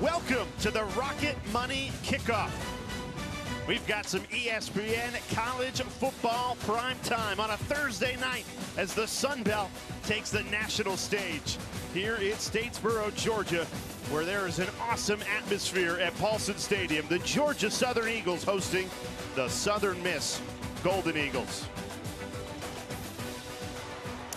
Welcome to the Rocket Money Kickoff. We've got some ESPN college football prime time on a Thursday night as the Sun Belt takes the national stage here in Statesboro, Georgia, where there is an awesome atmosphere at Paulson Stadium. The Georgia Southern Eagles hosting the Southern Miss Golden Eagles.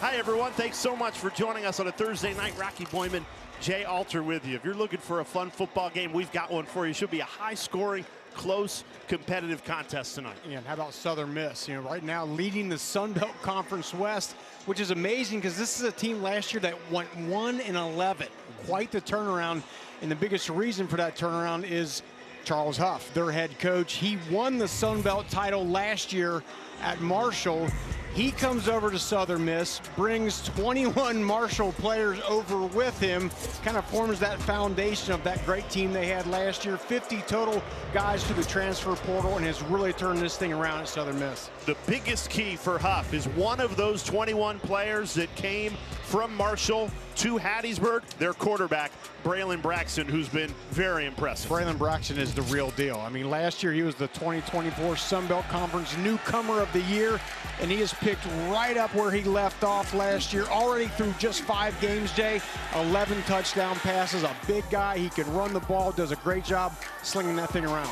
Hi, everyone. Thanks so much for joining us on a Thursday night. Rocky Boyman, Jay Alter with you. If you're looking for a fun football game, we've got one for you. It should be a high-scoring, close, competitive contest tonight. Yeah, and how about Southern Miss? You know, right now leading the Sun Belt Conference West, which is amazing because this is a team last year that went 1-11. Quite the turnaround, and the biggest reason for that turnaround is Charles Huff, their head coach. He won the Sun Belt title last year at Marshall. He comes over to Southern Miss, brings 21 Marshall players over with him, kind of forms that foundation of that great team they had last year. 50 total guys to the transfer portal, and has really turned this thing around at Southern Miss. The biggest key for Huff is one of those 21 players that came from Marshall to Hattiesburg, their quarterback, Braylon Braxton, who's been very impressive. Braylon Braxton is the real deal. I mean, last year he was the 2024 Sun Belt Conference Newcomer of the Year, and he has picked right up where he left off last year. Already through just 5 games, Jay, 11 touchdown passes, a big guy. He can run the ball, does a great job slinging that thing around.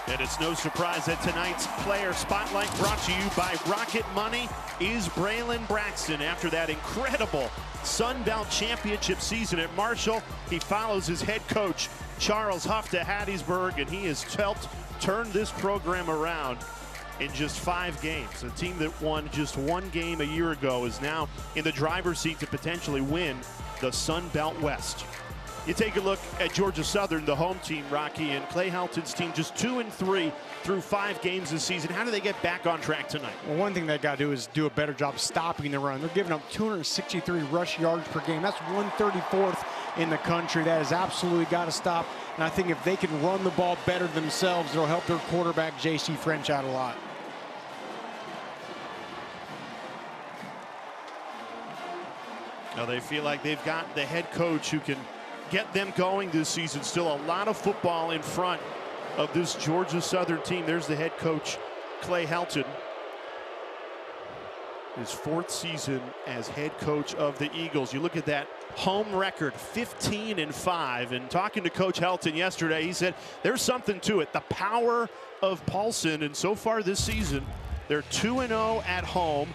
And it's no surprise that tonight's player spotlight, brought to you by Rocket Money, is Braylon Braxton. After that incredible Sun Belt Championship season at Marshall, he follows his head coach, Charles Huff, to Hattiesburg, and he has helped turn this program around in just 5 games. A team that won just 1 game a year ago is now in the driver's seat to potentially win the Sun Belt West. You take a look at Georgia Southern, the home team, Rocky, and Clay Helton's team, just 2-3 through 5 games this season. How do they get back on track tonight? Well, one thing they got to do is do a better job stopping the run. They're giving up 263 rush yards per game. That's 134th in the country. That has absolutely got to stop. And I think if they can run the ball better themselves, it'll help their quarterback, J.C. French, out a lot. Now they feel like they've got the head coach who can get them going this season. Still a lot of football in front of this Georgia Southern team. There's the head coach, Clay Helton. His 4th season as head coach of the Eagles. You look at that home record, 15-5. And talking to Coach Helton yesterday, he said there's something to it. The power of Paulson. And so far this season, they're 2-0 at home,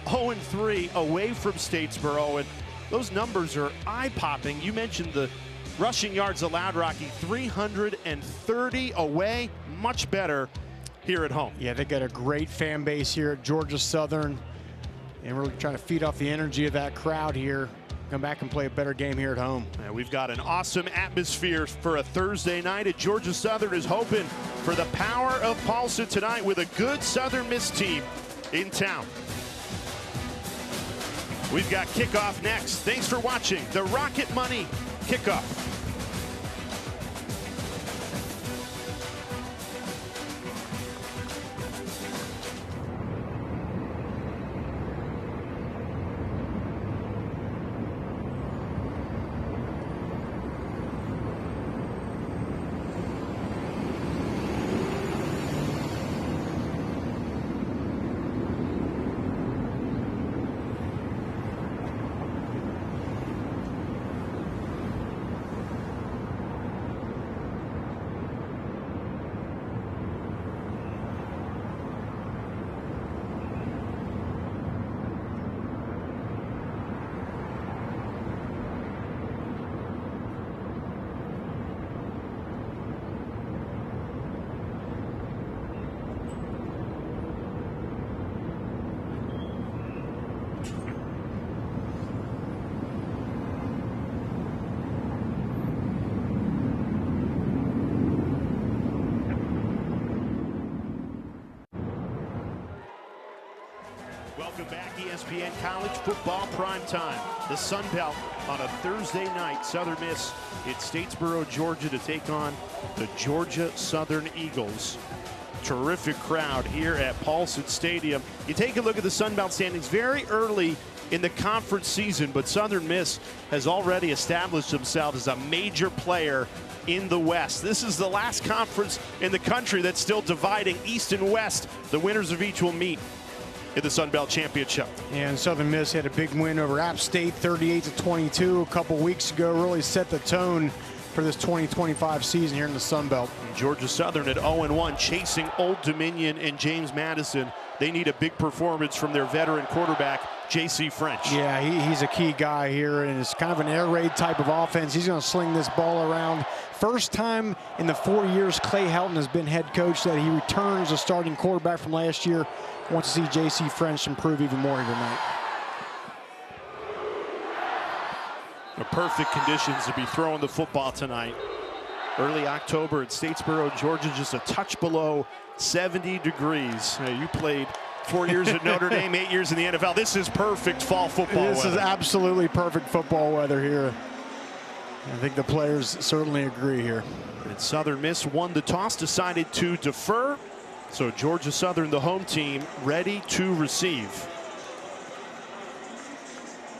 0-3 away from Statesboro. And those numbers are eye-popping. You mentioned the rushing yards allowed, Rocky, 330 away, much better here at home. Yeah, they got a great fan base here at Georgia Southern, and we're trying to feed off the energy of that crowd here. Come back and play a better game here at home. And we've got an awesome atmosphere for a Thursday night at Georgia Southern is hoping for the power of Paulson tonight with a good Southern Miss team in town. We've got kickoff next. Thanks for watching the Rocket Money Kickoff. Welcome back, ESPN College Football Prime Time. The Sun Belt on a Thursday night. Southern Miss in Statesboro, Georgia, to take on the Georgia Southern Eagles. Terrific crowd here at Paulson Stadium. You take a look at the Sun Belt standings very early in the conference season, but Southern Miss has already established themselves as a major player in the West. This is the last conference in the country that's still dividing East and West. The winners of each will meet in the Sun Belt Championship. And Southern Miss had a big win over App State, 38-22 a couple weeks ago. Really set the tone for this 2025 season here in the Sun Belt. Georgia Southern at 0-1, chasing Old Dominion and James Madison. They need a big performance from their veteran quarterback, J.C. French. Yeah, he's a key guy here, and it's kind of an air raid type of offense. He's going to sling this ball around. First time in the 4 years Clay Helton has been head coach that he returns a starting quarterback from last year. Wants to see J.C. French improve even more here tonight. The perfect conditions to be throwing the football tonight. Early October at Statesboro, Georgia, just a touch below 70 degrees. You played 4 years at Notre Dame, 8 years in the NFL. This is perfect fall football weather. This is absolutely perfect football weather here. I think the players certainly agree here. And Southern Miss won the toss, decided to defer. So Georgia Southern, the home team, ready to receive.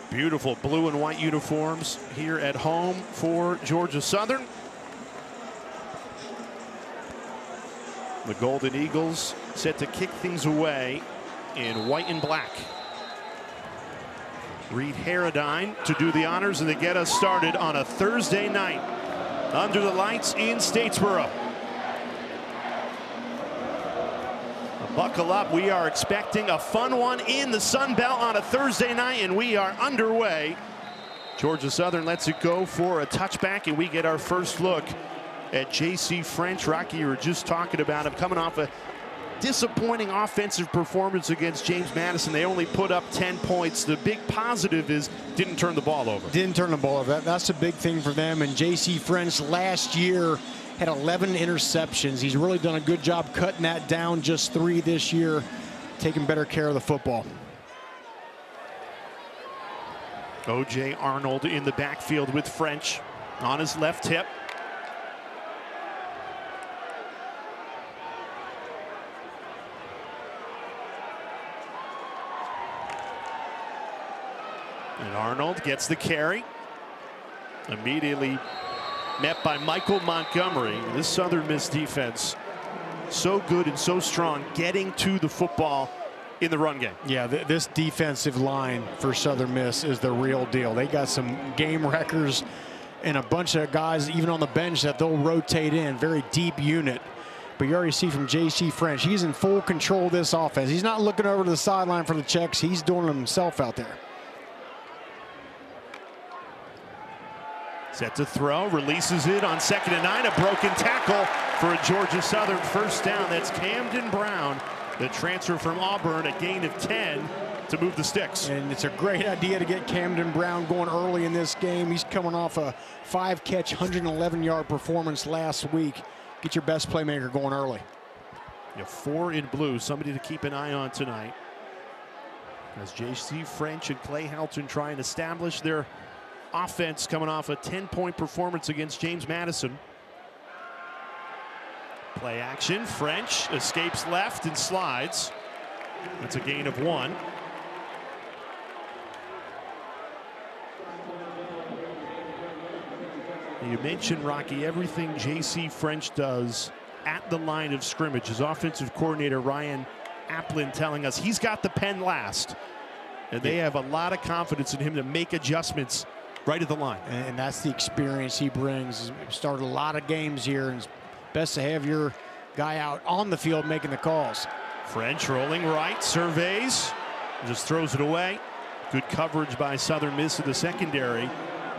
Beautiful blue and white uniforms here at home for Georgia Southern. The Golden Eagles set to kick things away in white and black. Reed Harradine to do the honors and to get us started on a Thursday night under the lights in Statesboro. Buckle up, we are expecting a fun one in the Sun Belt on a Thursday night, and we are underway. Georgia Southern lets it go for a touchback, and we get our first look at J.C. French. Rocky, you were just talking about him coming off a disappointing offensive performance against James Madison. They only put up 10 points. The big positive is didn't turn the ball over. Didn't turn the ball over. That's a big thing for them. And J.C. French last year had 11 interceptions. He's really done a good job cutting that down, just 3 this year, taking better care of the football. O.J. Arnold in the backfield with French on his left hip. And Arnold gets the carry. Immediately met by Michael Montgomery. This Southern Miss defense, so good and so strong, getting to the football in the run game. Yeah, this defensive line for Southern Miss is the real deal. They got some game wreckers and a bunch of guys even on the bench that they'll rotate in. Very deep unit. But you already see from J.C. French, he's in full control of this offense. He's not looking over to the sideline for the checks. He's doing it himself out there. Set to throw, releases it on 2nd and 9. A broken tackle for a Georgia Southern first down. That's Camden Brown, the transfer from Auburn, a gain of 10 to move the sticks. And it's a great idea to get Camden Brown going early in this game. He's coming off a 5-catch, 111-yard performance last week. Get your best playmaker going early. You have 4 in blue, somebody to keep an eye on tonight. As J.C. French and Clay Helton try and establish their offense coming off a 10-point performance against James Madison. Play action, French escapes left and slides. That's a gain of 1. You mentioned, Rocky, everything J.C. French does at the line of scrimmage. His offensive coordinator, Ryan Applin, telling us he's got the pen last. And they have a lot of confidence in him to make adjustments right at the line. And that's the experience he brings. He started a lot of games here, and it's best to have your guy out on the field making the calls. French rolling right, surveys, just throws it away. Good coverage by Southern Miss in the secondary,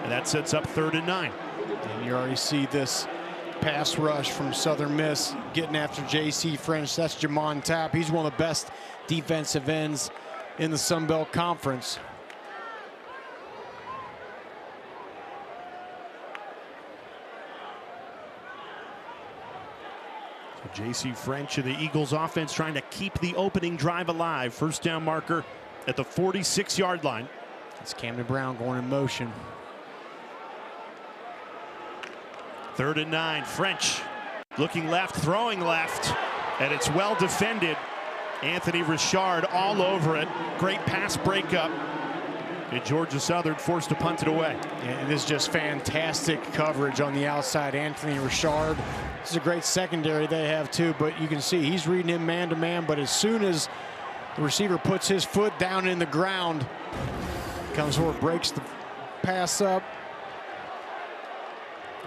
and that sets up 3rd and 9. And you already see this pass rush from Southern Miss getting after J.C. French. That's Jamon Tapp. He's one of the best defensive ends in the Sun Belt Conference. J.C. French and the Eagles offense trying to keep the opening drive alive. First down marker at the 46-yard line. It's Camden Brown going in motion. 3rd and 9. French looking left, throwing left, and it's well defended. Anthony Richard all over it. Great pass breakup And Georgia Southern forced to punt it away. And this is just fantastic coverage on the outside. Anthony Richard. This is a great secondary they have too, but you can see he's reading him man to man, but as soon as the receiver puts his foot down in the ground, comes forward, breaks the pass up.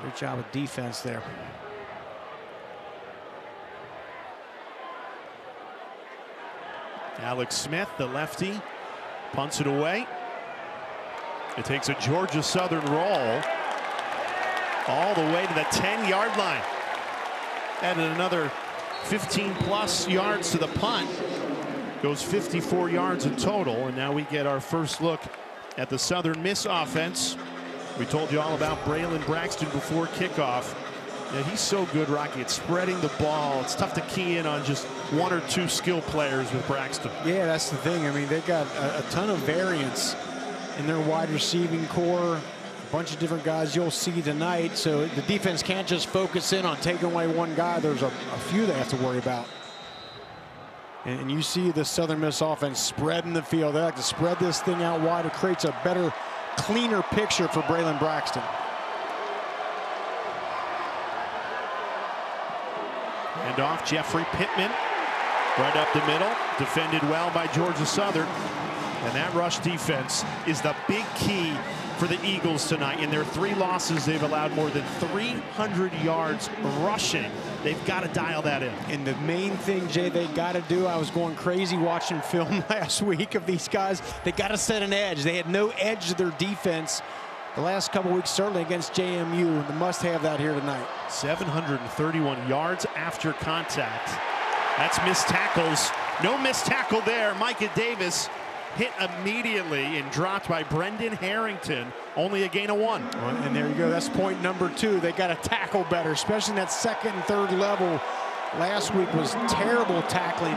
Great job of defense there. Alex Smith, the lefty, punts it away. It takes a Georgia Southern roll all the way to the 10-yard line. Added another 15+ yards to the punt. Goes 54 yards in total, and now we get our first look at the Southern Miss offense. We told you all about Braylon Braxton before kickoff. And he's so good, Rocky, at spreading the ball. It's tough to key in on just one or two skill players with Braxton. Yeah, that's the thing. I mean, they've got a ton of variance in their wide receiving core. A bunch of different guys you'll see tonight. So the defense can't just focus in on taking away one guy. There's a few they have to worry about. And you see the Southern Miss offense spreading the field. They like to spread this thing out wide. It creates a better, cleaner picture for Braylon Braxton. And off Jeffrey Pittman, right up the middle, defended well by Georgia Southern. And that rush defense is the big key for the Eagles tonight. In their 3 losses, they've allowed more than 300 yards rushing. They've got to dial that in. And the main thing, Jay, they got to do, I was going crazy watching film last week of these guys. They got to set an edge. They had no edge to their defense the last couple weeks, certainly against JMU. They must have that here tonight. 731 yards after contact. That's missed tackles. No missed tackle there. Micah Davis hit immediately and dropped by Brendan Harrington. Only a gain of 1. And there you go. That's point number 2. They got to tackle better, especially in that second and third level. Last week was terrible tackling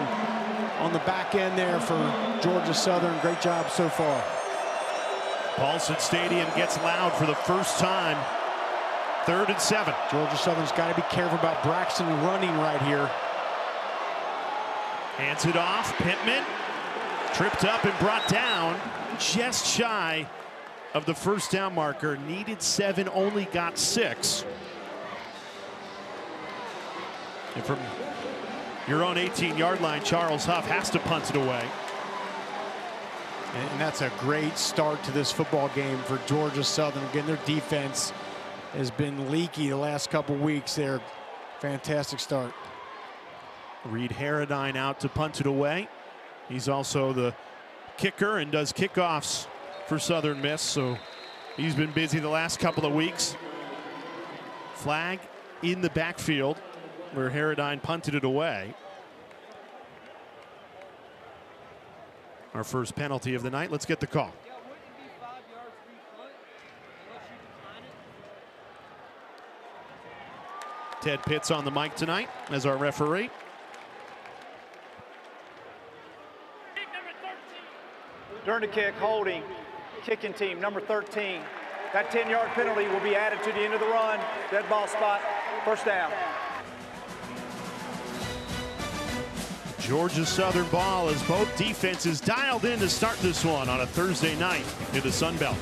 on the back end there for Georgia Southern. Great job so far. Paulson Stadium gets loud for the first time. 3rd and 7. Georgia Southern's got to be careful about Braxton running right here. Hands it off. Pittman tripped up and brought down just shy of the first down marker. Needed 7, only got 6. And from your own 18-yard line, Charles Huff has to punt it away. And that's a great start to this football game for Georgia Southern. Again, their defense has been leaky the last couple weeks there. Fantastic start. Reed Harradine out to punt it away. He's also the kicker and does kickoffs for Southern Miss, so he's been busy the last couple of weeks. Flag in the backfield where Harradine punted it away. Our first penalty of the night. Let's get the call. Ted Pitts on the mic tonight as our referee. During the kick, holding, kicking team, number 13. That 10-yard penalty will be added to the end of the run. Dead ball spot, first down. Georgia Southern ball as both defenses dialed in to start this one on a Thursday night in the Sun Belt.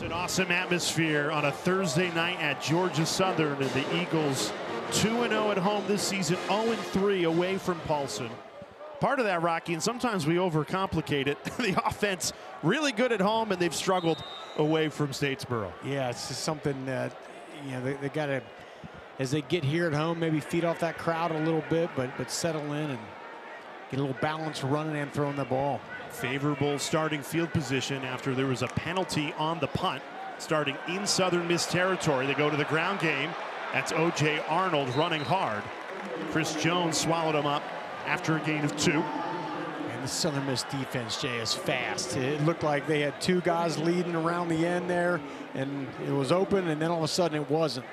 An awesome atmosphere on a Thursday night at Georgia Southern, and the Eagles 2-0 at home this season, 0-3 away from Paulson. Part of that, Rocky, and sometimes we overcomplicate it, the offense really good at home, and they've struggled away from Statesboro. Yeah, it's just something that, you know, they got to, as they get here at home, maybe feed off that crowd a little bit, but settle in and get a little balance running and throwing the ball. Favorable starting field position after there was a penalty on the punt. Starting in Southern Miss territory, they go to the ground game. That's O.J. Arnold running hard. Chris Jones swallowed him up after a gain of 2. And the Southern Miss defense, Jay, is fast. It looked like they had 2 guys leading around the end there, and it was open, and then all of a sudden it wasn't.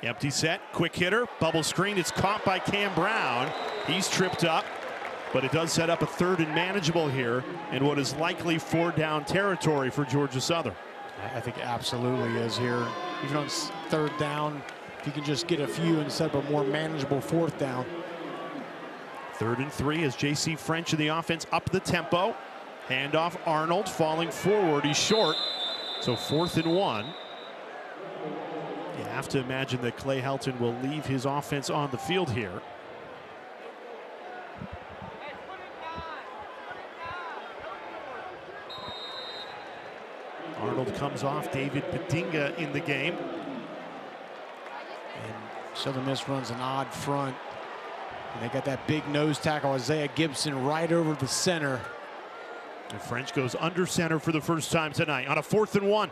Empty set, quick hitter, bubble screen. It's caught by Cam Brown. He's tripped up, but it does set up a 3rd and manageable here in what is likely 4-down territory for Georgia Southern. I think it absolutely is here. Even on 3rd down, if you can just get a few and set up a more manageable 4th down. 3rd and 3 as J.C. French in the offense up the tempo. Handoff, Arnold falling forward. He's short, so 4th and 1. You have to imagine that Clay Helton will leave his offense on the field here. Arnold comes off. David Bedinga in the game. And Southern Miss runs an odd front. And they got that big nose tackle, Isaiah Gibson, right over the center. And French goes under center for the first time tonight on a 4th and 1.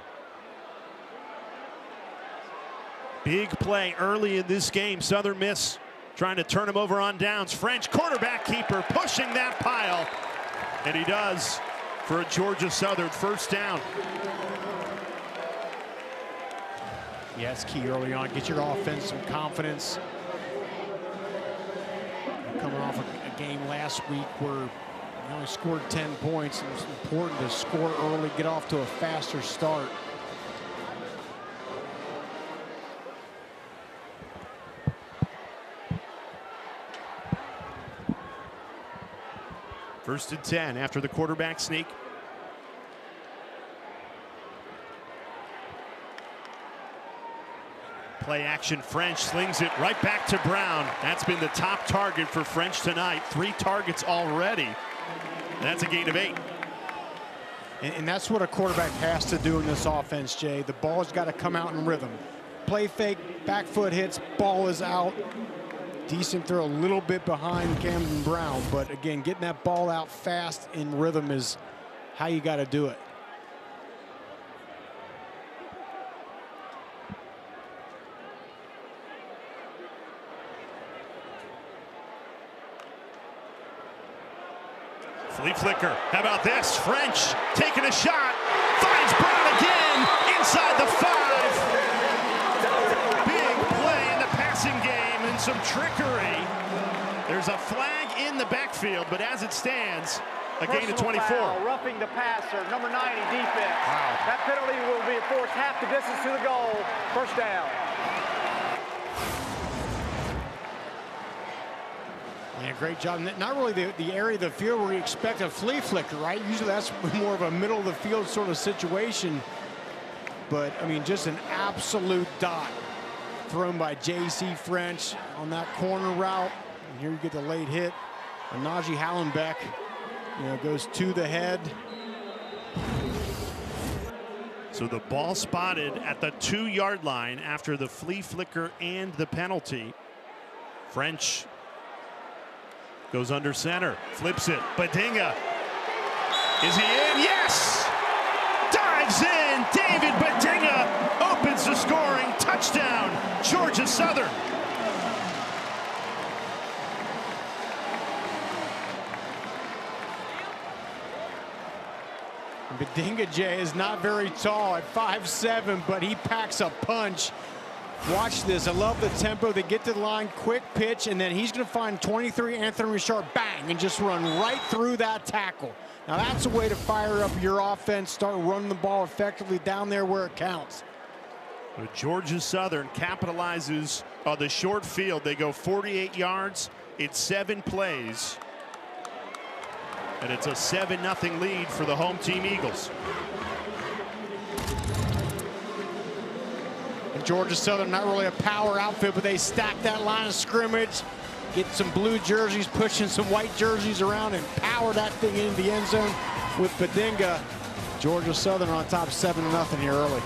Big play early in this game. Southern Miss trying to turn him over on downs. French, quarterback keeper, pushing that pile. And he does for a Georgia Southern 1st down. Yeah, it's key early on. Get your offense some confidence. You're coming off a game last week where you only scored 10 points. And it's important to score early, get off to a faster start. First and 10 after the quarterback sneak. Play action, French slings it right back to Brown. That's been the top target for French tonight. 3 targets already. That's a gain of 8. And that's what a quarterback has to do in this offense, Jay. The ball's got to come out in rhythm. Play fake, back foot hits, ball is out. Decent throw, a little bit behind Camden Brown, but again, getting that ball out fast in rhythm is how you got to do it. Flea flicker. How about this? French taking a shot. Finds Brown again inside the 5. Big play in the passing game and some trickery. There's a flag in the backfield, but as it stands, a gain of 24. Foul, roughing the passer, number 90 defense. Wow. That penalty will be enforced half the distance to the goal. 1st down. Yeah, great job. Not really the area of the field where you expect a flea flicker, right? Usually that's more of a middle of the field sort of situation. But, I mean, just an absolute dot thrown by J.C. French on that corner route. And here you get the late hit. And Najee Hallenbeck, you know, goes to the head. So the ball spotted at the 2-yard line after the flea flicker and the penalty. French goes under center, flips it. Bedinga. Is he in? Yes! Dives in. David Bedinga opens the scoring. Touchdown, Georgia Southern. Bedinga, Jay, is not very tall at 5'7", but he packs a punch. Watch this. I love the tempo. They get to the line, quick pitch, and then he's going to find 23 Anthony Richard, bang, and just run right through that tackle. Now that's a way to fire up your offense, start running the ball effectively down there where it counts. But Georgia Southern capitalizes on the short field. They go 48 yards. It's 7 plays. And it's a 7-0 lead for the home team Eagles. Georgia Southern, not really a power outfit, but they stack that line of scrimmage, get some blue jerseys, pushing some white jerseys around, and power that thing into the end zone with Badinga. Georgia Southern on top 7-0 here early.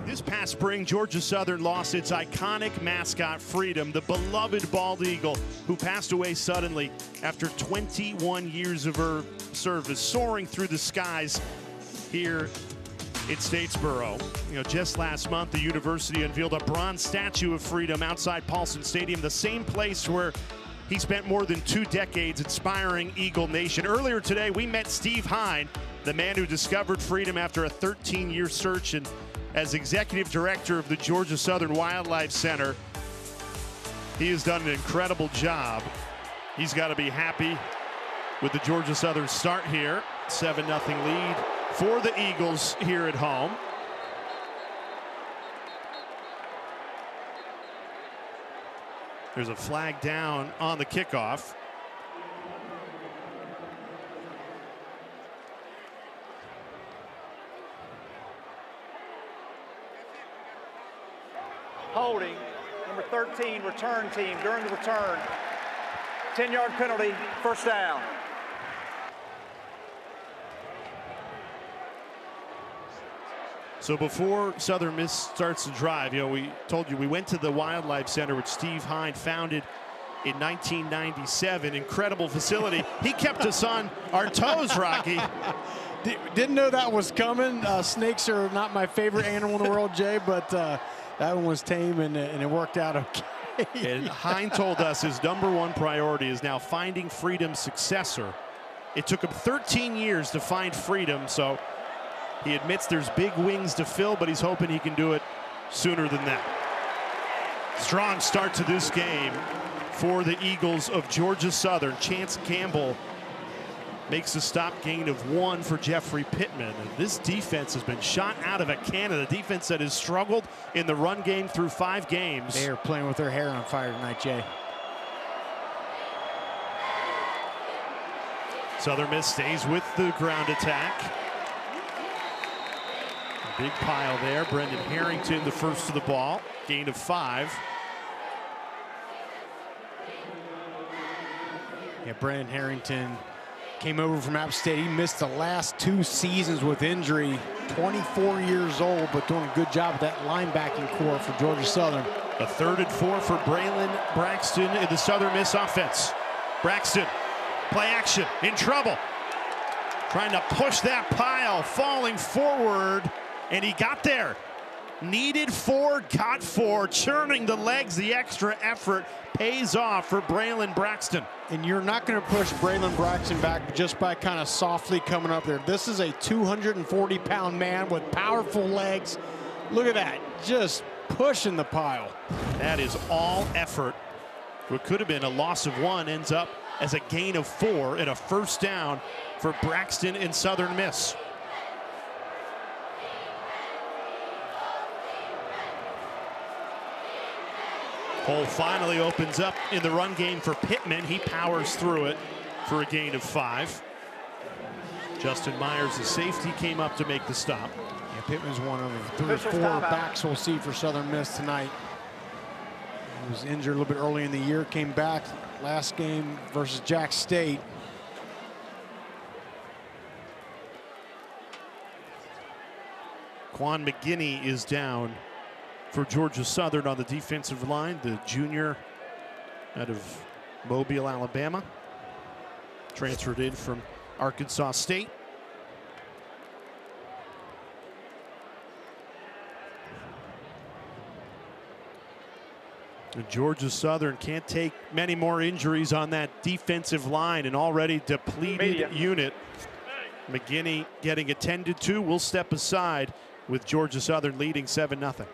This past spring, Georgia Southern lost its iconic mascot, Freedom, the beloved bald eagle who passed away suddenly after 21 years of her service, soaring through the skies here in Statesboro. You know, just last month, the university unveiled a bronze statue of Freedom outside Paulson Stadium, the same place where he spent more than 2 decades inspiring Eagle Nation. Earlier today, we met Steve Hine, the man who discovered Freedom after a 13-year search, and as executive director of the Georgia Southern Wildlife Center, he has done an incredible job. He's got to be happy with the Georgia Southern start here. 7-0 lead for the Eagles here at home. There's a flag down on the kickoff. Holding, number 13, return team during the return. 10-yard penalty, first down. So before Southern Miss starts the drive, you know, we told you we went to the Wildlife Center, which Steve Hine founded in 1997. Incredible facility. He kept us on our toes, Rocky. Didn't know that was coming. Snakes are not my favorite animal in the world, Jay, but that one was tame, and it worked out okay. And Hine told us his #1 priority is now finding Freedom's successor. It took him 13 years to find Freedom, so he admits there's big wings to fill, but he's hoping he can do it sooner than that. Strong start to this game for the Eagles of Georgia Southern. Chance Campbell makes a stop gain of 1 for Jeffrey Pittman. And this defense has been shot out of a cannon. A defense that has struggled in the run game through 5 games. They are playing with their hair on fire tonight, Jay. Southern Miss stays with the ground attack. Big pile there. Brendan Harrington, the first to the ball. Gain of 5. Yeah, Brendan Harrington came over from App State. He missed the last 2 seasons with injury. 24 years old, but doing a good job with that linebacking core for Georgia Southern. A 3rd and 4 for Braylon Braxton in the Southern Miss offense. Braxton, play action, in trouble. Trying to push that pile, falling forward, and he got there. Needed 4, got 4, churning the legs, the extra effort pays off for Braylon Braxton. And you're not going to push Braylon Braxton back just by kind of softly coming up there. This is a 240-pound man with powerful legs. Look at that, just pushing the pile. That is all effort. What could have been a loss of 1 ends up as a gain of 4 and a first down for Braxton in Southern Miss. Hole finally opens up in the run game for Pittman. He powers through it for a gain of 5. Justin Myers, the safety, came up to make the stop. Yeah, Pittman's one of the 3 or 4 backs we'll see for Southern Miss tonight. He was injured a little bit early in the year, came back last game versus Jack State. Quan McGinney is down for Georgia Southern on the defensive line, the junior out of Mobile, Alabama. Transferred in from Arkansas State. And Georgia Southern can't take many more injuries on that defensive line, an already depleted unit. McGinney getting attended to. Will step aside with Georgia Southern leading 7-0.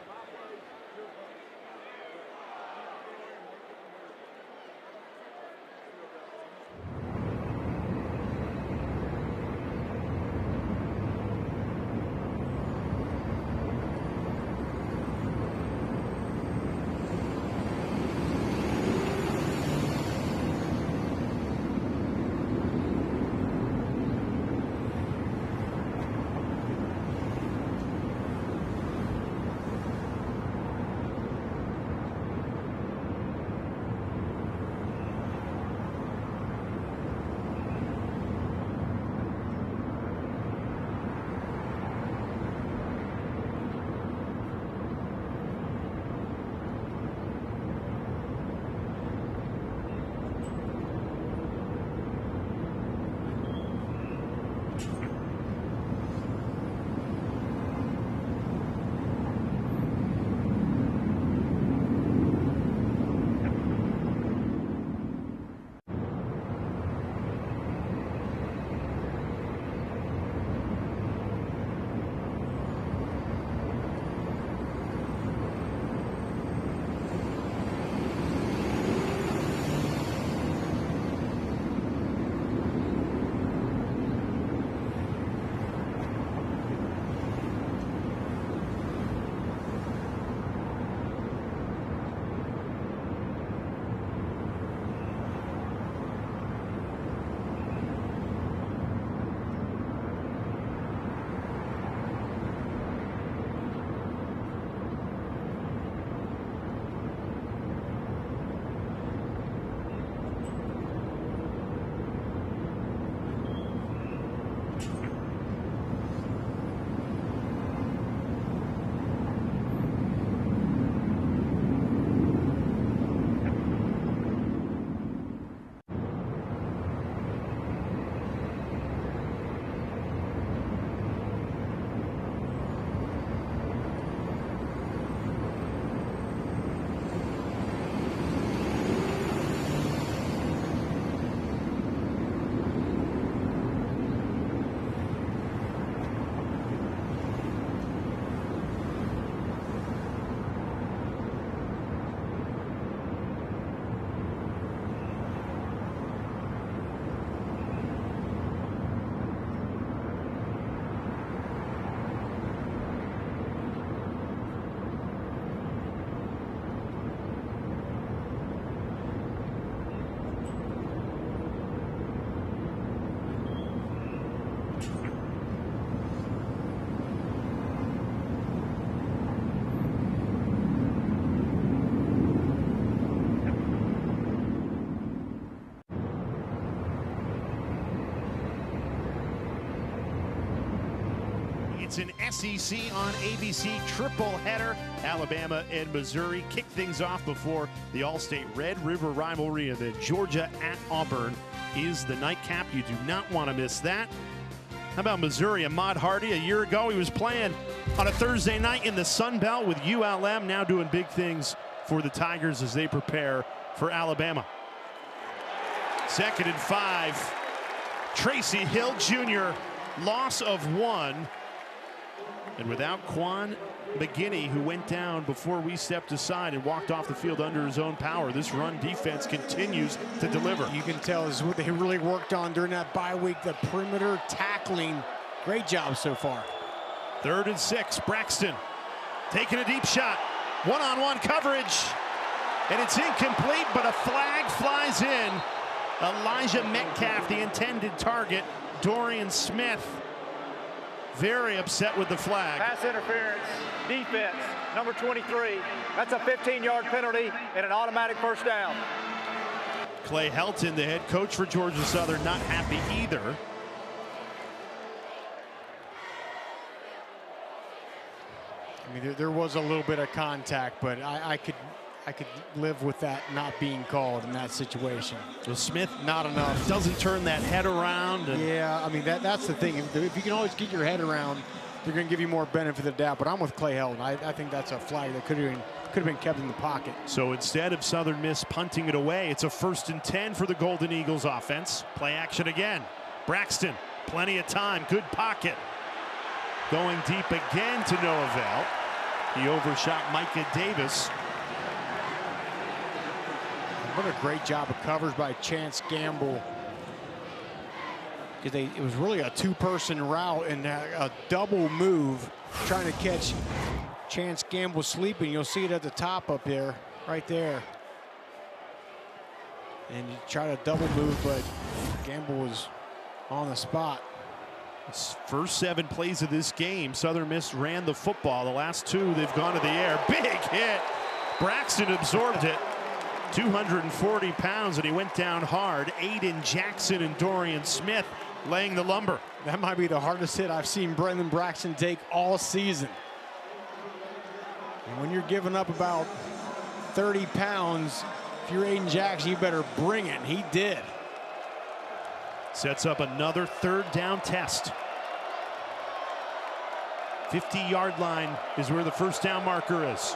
It's an SEC on ABC triple header. Alabama and Missouri kick things off before the All-State Red River rivalry, and then Georgia at Auburn is the nightcap. You do not want to miss that. How about Missouri? Ahmad Hardy, a year ago, he was playing on a Thursday night in the Sun Belt with ULM, now doing big things for the Tigers as they prepare for Alabama. 2nd and 5. Tracy Hill Jr., loss of 1. And without Quan McGinney, who went down before we stepped aside and walked off the field under his own power, this run defense continues to deliver. You can tell this is what they really worked on during that bye week, the perimeter tackling. Great job so far. 3rd and 6, Braxton taking a deep shot. One-on-one coverage, and it's incomplete, but a flag flies in. Elijah Metcalf, the intended target. Dorian Smith, very upset with the flag. Pass interference, defense, number 23. That's a 15-yard penalty and an automatic first down. Clay Helton, the head coach for Georgia Southern, not happy either. I mean, there was a little bit of contact, but I could live with that not being called in that situation. So Smith, not enough. Doesn't turn that head around. Yeah, I mean, that's the thing. If you can always get your head around, they're going to give you more benefit of the doubt. But I'm with Clay Helton. I think that's a flag that could have been kept in the pocket. So instead of Southern Miss punting it away, it's a 1st and 10 for the Golden Eagles offense. Play action again. Braxton, plenty of time, good pocket. Going deep again to no avail. He overshot Micah Davis. What a great job of coverage by Chance Gamble. Because it was really a 2-person route and a double move trying to catch Chance Gamble sleeping. You'll see it at the top up there, right there. And you try to double move, but Gamble was on the spot. First 7 plays of this game, Southern Miss ran the football. The last 2, they've gone to the air. Big hit. Braxton absorbed it. 240 pounds, and he went down hard. Aiden Jackson and Dorian Smith laying the lumber. That might be the hardest hit I've seen Braylon Braxton take all season. And when you're giving up about 30 pounds, if you're Aiden Jackson, you better bring it. He did. Sets up another 3rd down test. 50-yard line is where the first down marker is.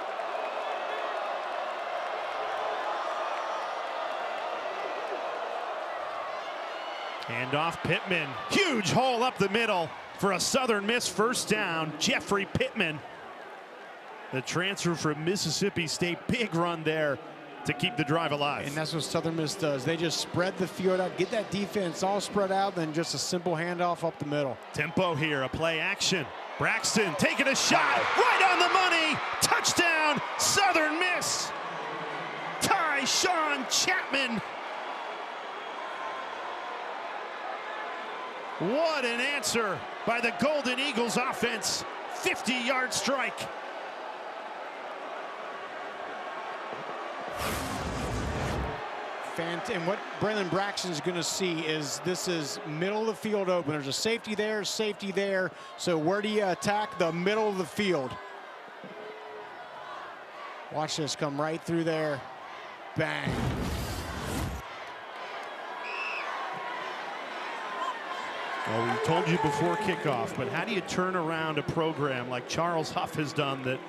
Hand off Pittman. Huge hole up the middle for a Southern Miss first down. Jeffrey Pittman, the transfer from Mississippi State. Big run there to keep the drive alive. And that's what Southern Miss does. They just spread the field out, get that defense all spread out, then just a simple handoff up the middle. Tempo here, a play action. Braxton taking a shot, right on the money. Touchdown, Southern Miss. Tyshawn Chapman. What an answer by the Golden Eagles offense. 50-yard strike. And what Braylon Braxton's going to see is this is middle of the field open. There's a safety there, safety there. So where do you attack? The middle of the field. Watch this come right through there. Bang. Well, we told you before kickoff, but how do you turn around a program like Charles Huff has done that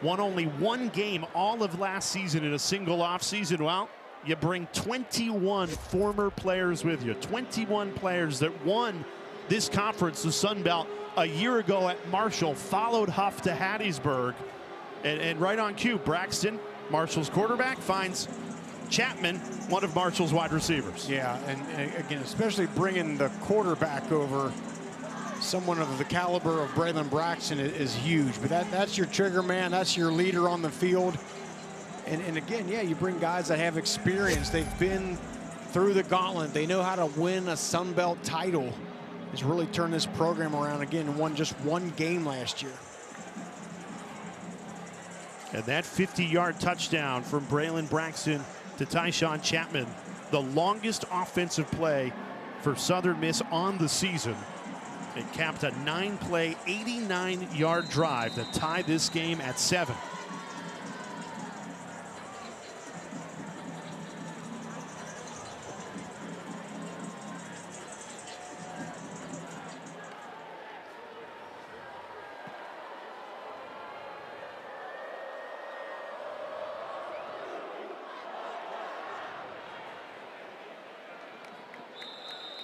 won only 1 game all of last season in a single offseason? Well, you bring 21 former players with you, 21 players that won this conference, the Sun Belt, a year ago at Marshall, followed Huff to Hattiesburg. And right on cue, Braxton, Marshall's quarterback, finds Chapman, one of Marshall's wide receivers. Yeah, and again, especially bringing the quarterback over, someone of the caliber of Braylon Braxton is huge. But that's your trigger man, that's your leader on the field. And again, yeah, you bring guys that have experience. They've been through the gauntlet. They know how to win a Sun Belt title. It's really turned this program around again and won just 1 game last year. And that 50-yard touchdown from Braylon Braxton to Tyshawn Chapman, the longest offensive play for Southern Miss on the season. It capped a 9-play, 89-yard drive that tied this game at 7.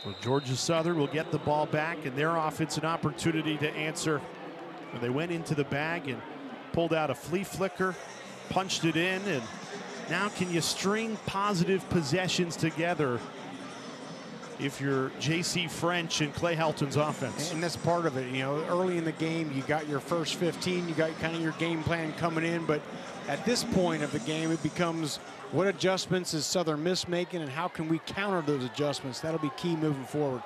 Well, Georgia Southern will get the ball back, and their offense an opportunity to answer. When they went into the bag and pulled out a flea flicker, punched it in, and now can you string positive possessions together if you're J.C. French and Clay Helton's offense? And that's part of it. You know, early in the game, you got your first 15, you got kind of your game plan coming in, but at this point of the game, it becomes what adjustments is Southern Miss making and how can we counter those adjustments? That'll be key moving forward.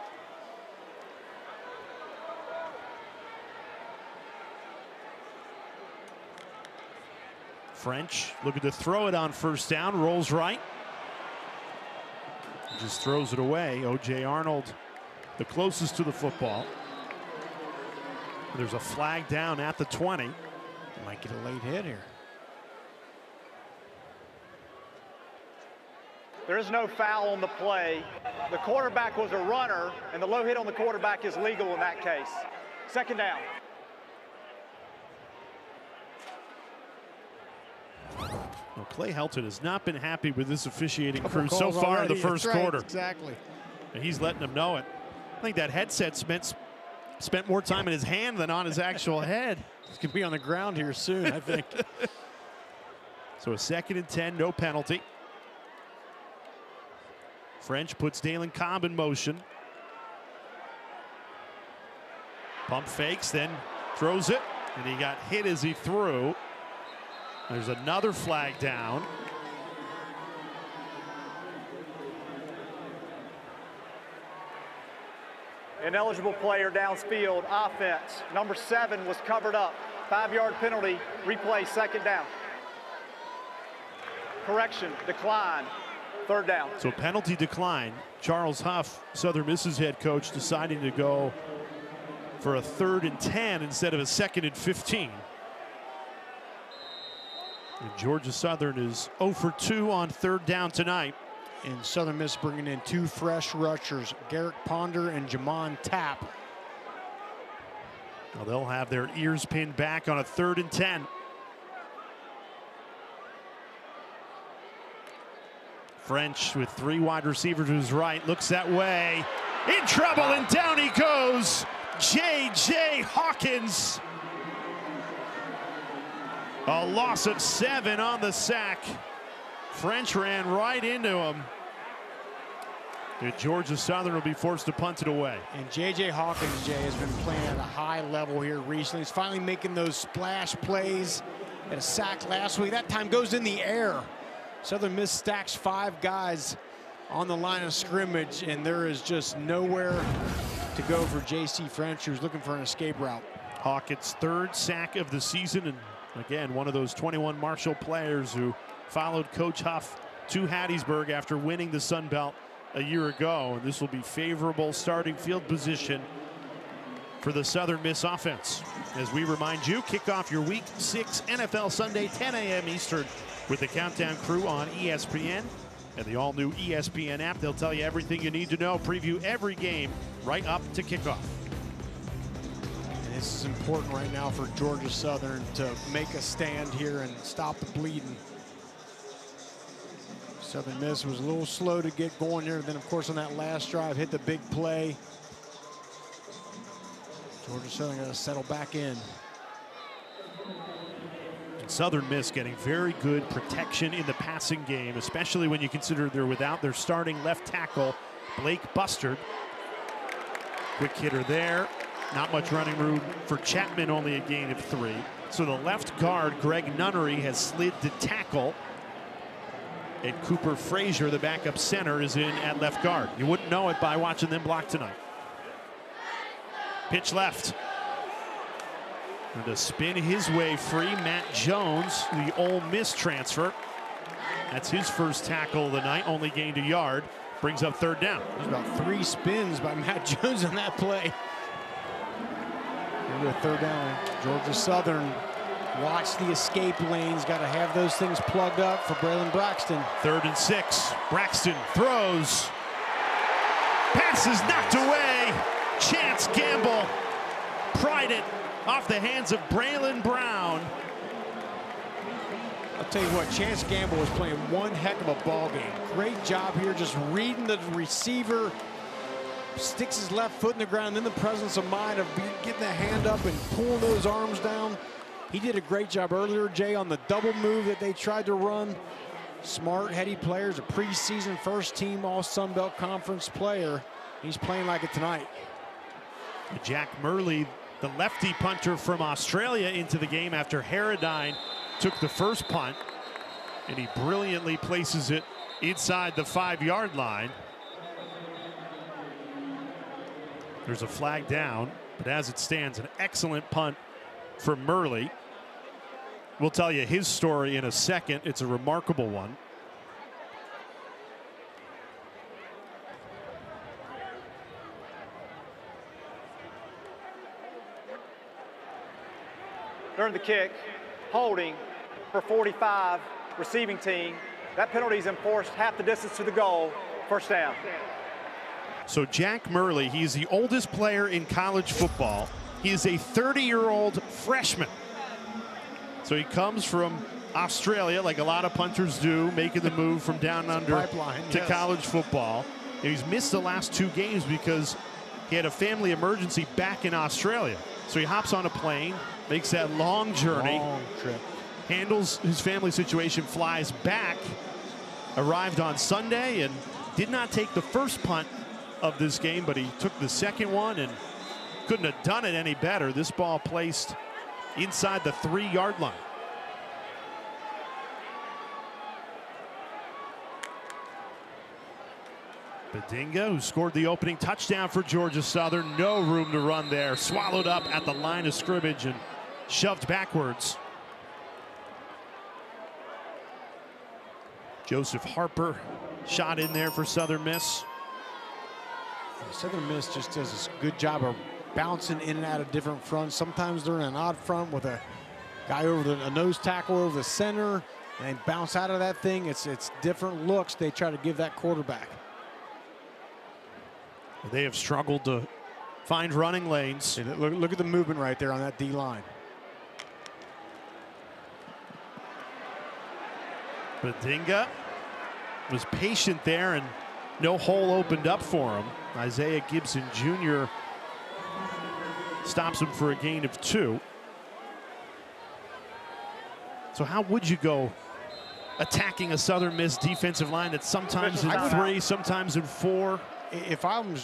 French looking to throw it on first down, rolls right. Just throws it away. O.J. Arnold, the closest to the football. There's a flag down at the 20. Might get a late hit here. There is no foul on the play. The quarterback was a runner, and the low hit on the quarterback is legal in that case. Second down. Well, Clay Helton has not been happy with this officiating crew so far in the first quarter. Exactly. And he's letting them know it. I think that headset spent more time in his hand than on his actual head. He's going to be on the ground here soon, I think. So a 2nd and 10, no penalty. French puts Dalen Cobb in motion. Pump fakes, then throws it, and he got hit as he threw. There's another flag down. Ineligible player downfield, offense. Number 7 was covered up. 5-yard penalty, replay, second down. Correction, decline, third down. So penalty decline. Charles Huff, Southern Miss's head coach, deciding to go for a 3rd and 10 instead of a 2nd and 15. And Georgia Southern is 0 for 2 on 3rd down tonight. And Southern Miss bringing in 2 fresh rushers, Garrett Ponder and Jamon Tapp. Well, they'll have their ears pinned back on a 3rd and 10. French with 3 wide receivers to his right, looks that way, in trouble, and down he goes. J.J. Hawkins. A loss of 7 on the sack. French ran right into him. And Georgia Southern will be forced to punt it away. And J.J. Hawkins, Jay, has been playing at a high level here recently. He's finally making those splash plays. Had a sack last week. That time goes in the air. Southern Miss stacks 5 guys on the line of scrimmage, and there is just nowhere to go for J.C. French, who's looking for an escape route. Hawkins' 3rd sack of the season, and again, one of those 21 Marshall players who followed Coach Huff to Hattiesburg after winning the Sun Belt a year ago. And this will be favorable starting field position for the Southern Miss offense. As we remind you, kick off your Week 6 NFL Sunday, 10 a.m. Eastern, with the Countdown crew on ESPN and the all-new ESPN app. They'll tell you everything you need to know, preview every game right up to kickoff. And this is important right now for Georgia Southern to make a stand here and stop the bleeding. Southern Miss was a little slow to get going here. Then, of course, on that last drive, hit the big play. Georgia Southern got to settle back in. Southern Miss getting very good protection in the passing game, especially when you consider they're without their starting left tackle, Blake Bustard. Quick hitter there. Not much running room for Chapman, only a gain of 3. So the left guard, Greg Nunnery, has slid to tackle. And Cooper Frazier, the backup center, is in at left guard. You wouldn't know it by watching them block tonight. Pitch left. And to spin his way free, Matt Jones, the Ole Miss transfer. That's his first tackle of the night, only gained a yard. Brings up 3rd down. There's about 3 spins by Matt Jones on that play. to a third down. Georgia Southern, watch the escape lanes. Got to have those things plugged up for Braylon Braxton. 3rd and 6. Braxton throws. Pass is knocked away. Chance Gamble pried it off the hands of Braylon Brown. I'll tell you what, Chance Gamble was playing one heck of a ball game. Great job here, just reading the receiver. Sticks his left foot in the ground, in the presence of mind of getting the hand up and pulling those arms down. He did a great job earlier, Jay, on the double move that they tried to run. Smart, heady players, a preseason first-team All-Sun Belt Conference player. He's playing like it tonight. Jack Murley, the lefty punter from Australia, into the game after Harradine took the first punt, and he brilliantly places it inside the 5-yard line. There's a flag down, but as it stands, an excellent punt for Murley. We'll tell you his story in a second. It's a remarkable one. During the kick, holding for 45, receiving team. That penalty is enforced half the distance to the goal. First down. So Jack Murley, he is the oldest player in college football. He is a 30-year-old freshman. So he comes from Australia, like a lot of punters do, making the move from down under to college football. And he's missed the last 2 games because he had a family emergency back in Australia. So he hops on a plane, makes that long journey, handles his family situation, flies back, arrived on Sunday, and did not take the first punt of this game, but he took the second one and couldn't have done it any better. This ball placed inside the 3-yard line. Bedinga, who scored the opening touchdown for Georgia Southern, no room to run there, swallowed up at the line of scrimmage and shoved backwards. Joseph Harper shot in there for Southern Miss. Southern Miss just does a good job of bouncing in and out of different fronts. Sometimes they're in an odd front with a guy over a nose tackle over the center, and they bounce out of that thing. It's different looks they try to give that quarterback. They have struggled to find running lanes. Look at the movement right there on that D-line. Bedinga was patient there, and no hole opened up for him. Isaiah Gibson Jr. stops him for a gain of 2. So how would you go attacking a Southern Miss defensive line that's sometimes in 3, sometimes in 4? If I'm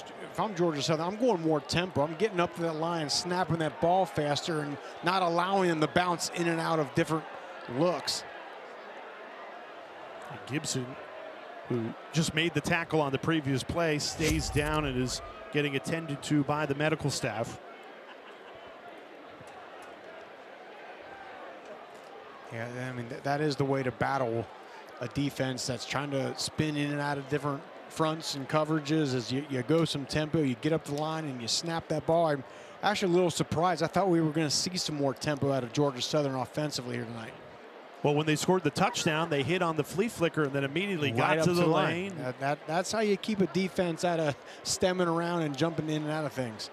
Georgia Southern, I'm going more tempo. I'm getting up to that line, snapping that ball faster, and not allowing them to bounce in and out of different looks. Gibson, who just made the tackle on the previous play, stays down and is getting attended to by the medical staff. Yeah, I mean, that is the way to battle a defense that's trying to spin in and out of different fronts and coverages. As you go some tempo, you get up the line and you snap that ball. I'm actually a little surprised. I thought we were going to see some more tempo out of Georgia Southern offensively here tonight. Well, when they scored the touchdown, they hit on the flea flicker and then immediately got to the lane. That's how you keep a defense out of stemming around and jumping in and out of things.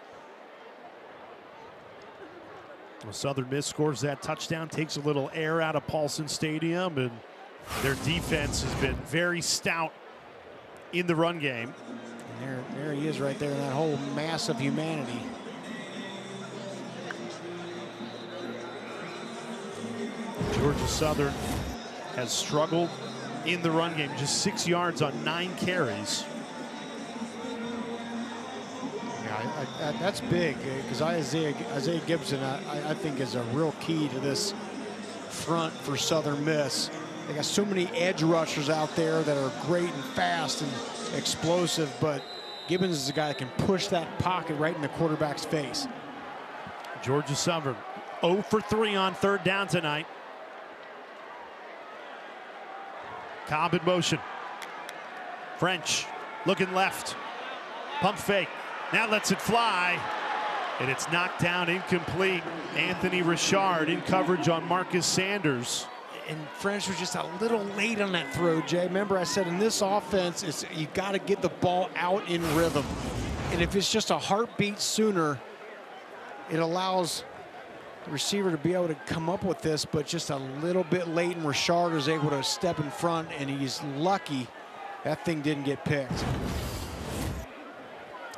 Well, Southern Miss scores that touchdown, takes a little air out of Paulson Stadium, and their defense has been very stout in the run game. And there he is right there in that whole mass of humanity. Georgia Southern has struggled in the run game, just 6 yards on 9 carries. Yeah, that's big, because Isaiah Gibson, I think, is a real key to this front for Southern Miss. They got so many edge rushers out there that are great and fast and explosive, but Gibbons is a guy that can push that pocket right in the quarterback's face. Georgia Southern 0 for 3 on 3rd down tonight. Cobb in motion. French looking left. Pump fake. Now lets it fly. And it's knocked down, incomplete. Anthony Richard in coverage on Marcus Sanders. And French was just a little late on that throw, Jay. Remember I said in this offense, you got to get the ball out in rhythm. And if it's just a heartbeat sooner, it allows the receiver to be able to come up with this, but just a little bit late, and Richard is able to step in front, and he's lucky that thing didn't get picked.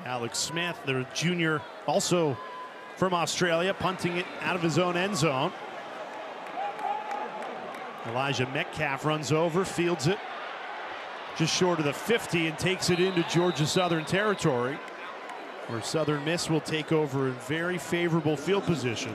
Alex Smith, the junior, also from Australia, punting it out of his own end zone. Elijah Metcalf runs over, fields it just short of the 50 and takes it into Georgia Southern territory, where Southern Miss will take over in very favorable field position.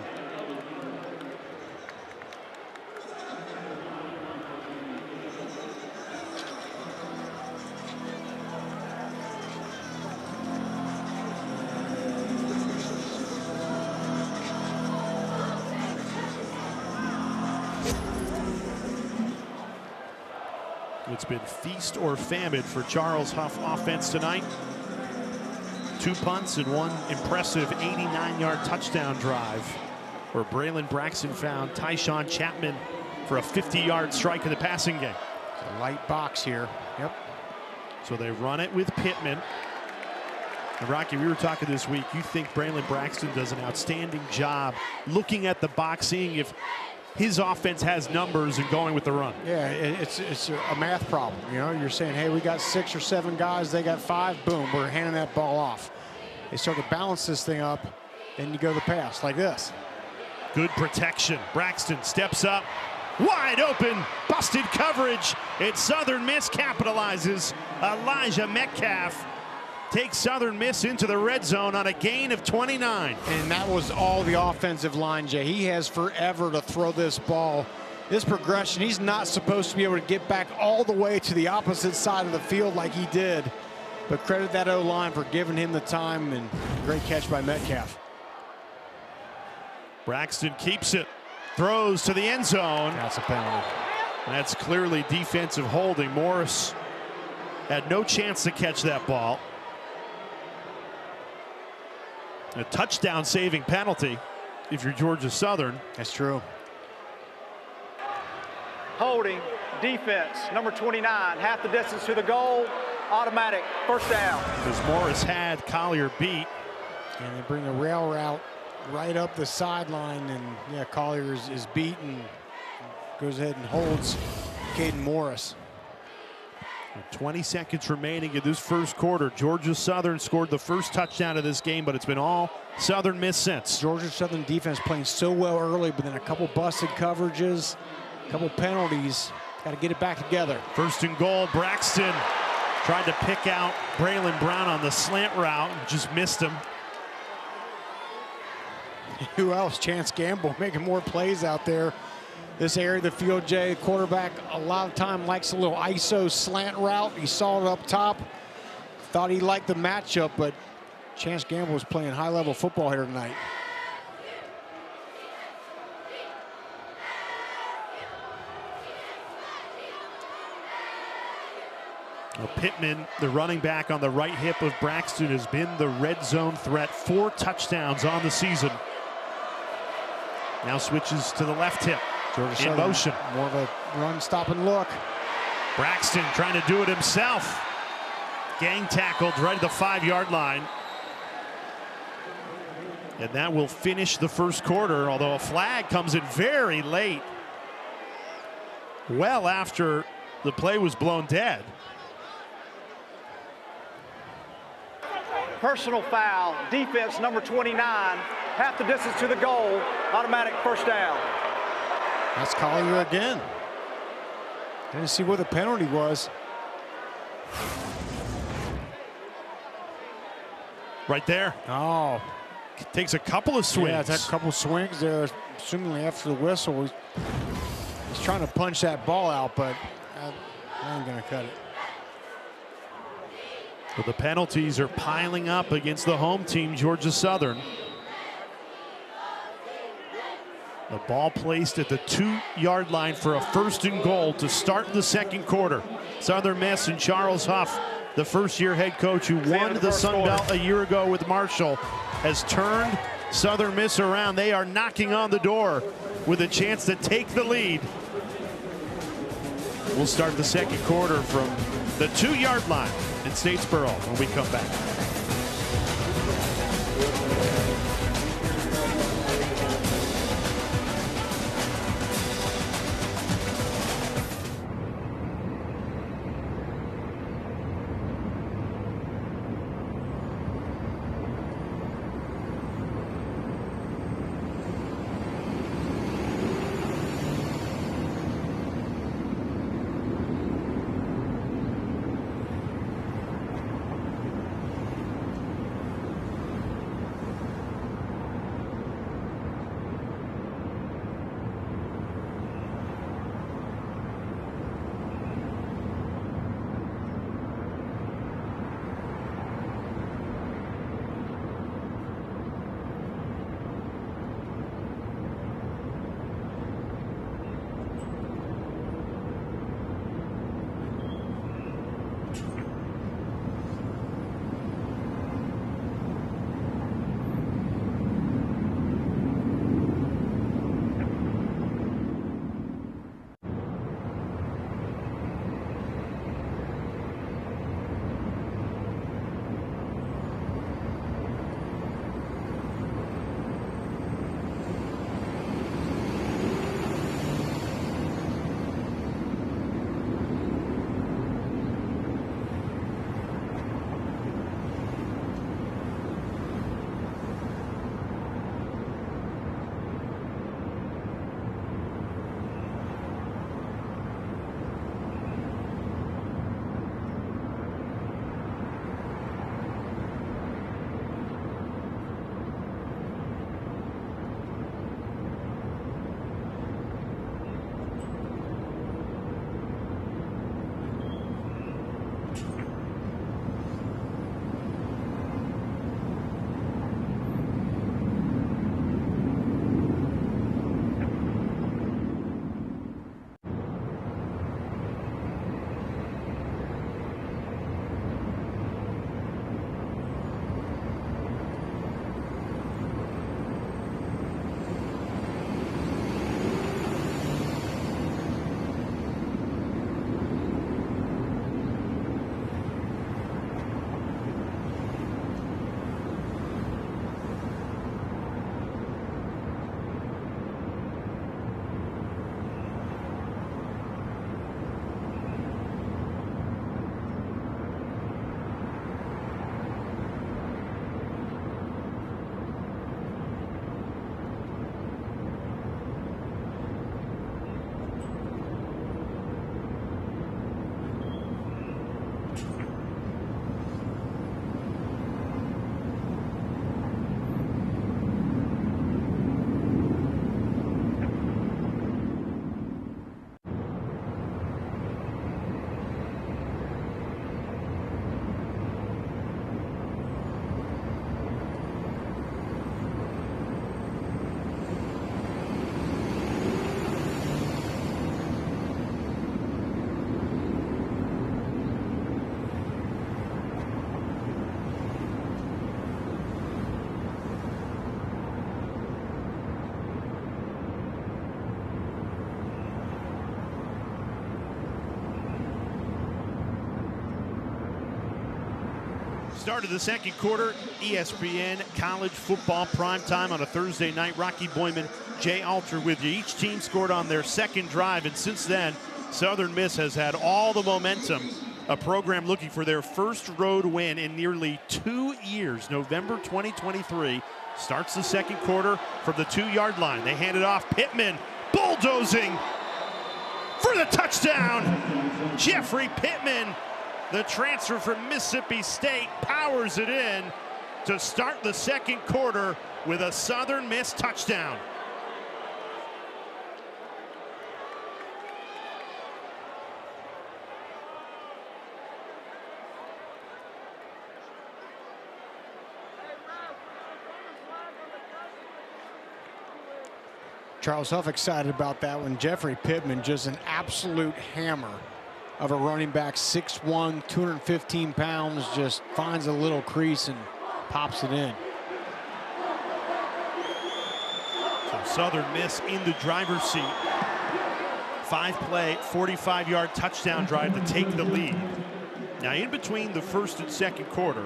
It's been feast or famine for Charles Huff offense tonight. 2 punts and 1 impressive 89-yard touchdown drive, where Braylon Braxton found Tyshawn Chapman for a 50-yard strike in the passing game. It's a light box here. Yep. So they run it with Pittman. And Rocky, we were talking this week. You think Braylon Braxton does an outstanding job looking at the box, seeing if his offense has numbers and going with the run. Yeah, it's a math problem. You know, you're saying, hey, we got 6 or 7 guys, they got 5, boom, we're handing that ball off. They start to balance this thing up, then you go the pass like this. Good protection. Braxton steps up, wide open, busted coverage. It's Southern Miss capitalizes. Elijah Metcalf takes Southern Miss into the red zone on a gain of 29. And that was all the offensive line, Jay. He has forever to throw this ball. This progression, he's not supposed to be able to get back all the way to the opposite side of the field like he did. But credit that O-line for giving him the time, and great catch by Metcalf. Braxton keeps it, throws to the end zone. That's a penalty. That's clearly defensive holding. Morris had no chance to catch that ball. A touchdown saving penalty if you're Georgia Southern. That's true. Holding, defense, number 29, half the distance to the goal, automatic, first down. Because Morris had Collier beat. And they bring a rail route right up the sideline, and yeah, Collier is beaten. Goes ahead and holds Caden Morris. 20 seconds remaining in this first quarter. Georgia Southern scored the first touchdown of this game, but it's been all Southern Miss since. Georgia Southern defense playing so well early, but then a couple busted coverages, a couple penalties. Got to get it back together. First and goal, Braxton tried to pick out Braylon Brown on the slant route and just missed him. Who else? Chance Gamble making more plays out there. This area of the field, Jay, quarterback a lot of time likes a little ISO slant route. He saw it up top. Thought he liked the matchup, but Chance Gamble was playing high-level football here tonight. Well, Pittman, the running back on the right hip of Braxton, has been the red zone threat. 4 touchdowns on the season. Now switches to the left hip. Georgia in motion. More of a run, stop, and look. Braxton trying to do it himself. Gang tackled right at the 5-yard line. And that will finish the first quarter, although a flag comes in very late. Well after the play was blown dead. Personal foul, defense, number 29, half the distance to the goal, automatic first down. That's Collier again. Didn't see what the penalty was. Right there. Oh. Takes a couple of swings. Yeah, it's a couple of swings there, assumingly after the whistle. He's trying to punch that ball out, but I ain't going to cut it. But the penalties are piling up against the home team, Georgia Southern. The ball placed at the 2-yard line for a first and goal to start the second quarter. Southern Miss and Charles Huff the first-year head coach who won the Sun Belt a year ago with Marshall, has turned Southern Miss around. They are knocking on the door with a chance to take the lead. We'll start the second quarter from the 2-yard line in Statesboro when we come back. Start of the second quarter, ESPN College Football Primetime on a Thursday night. Rocky Boyman, Jay Alter with you. Each team scored on their second drive, and since then, Southern Miss has had all the momentum. A program looking for their first road win in nearly 2 years. November 2023 starts the second quarter from the 2-yard line. They hand it off. Pittman bulldozing for the touchdown. Jeffrey Pittman, the transfer from Mississippi State, powers it in to start the second quarter with a Southern Miss touchdown. Charles Huff excited about that one. Jeffrey Pittman, just an absolute hammer of a running back, 6'1", 215 pounds, just finds a little crease and pops it in. So Southern Miss in the driver's seat. 5-play, 45-yard touchdown drive to take the lead. Now, in between the first and second quarter,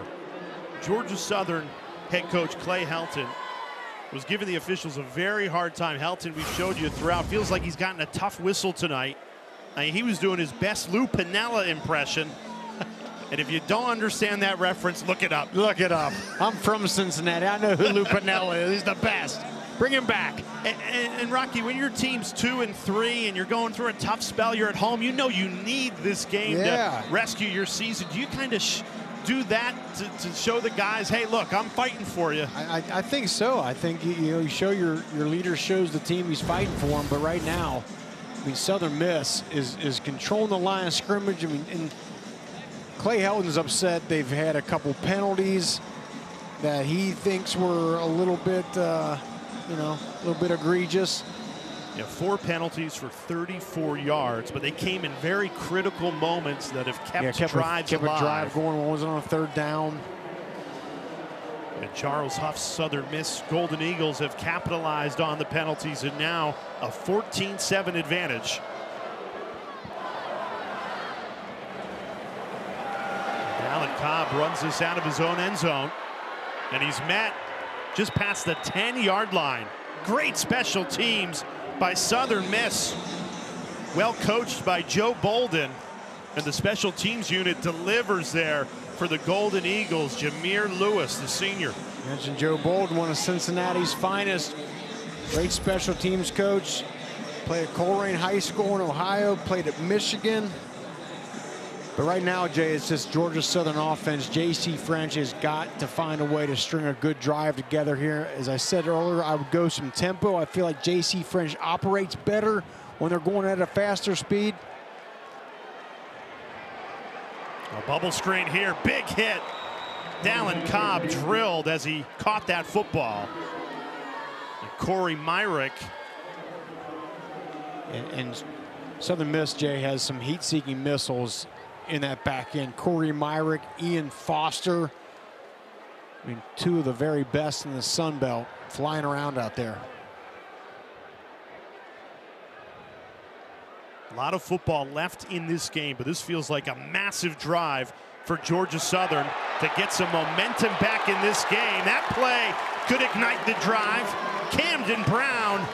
Georgia Southern head coach Clay Helton was giving the officials a very hard time. Helton, we showed you throughout, feels like he's gotten a tough whistle tonight. I mean, he was doing his best Lou Piniella impression. And if you don't understand that reference, look it up. Look it up. I'm from Cincinnati. I know who Lou Piniella is. He's the best. Bring him back. And Rocky, when your team's 2-3 and you're going through a tough spell, you're at home, you know you need this game to rescue your season. Do you kind of do that to show the guys, hey, look, I'm fighting for you? I think so. I think you show your leader shows the team he's fighting for him. But right now, I mean, Southern Miss is controlling the line of scrimmage. I mean, and Clay Helton's upset. They've had a couple penalties that he thinks were a little bit, a little bit egregious. Yeah, 4 penalties for 34 yards, but they came in very critical moments that have kept drives alive. A drive going. One was on a 3rd down. And Charles Huff's Southern Miss Golden Eagles have capitalized on the penalties, and now a 14-7 advantage. Alan Cobb runs this out of his own end zone, and he's met just past the 10-yard line. Great special teams by Southern Miss. Well coached by Joe Bolden, and the special teams unit delivers there for the Golden Eagles. Jameer Lewis, the senior. You mentioned Joe Bolden, one of Cincinnati's finest. Great special teams coach. Played at Coleraine High School in Ohio, played at Michigan. But right now, Jay, it's just Georgia Southern offense. J.C. French has got to find a way to string a good drive together here. As I said earlier, I would go some tempo. I feel like J.C. French operates better when they're going at a faster speed. A bubble screen here, big hit. Dallin Cobb drilled as he caught that football. And Corey Myrick. And Southern Miss, Jay, has some heat-seeking missiles in that back end. Corey Myrick, Ian Foster. I mean, 2 of the very best in the Sun Belt flying around out there. A lot of football left in this game, but this feels like a massive drive for Georgia Southern to get some momentum back in this game. That play could ignite the drive. Camden Brown,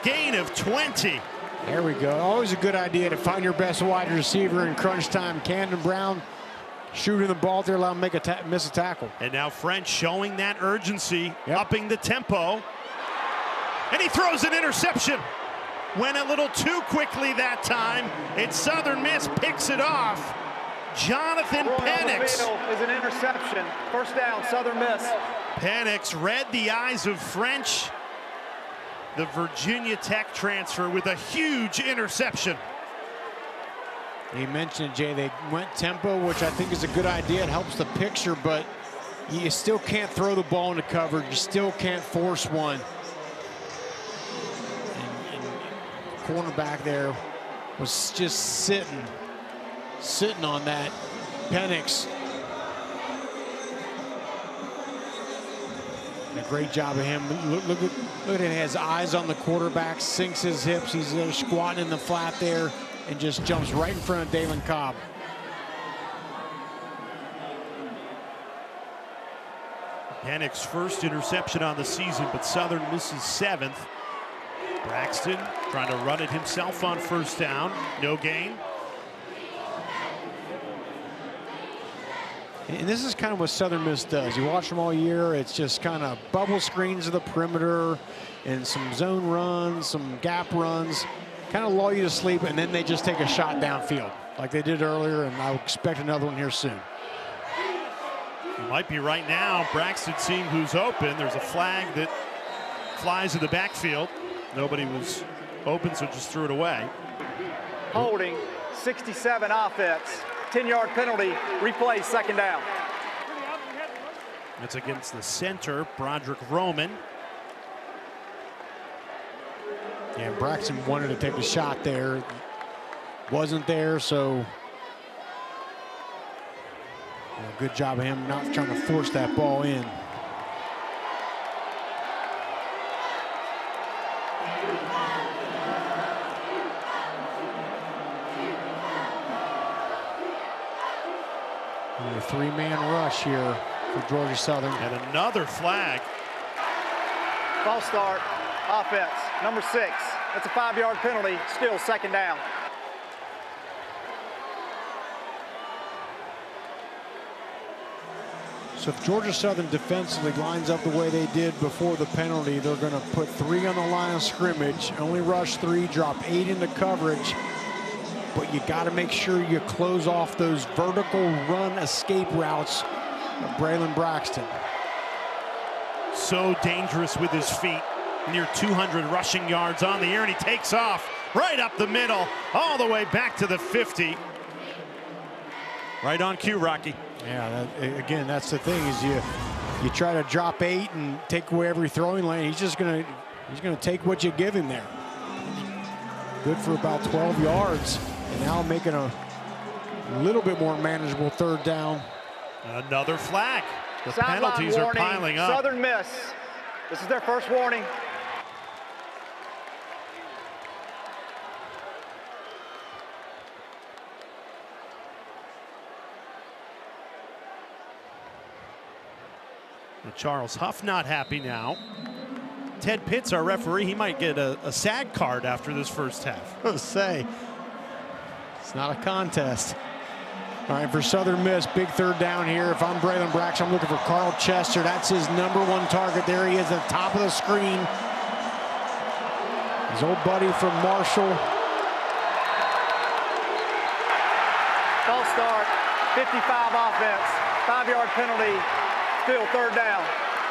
gain of 20. There we go. Always a good idea to find your best wide receiver in crunch time. Camden Brown shooting the ball there, allow him to miss a tackle. And now French showing that urgency, upping the tempo. And he throws an interception. Went a little too quickly that time. And Southern Miss picks it off. Jonathan Penix is an interception. First down, Southern Miss. Penix read the eyes of French. The Virginia Tech transfer with a huge interception. You mentioned, Jay, they went tempo, which I think is a good idea. It helps the picture, but you still can't throw the ball into coverage. You still can't force one. And cornerback there was just sitting on that. Penix. A great job of him. Look at him, has eyes on the quarterback, sinks his hips. He's there squatting in the flat there and just jumps right in front of Dallin Cobb. Penix's first interception on the season, but Southern misses 7th. Braxton trying to run it himself on first down. No gain. And this is kind of what Southern Miss does. You watch them all year, it's just kind of bubble screens to the perimeter and some zone runs, some gap runs, kind of lull you to sleep, and then they just take a shot downfield like they did earlier, and I would expect another one here soon. It might be right now. Braxton seeing who's open. There's a flag that flies in the backfield. Nobody was open, so just threw it away. Holding, 67 offense. 10-yard penalty, replay, second down. It's against the center, Broderick Roman. Yeah, Braxton wanted to take a shot there. Wasn't there, so Good job of him not trying to force that ball in. And a three-man rush here for Georgia Southern. And another flag. False start, offense, number 6. That's a 5-yard penalty, still second down. So if Georgia Southern defensively lines up the way they did before the penalty, they're going to put 3 on the line of scrimmage, only rush 3, drop 8 into coverage. But you got to make sure you close off those vertical run escape routes of Braylon Braxton. So dangerous with his feet. Near 200 rushing yards on the year, and he takes off right up the middle, all the way back to the 50. Right on cue, Rocky. Yeah, again, that's the thing, is you try to drop 8 and take away every throwing lane. He's gonna take what you give him there. Good for about 12 yards, and now making a little bit more manageable third down. Another flag. The Sideline penalties are warning, piling up. Southern miss. This is their first warning. Charles Huff not happy now. Ted Pitts, our referee, he might get a SAG card after this first half. Let's say it's not a contest. All right, for Southern Miss, big third down here. If I'm Braylon Braxton, I'm looking for Carl Chester. That's his #1 target. There he is at the top of the screen. His old buddy from Marshall. False start, 55 offense, 5-yard penalty, still third down.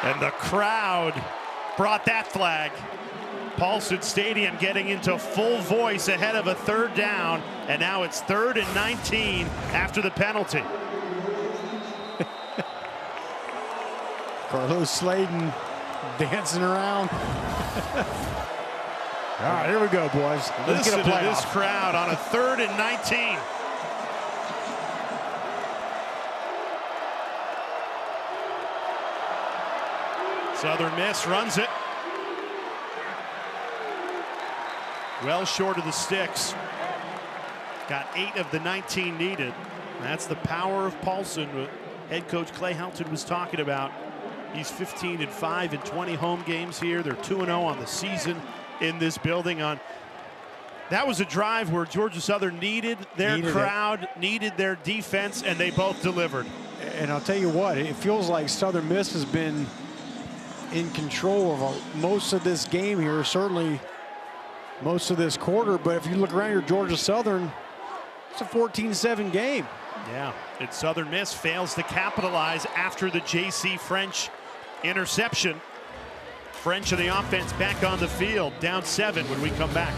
And the crowd brought that flag. Paulson Stadium getting into full voice ahead of a third down, and now it's 3rd and 19 after the penalty. Carlos Slayton dancing around. All right, here we go, boys. Let's Listen get a to playoff. this crowd on a 3rd and 19. Southern Miss runs it. Well short of the sticks. Got 8 of the 19 needed. That's the power of Paulson. Head coach Clay Helton was talking about. He's 15-5 in 20 home games here. They're 2-0 on the season in this building. That was a drive where Georgia Southern needed their crowd, needed their defense, and they both delivered. And I'll tell you what, it feels like Southern Miss has been in control of most of this game here, certainly most of this quarter. But if you look around here, Georgia Southern, it's a 14-7 game. Yeah, and Southern Miss fails to capitalize after the J.C. French interception. French and the offense back on the field, down 7 when we come back.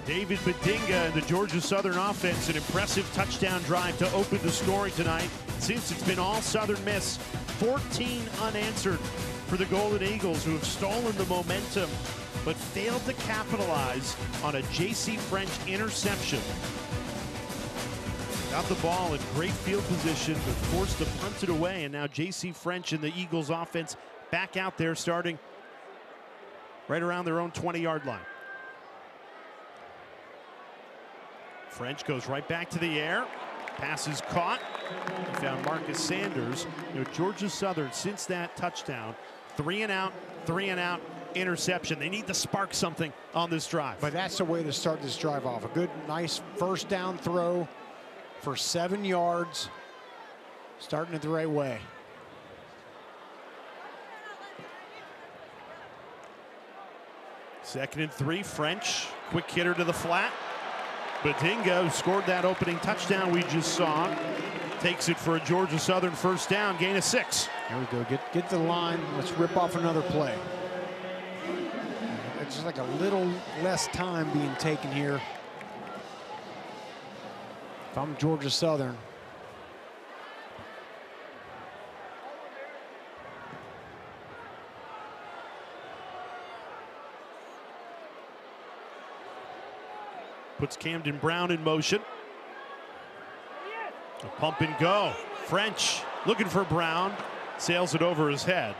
David Bedinga and the Georgia Southern offense, an impressive touchdown drive to open the scoring tonight. Since it's been all Southern Miss, 14 unanswered for the Golden Eagles, who have stolen the momentum but failed to capitalize on a J.C. French interception. Got the ball in great field position, but forced to punt it away, and now J.C. French and the Eagles offense back out there starting right around their own 20-yard line. French goes right back to the air. Pass is caught. He found Marcus Sanders. Georgia Southern, since that touchdown, 3 and out, interception. They need to spark something on this drive. But that's the way to start this drive off. A good, nice first down throw for 7 yards. Starting it the right way. Second and 3, French. Quick hitter to the flat. Bedinga, who scored that opening touchdown we just saw, takes it for a Georgia Southern first down, gain of 6. Here we go. Get to the line. Let's rip off another play. It's just like a little less time being taken here. If I'm Georgia Southern. Puts Camden Brown in motion. A pump and go. French looking for Brown. Sails it over his head.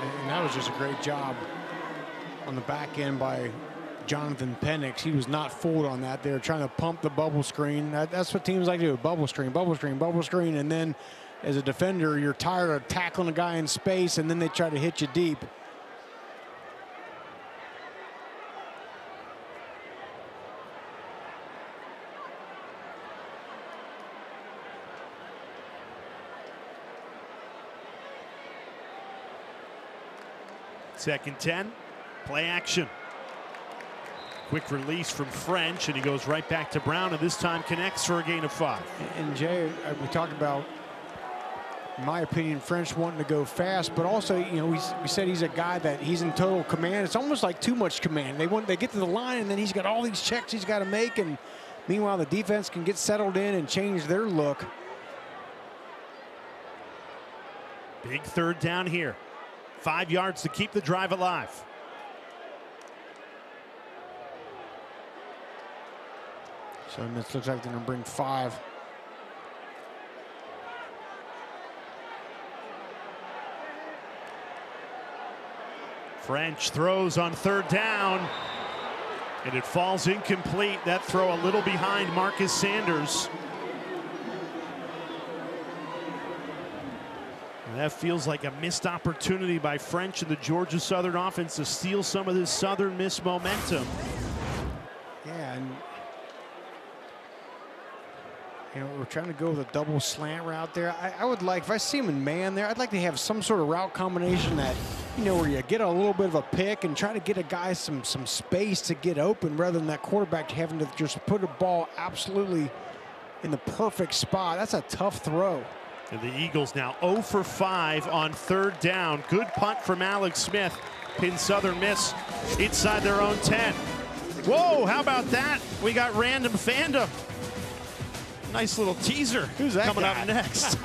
And that was just a great job on the back end by Jonathan Penix. He was not fooled on that. They were trying to pump the bubble screen. That's what teams like to do. Bubble screen, bubble screen, bubble screen. And then as a defender, you're tired of tackling a guy in space, and then they try to hit you deep. Second 10, play action. Quick release from French, and he goes right back to Brown, and this time connects for a gain of 5. And Jay, we talked about, in my opinion, French wanting to go fast, but also, we said he's a guy that he's in total command. It's almost like too much command. They get to the line, and then he's got all these checks he's got to make, and meanwhile, the defense can get settled in and change their look. Big third down here. 5 yards to keep the drive alive. So it looks like they're going to bring 5. French throws on third down, and it falls incomplete. That throw a little behind Marcus Sanders. And that feels like a missed opportunity by French and the Georgia Southern offense to steal some of this Southern Miss momentum. Yeah, and we're trying to go with a double slant route there. I would like, if I see him in man there, I'd like to have some sort of route combination that, where you get a little bit of a pick and try to get a guy some space to get open, rather than that quarterback having to just put a ball absolutely in the perfect spot. That's a tough throw. And the Eagles now 0 for 5 on third down. Good punt from Alex Smith. Pin Southern Miss inside their own 10. Whoa, how about that? We got random fandom. Nice little teaser. Who's that coming guy? up next?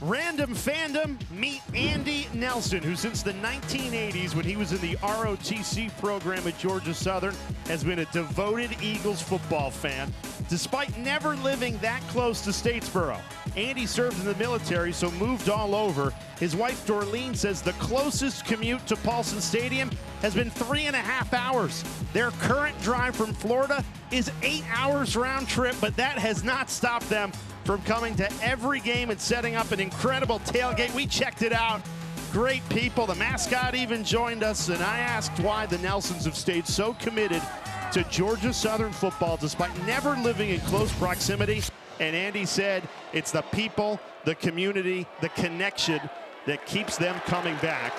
Random fandom, meet Andy Nelson, who since the 1980s, when he was in the ROTC program at Georgia Southern, has been a devoted Eagles football fan. Despite never living that close to Statesboro, Andy served in the military, so moved all over. His wife, Dorleen, says the closest commute to Paulson Stadium has been 3.5 hours. Their current drive from Florida is 8 hours round trip, but that has not stopped them from coming to every game and setting up an incredible tailgate. We checked it out. Great people. The mascot even joined us, and I asked why the Nelsons have stayed so committed to Georgia Southern football despite never living in close proximity. And Andy said it's the people, the community, the connection that keeps them coming back.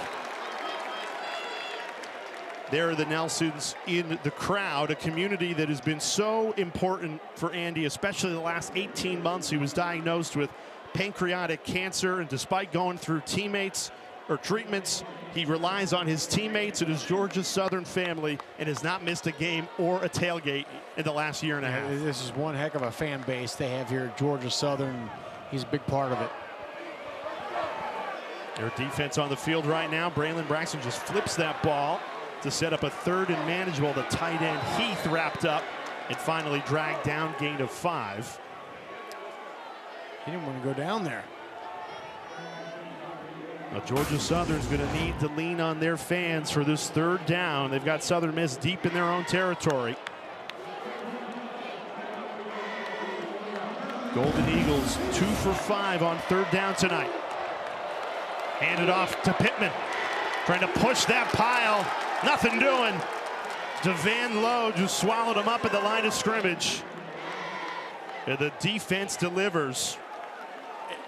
There are the Nelsons in the crowd, a community that has been so important for Andy, especially the last 18 months. He was diagnosed with pancreatic cancer, and despite going through treatments, he relies on his teammates and his Georgia Southern family and has not missed a game or a tailgate in the last year and a half. This is one heck of a fan base they have here at Georgia Southern. He's a big part of it. Their defense on the field right now. Braylon Braxton just flips that ball to set up a 3rd and manageable. The tight end Heath wrapped up and finally dragged down, gain of 5. He didn't want to go down there. Now Georgia Southern's going to need to lean on their fans for this 3rd down. They've got Southern Miss deep in their own territory. Golden Eagles 2 for 5 on 3rd down tonight. Handed off to Pittman. Trying to push that pile. Nothing doing. DeVan Lowe just swallowed him up at the line of scrimmage. And the defense delivers.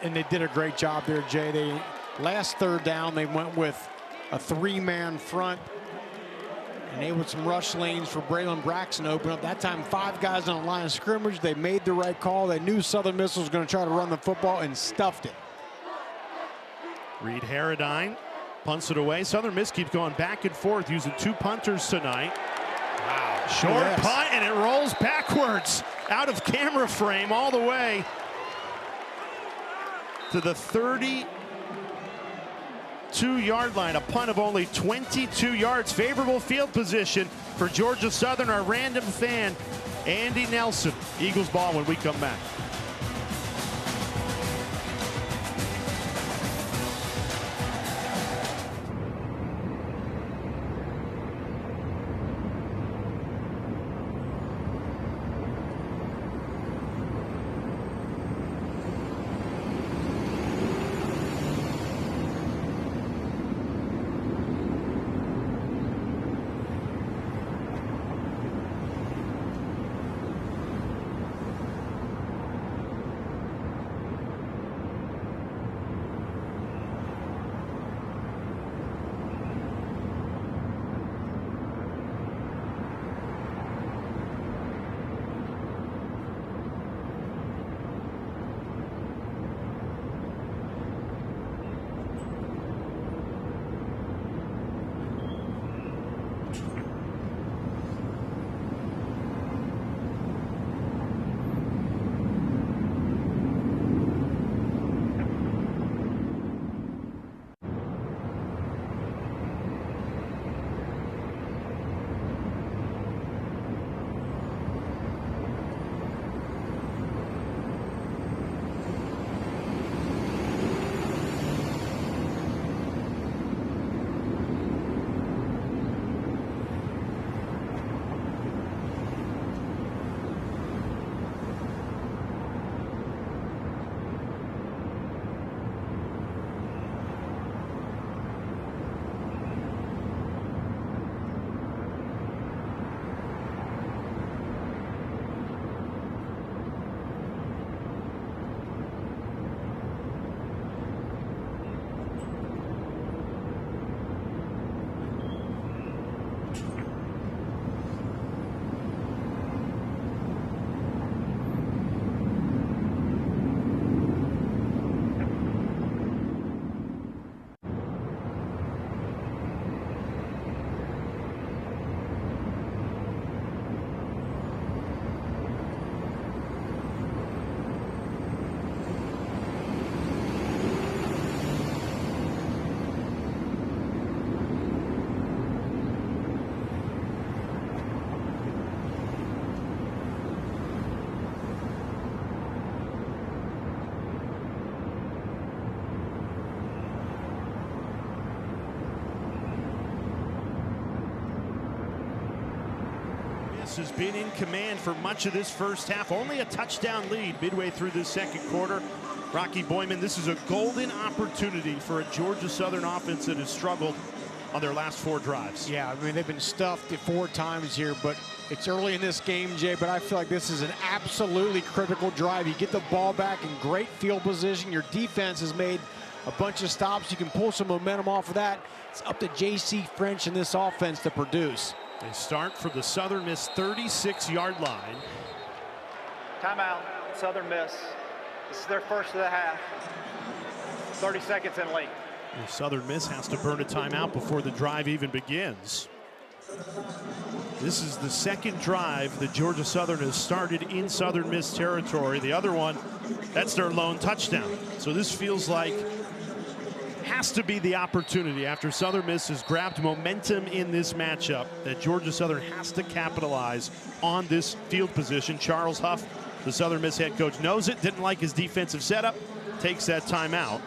And they did a great job there, Jay. Last 3rd down, they went with a 3-man front. And they with some rush lanes for Braylon Braxton to open up. That time, 5 guys on the line of scrimmage. They made the right call. They knew Southern Miss was going to try to run the football and stuffed it. Reed Harradine punts it away. Southern Miss keeps going back and forth using 2 punters tonight. Wow. Short punt, and it rolls backwards out of camera frame all the way to the 32-yard line. A punt of only 22 yards. Favorable field position for Georgia Southern. Our random fan, Andy Nelson. Eagles ball when we come back. Miss has been in command for much of this first half. Only a touchdown lead midway through this second quarter. Rocky Boyman, this is a golden opportunity for a Georgia Southern offense that has struggled on their last 4 drives. Yeah, I mean, they've been stuffed 4 times here, but it's early in this game, Jay, but I feel like this is an absolutely critical drive. You get the ball back in great field position. Your defense has made a bunch of stops. You can pull some momentum off of that. It's up to J.C. French and this offense to produce. They start from the Southern Miss 36-yard line. Timeout, Southern Miss. This is their first of the half. 30 seconds in length. The Southern Miss has to burn a timeout before the drive even begins. This is the second drive that Georgia Southern has started in Southern Miss territory. The other one, that's their lone touchdown. So this feels like has to be the opportunity after Southern Miss has grabbed momentum in this matchup that Georgia Southern has to capitalize on this field position. Charles Huff, the Southern Miss head coach, knows it, didn't like his defensive setup, takes that timeout.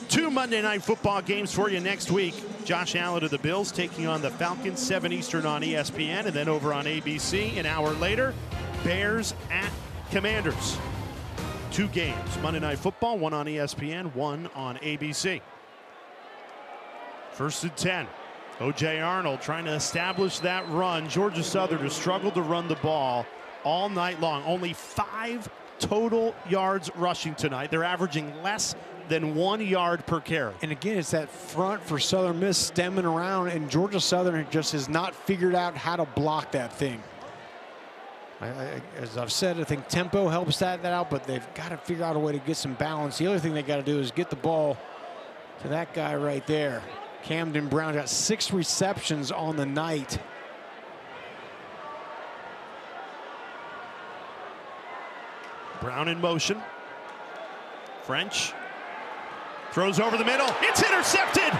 2 Monday Night Football games for you next week. Josh Allen of the Bills taking on the Falcons, 7 Eastern on ESPN, and then over on ABC an hour later, Bears at Commanders. 2 games, Monday Night Football, 1 on ESPN, 1 on ABC. 1st and 10. O.J. Arnold trying to establish that run. Georgia Southern has struggled to run the ball all night long. Only 5 total yards rushing tonight. They're averaging less than 1 yard per carry. And again, it's that front for Southern Miss stemming around, and Georgia Southern just has not figured out how to block that thing. As I've said, I think tempo helps that out, but they've got to figure out a way to get some balance. The other thing they got to do is get the ball to that guy right there. Camden Brown got 6 receptions on the night. Brown in motion. French throws over the middle. It's intercepted.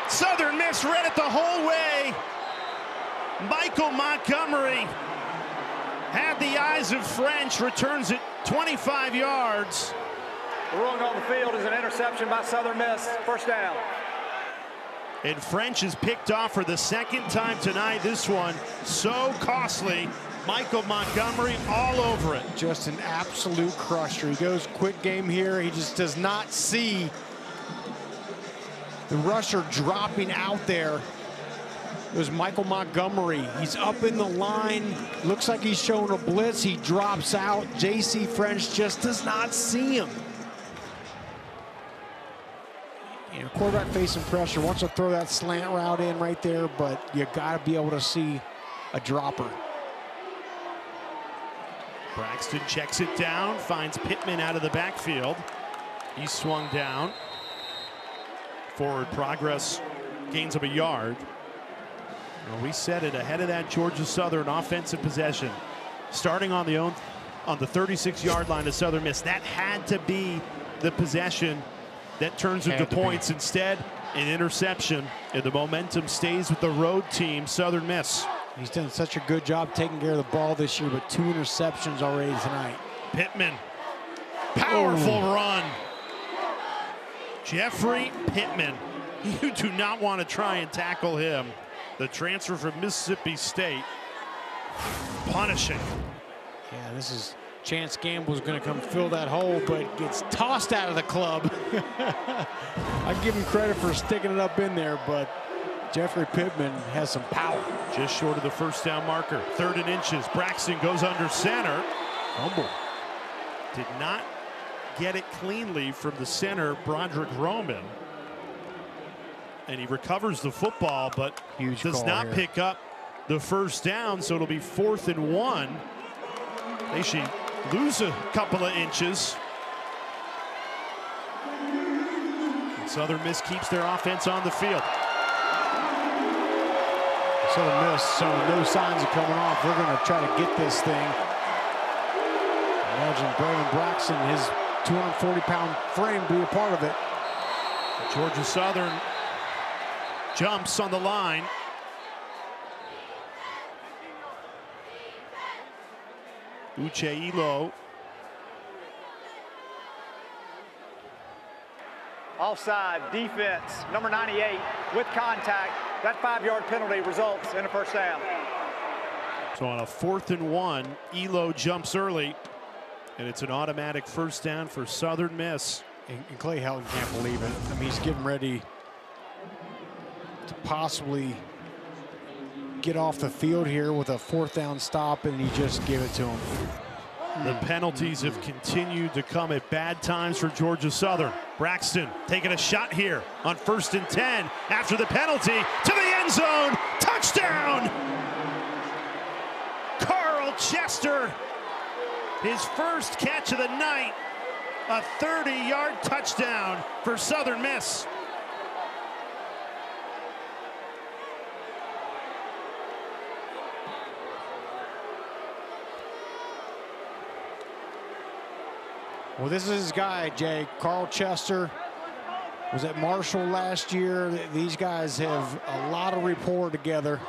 Southern Miss read it the whole way. Michael Montgomery had the eyes of French, returns it 25 yards. The ruling on the field is an interception by Southern Miss. First down. And French is picked off for the 2nd time tonight. This one so costly. Michael Montgomery all over it. Just an absolute crusher. He goes quick game here. He just does not see the rusher dropping out there. It was Michael Montgomery. He's up in the line. Looks like he's showing a blitz. He drops out. J.C. French just does not see him. You know, quarterback facing pressure, wants to throw that slant route in right there, but you got to be able to see a dropper. Braxton checks it down, finds Pittman out of the backfield. He's swung down. Forward progress, gains of a yard. Well, we said it ahead of that Georgia Southern offensive possession. Starting on the 36-yard line of Southern Miss. That had to be the possession that turns into points. Instead, an interception, and the momentum stays with the road team, Southern Miss. He's done such a good job taking care of the ball this year, but 2 interceptions already tonight. Pittman, powerful run. Jeffrey Pittman, you do not want to try and tackle him. The transfer from Mississippi State, punishing. Yeah, this is Chance Gamble's going to come fill that hole, but gets tossed out of the club. I give him credit for sticking it up in there, but Jeffrey Pittman has some power. Just short of the first down marker. 3rd and inches. Braxton goes under center. Fumble. Did not get it cleanly from the center, Broderick Roman. And he recovers the football, but does not pick up the first down, so it'll be 4th and 1. They should lose a couple of inches. And Southern Miss keeps their offense on the field. Southern Miss, so no signs of coming off. They're going to try to get this thing. Imagine Braylon Braxton, his 240-pound frame, be a part of it. Georgia Southern jumps on the line. Uche. Offside, defense, number 98 with contact. That 5-yard penalty results in a first down. So on a 4th and 1, Elo jumps early, and it's an automatic first down for Southern Miss. And Clay Helton can't believe it. I mean, he's getting ready to possibly get off the field here with a 4th down stop, and he just gave it to him. The penalties have continued to come at bad times for Georgia Southern. Braxton taking a shot here on 1st and 10 after the penalty to the end zone. Touchdown! Carl Chester, his first catch of the night, a 30-yard touchdown for Southern Miss. Well, this is his guy, Jay. Carl Chester was at Marshall last year. These guys have a lot of rapport together,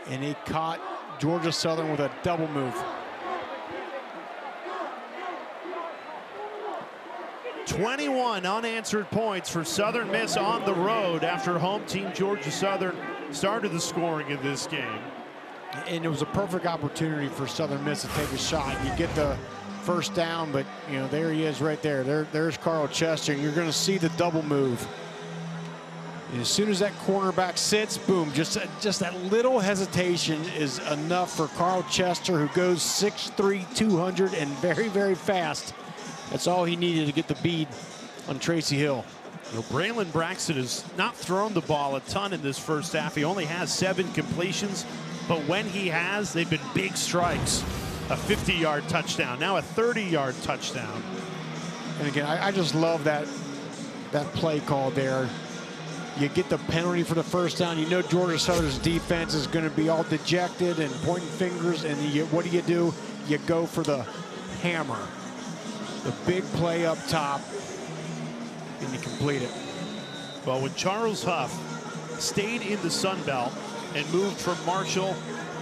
and he caught Georgia Southern with a double move. 21 unanswered points for Southern Miss on the road after home team Georgia Southern started the scoring in this game. And it was a perfect opportunity for Southern Miss to take a shot. You get the first down, but you know, there he is right there. There's Carl Chester, and you're going to see the double move. And as soon as that cornerback sits, boom, just that little hesitation is enough for Carl Chester, who goes 6'3", 200, and very, very fast. That's all he needed to get the bead on Tracy Hill. You know, Braylon Braxton has not thrown the ball a ton in this first half. He only has 7 completions, but when he has, they've been big strikes. A 50-yard touchdown, now a 30-yard touchdown. And again, I just love that play call there. You get the penalty for the first down. You know Georgia Southern's defense is going to be all dejected and pointing fingers, and what do? You go for the hammer. The big play up top, and you complete it. Well, when Charles Huff stayed in the Sun Belt and moved from Marshall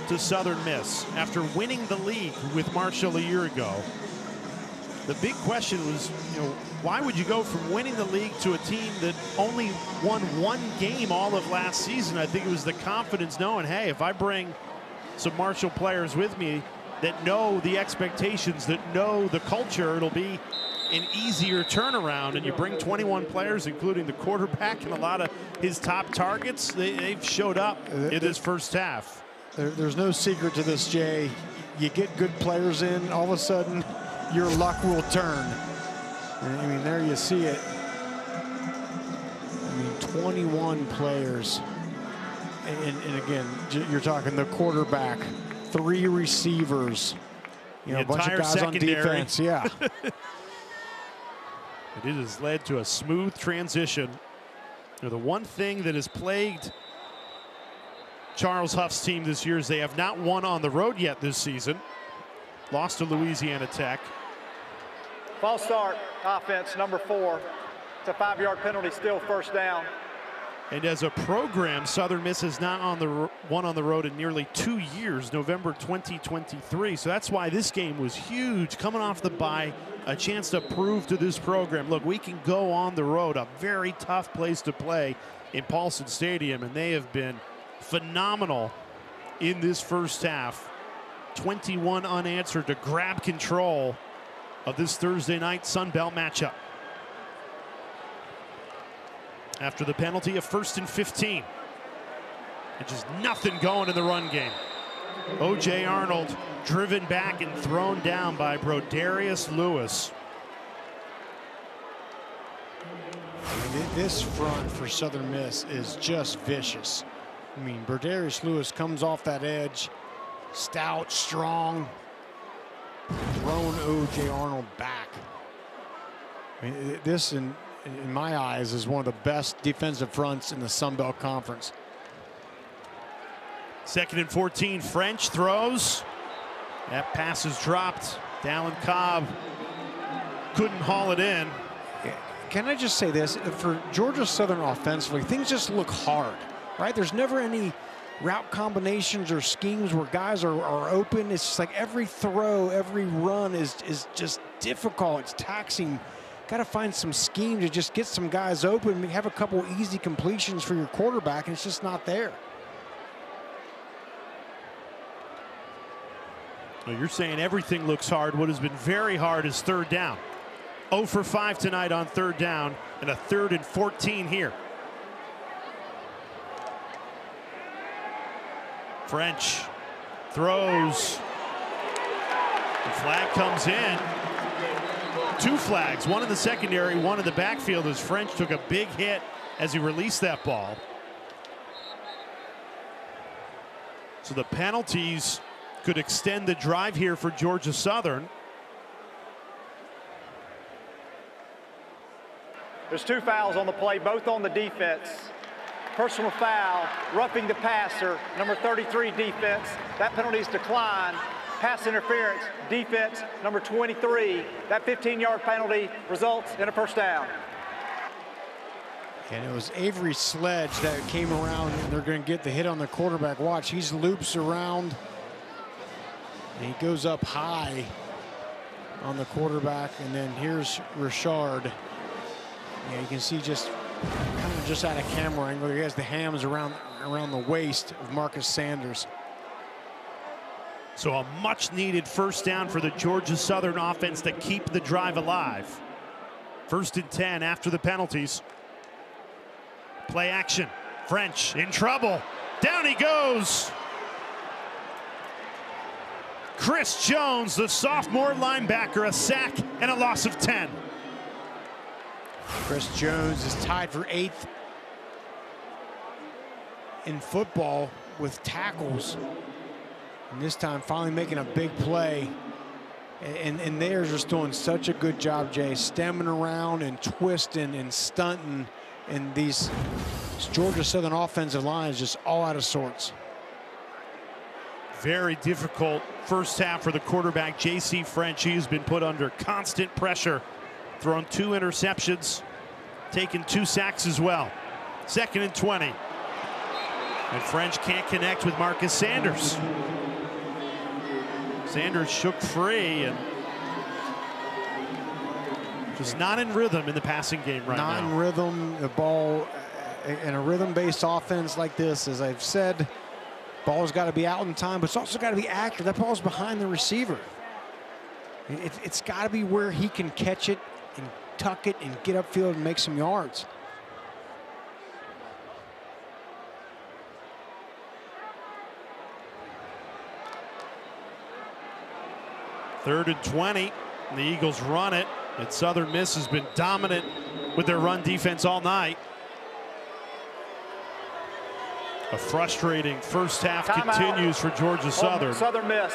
to Southern Miss after winning the league with Marshall a year ago, the big question was, you know, why would you go from winning the league to a team that only won 1 game all of last season? I think it was the confidence knowing, hey, if I bring some Marshall players with me that know the expectations, that know the culture, it'll be an easier turnaround. And you bring 21 players, including the quarterback and a lot of his top targets. They've showed up in this first half. There's no secret to this, Jay. You get good players in, all of a sudden, your luck will turn. I mean, there you see it. I mean, 21 players. And again, you're talking the quarterback, 3 receivers, you know, a bunch of guys secondary on defense. Yeah. It has led to a smooth transition. You know, the one thing that has plagued Charles Huff's team this year is they have not won on the road yet this season. Lost to Louisiana Tech. False start, offense, number 4. It's a 5-yard penalty, still first down. And as a program, Southern Miss has not won on the road in nearly 2 years, November 2023. So that's why this game was huge, coming off the bye, a chance to prove to this program, look, we can go on the road, a very tough place to play in Paulson Stadium, and they have been phenomenal in this first half. 21 unanswered to grab control of this Thursday night Sun Belt matchup. After the penalty, a 1st and 15. And just nothing going in the run game. O.J. Arnold driven back and thrown down by Brodarius Lewis. This front for Southern Miss is just vicious. I mean, Brodarius Lewis comes off that edge, stout, strong, thrown O.J. Arnold back. I mean, this, in my eyes, is one of the best defensive fronts in the Sun Belt Conference. 2nd and 14, French throws. That pass is dropped. Dallin Cobb couldn't haul it in. Can I just say this? For Georgia Southern offensively, things just look hard, right? There's never any route combinations or schemes where guys are open. It's just like every throw, every run is just difficult. It's taxing got to find some scheme to just get some guys open, have a couple easy completions for your quarterback, and it's just not there. Well, you're saying everything looks hard. What has been very hard is third down. 0 for 5 tonight on third down, and a 3rd and 14 here. French throws. The flag comes in. 2 flags, one in the secondary, one in the backfield, as French took a big hit as he released that ball. So the penalties could extend the drive here for Georgia Southern. There's 2 fouls on the play, both on the defense. Personal foul, roughing the passer, number 33 defense. That penalty is declined. Pass interference, defense, number 23. That 15-yard penalty results in a first down. And it was Avery Sledge that came around, and they're going to get the hit on the quarterback. Watch, he loops around, and he goes up high on the quarterback, and then here's Richard. Yeah, you can see just kind of just out of camera angle, he has the hams around the waist of Marcus Sanders. So a much needed first down for the Georgia Southern offense to keep the drive alive. 1st and 10 after the penalties. Play action. French in trouble. Down he goes. Chris Jones, the sophomore linebacker, a sack and a loss of 10. Chris Jones is tied for 8th in football with tackles. And this time finally making a big play. And they're just doing such a good job, Jay, stemming around and twisting and stunting. And this Georgia Southern offensive line is just all out of sorts. Very difficult first half for the quarterback, J.C. French. He's been put under constant pressure, thrown 2 interceptions, taken 2 sacks as well. 2nd and 20. And French can't connect with Marcus Sanders. Sanders shook free and just not in rhythm in the passing game right now. Not in rhythm. The ball in a rhythm-based offense like this, as I've said, ball's got to be out in time, but it's also got to be accurate. That ball's behind the receiver. It's got to be where he can catch it and tuck it and get upfield and make some yards. Third and 20. And the Eagles run it. And Southern Miss has been dominant with their run defense all night. A frustrating first half continues for Georgia Southern. Southern Miss.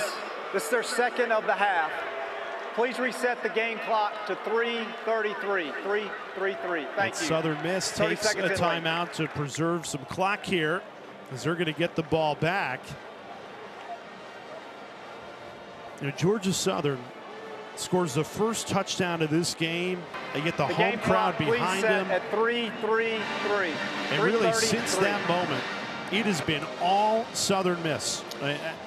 This is their 2nd of the half. Please reset the game clock to 3:33. 3:33. Thank you. Southern Miss takes a timeout to preserve some clock here, as they're going to get the ball back. You know, Georgia Southern scores the first touchdown of this game. They get the home crowd behind them. At 3:33. And really, since that moment, it has been all Southern Miss.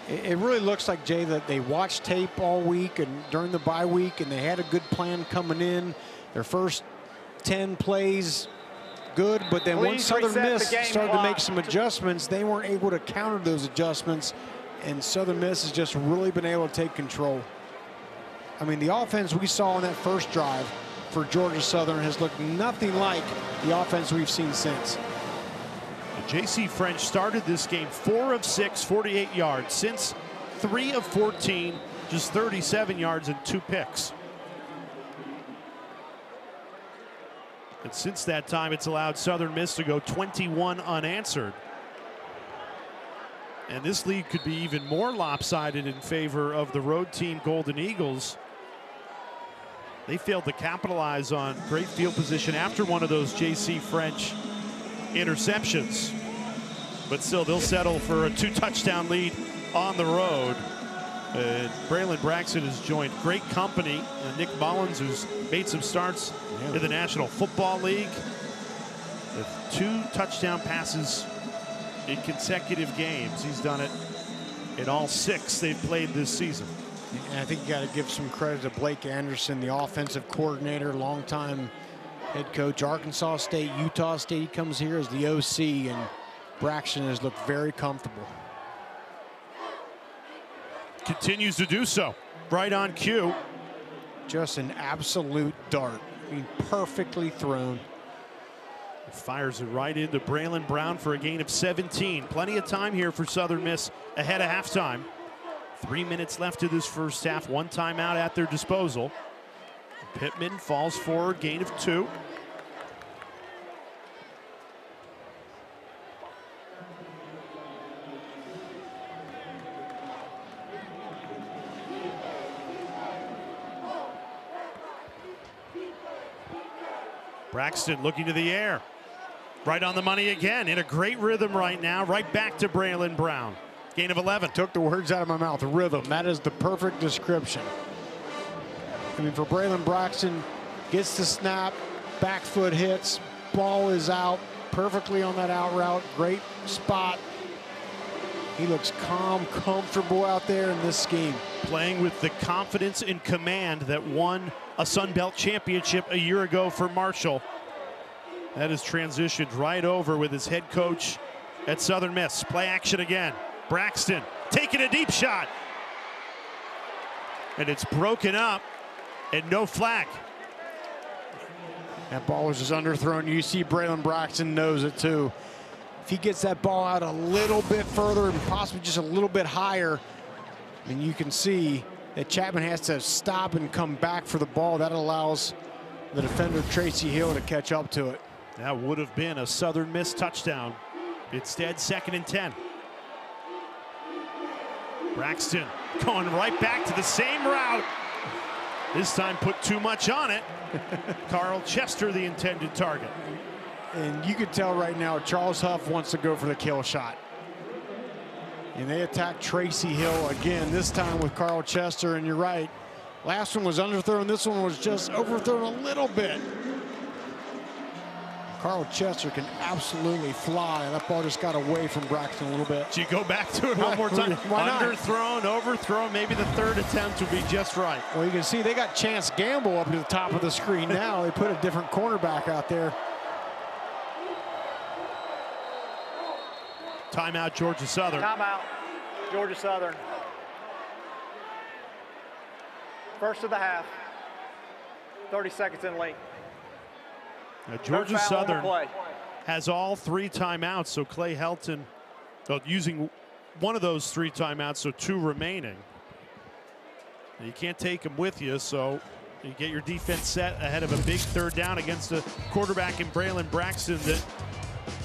It really looks like, Jay, that they watched tape all week and during the bye week, and they had a good plan coming in. Their first 10 plays good, but then once Southern Miss started to make some adjustments, they weren't able to counter those adjustments, and Southern Miss has just really been able to take control. I mean, the offense we saw on that first drive for Georgia Southern has looked nothing like the offense we've seen since. J.C. French started this game 4 of 6, 48 yards. Since 3 of 14, just 37 yards and 2 picks. And since that time, it's allowed Southern Miss to go 21 unanswered. And this league could be even more lopsided in favor of the road team Golden Eagles. They failed to capitalize on great field position after one of those J.C. French interceptions. But still, they'll settle for a 2-touchdown lead on the road. Braylon Braxton has joined great company. Nick Mullins, who's made some starts in the National Football League, with 2 touchdown passes in consecutive games. He's done it in all 6 they've played this season. And I think you got to give some credit to Blake Anderson, the offensive coordinator, longtime head coach, Arkansas State, Utah State. He comes here as the OC, and Braxton has looked very comfortable. Continues to do so. Right on cue. Just an absolute dart. I mean, perfectly thrown. Fires it right into Braylon Brown for a gain of 17. Plenty of time here for Southern Miss ahead of halftime. 3 minutes left of this first half. 1 timeout at their disposal. Pittman falls forward, gain of 2. Braxton looking to the air. Right on the money again. In a great rhythm right now. Right back to Braylon Brown. Gain of 11. Took the words out of my mouth. Rhythm. That is the perfect description. I mean, for Braylon Braxton, gets the snap, back foot hits, ball is out perfectly on that out route. Great spot. He looks calm, comfortable out there in this scheme. Playing with the confidence and command that won a Sun Belt championship a year ago for Marshall. That has transitioned right over with his head coach at Southern Miss. Play action again. Braxton taking a deep shot. And it's broken up and no flag. That ball was just underthrown. You see Braylon Braxton knows it too. If he gets that ball out a little bit further and possibly just a little bit higher, then you can see that Chapman has to stop and come back for the ball. That allows the defender Tracy Hill to catch up to it. That would have been a Southern Miss touchdown. Instead, 2nd and 10. Braxton going right back to the same route. This time put too much on it. Carl Chester, the intended target. And you can tell right now Charles Huff wants to go for the kill shot. And they attack Tracy Hill again, this time with Carl Chester. And you're right, last one was underthrown. This one was just overthrown a little bit. Carl Chester can absolutely fly. That ball just got away from Braxton a little bit. Should you go back to it one more time? Why not? Underthrown, overthrown, maybe the 3rd attempt will be just right. Well, you can see they got Chance Gamble up to the top of the screen now. They put a different cornerback out there. Timeout, Georgia Southern. Timeout, Georgia Southern. First of the half. 30 seconds in length. Now, Georgia Southern has all 3 timeouts, so Clay Helton using one of those 3 timeouts, so 2 remaining. And you can't take them with you, so you get your defense set ahead of a big 3rd down against a quarterback in Braylon Braxton that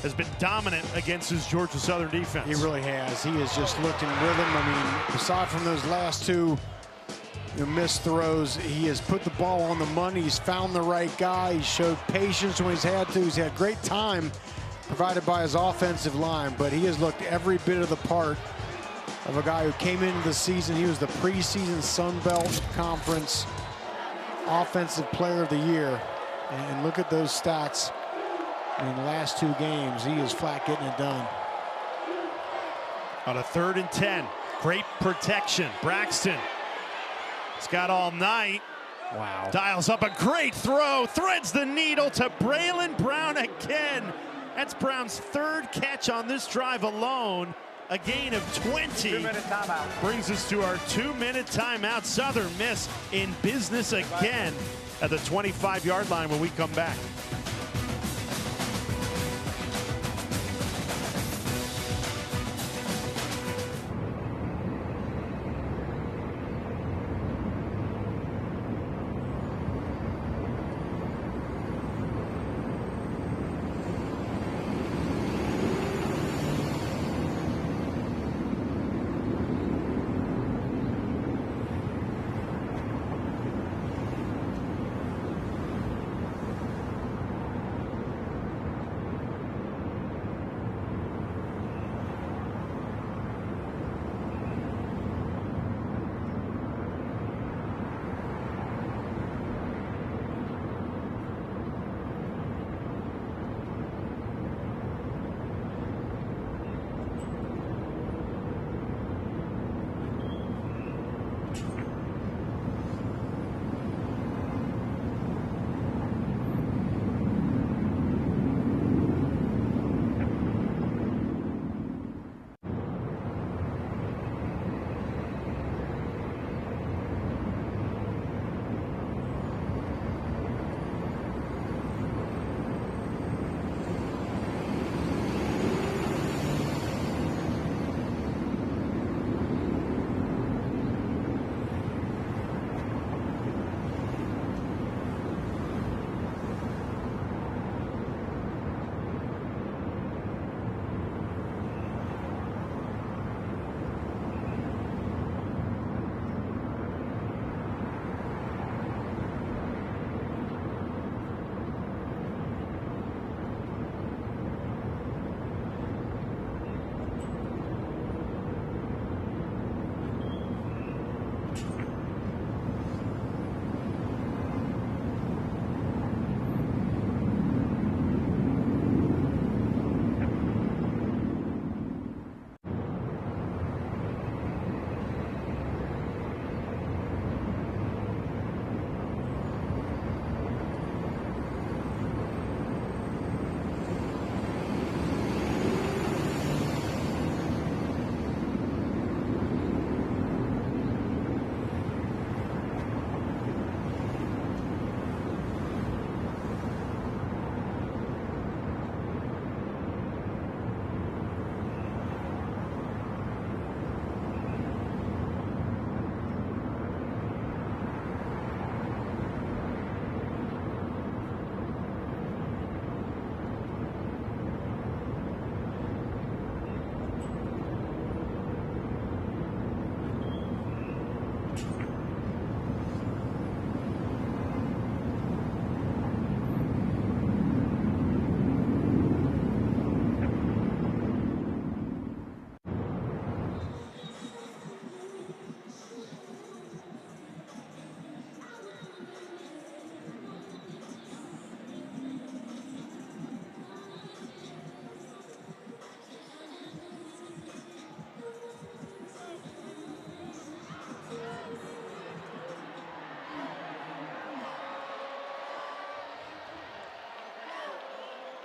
has been dominant against his Georgia Southern defense. He really has. He has just looked in rhythm. I mean, aside from those last 2 missed throws, he has put the ball on the money. He's found the right guy. He showed patience when he's had to. He's had great time provided by his offensive line, but he has looked every bit of the part of a guy who came into the season. He was the preseason Sun Belt Conference Offensive Player of the Year. And look at those stats. In the last 2 games, he is flat getting it done. On a 3rd and 10, great protection. Braxton, he's got all night. Wow. Dials up a great throw, threads the needle to Braylon Brown again. That's Brown's 3rd catch on this drive alone. A gain of 20. 2-minute timeout. Brings us to our 2-minute timeout. Southern Miss in business again at the 25-yard line when we come back.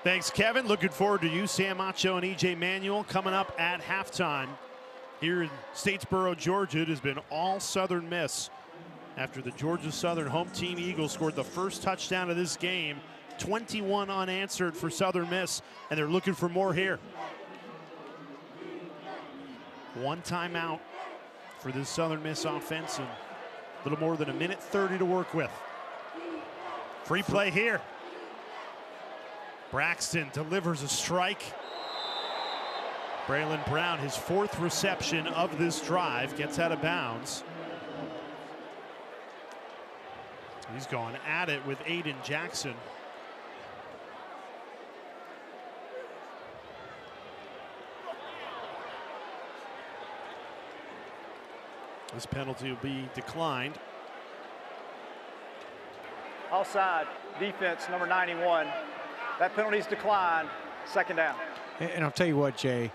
Thanks, Kevin. Looking forward to you, Sam Acho and EJ Manuel, coming up at halftime here in Statesboro, Georgia. It has been all Southern Miss after the Georgia Southern home team Eagles scored the first touchdown of this game. 21 unanswered for Southern Miss, and they're looking for more here. One timeout for this Southern Miss offense, and a little more than a minute 30 to work with. Free play here. Braxton delivers a strike. Braylon Brown, his fourth reception of this drive, gets out of bounds. He's going at it with Aiden Jackson. This penalty will be declined. Offside, defense, number 91. That penalty's declined, second down. And I'll tell you what, Jay,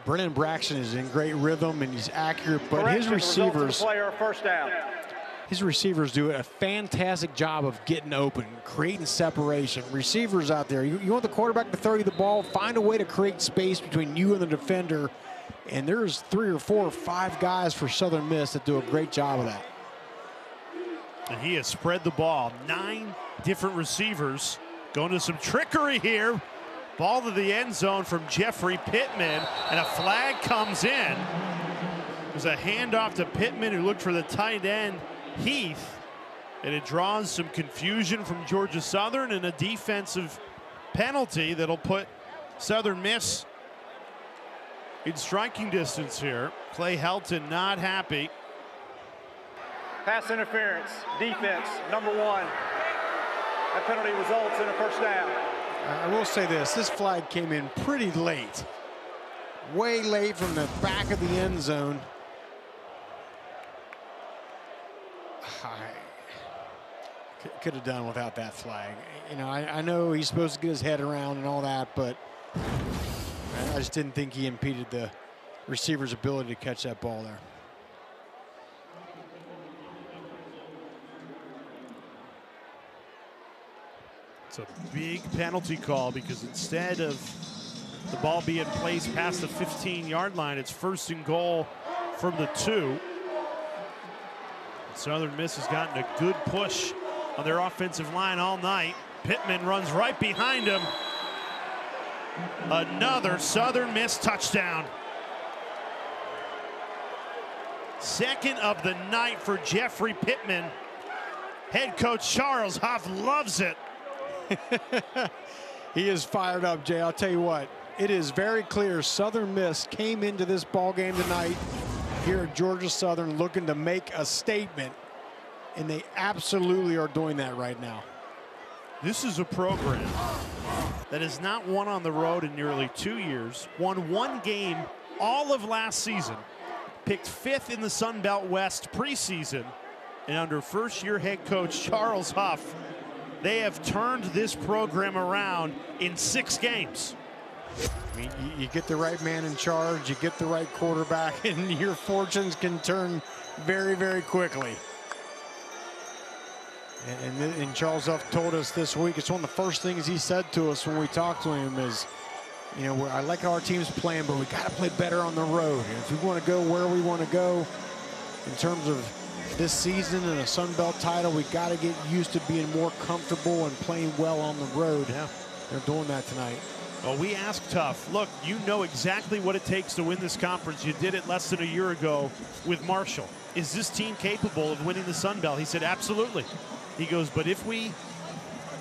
Brennan Braxton is in great rhythm and he's accurate, but Correction, player, first down. His receivers do a fantastic job of getting open, creating separation. Receivers out there, you want the quarterback to throw you the ball, find a way to create space between you and the defender, and there's 3 or 4 or 5 guys for Southern Miss that do a great job of that. And he has spread the ball. 9 different receivers. Going to some trickery here. Ball to the end zone from Jeffrey Pittman, and a flag comes in. There's a handoff to Pittman, who looked for the tight end, Heath, and it draws some confusion from Georgia Southern and a defensive penalty that'll put Southern Miss in striking distance here. Clay Helton not happy. Pass interference, defense, number 1. That penalty results in a first down. I will say this flag came in pretty late. Way late from the back of the end zone. Could have done without that flag. You know, I know he's supposed to get his head around and all that, but I just didn't think he impeded the receiver's ability to catch that ball there. It's a big penalty call because instead of the ball being placed past the 15-yard line, it's 1st and goal from the 2. Southern Miss has gotten a good push on their offensive line all night. Pittman runs right behind him. Another Southern Miss touchdown. Second of the night for Jeffrey Pittman. Head coach Charles Huff loves it. He is fired up, Jay. I'll tell you what, it is very clear Southern Miss came into this ball game tonight here at Georgia Southern looking to make a statement, and they absolutely are doing that right now. This is a program that has not won on the road in nearly 2 years, won 1 game all of last season, picked 5th in the Sun Belt West preseason, and under first-year head coach Charles Huff, they have turned this program around in 6 games. I mean, you get the right man in charge, you get the right quarterback, and your fortunes can turn very, very quickly. And Charles Huff told us this week, it's one of the first things he said to us when we talked to him is, you know, I like how our team's playing, but we got to play better on the road. And if we want to go where we want to go in terms of this season and a Sun Belt title, we got to get used to being more comfortable and playing well on the road. Yeah. They're doing that tonight. Well, we asked Huff, look, you know exactly what it takes to win this conference. You did it less than a year ago with Marshall. Is this team capable of winning the Sun Belt? He said, absolutely. He goes, but if we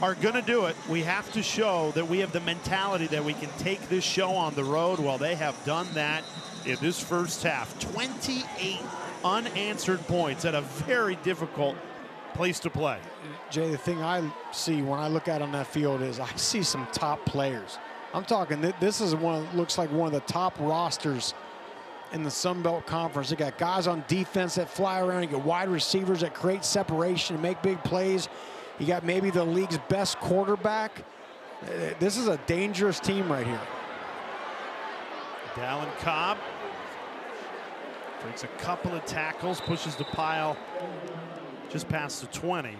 are going to do it, we have to show that we have the mentality that we can take this show on the road. Well, they have done that in this first half. 28 unanswered points at a very difficult place to play. Jay, the thing I see when I look out on that field is I see some top players. I'm talking, this is looks like one of the top rosters in the Sun Belt Conference. They got guys on defense that fly around. You got wide receivers that create separation and make big plays. You got maybe the league's best quarterback. This is a dangerous team right here. Dallin Cobb breaks a couple of tackles, pushes the pile just past the 20.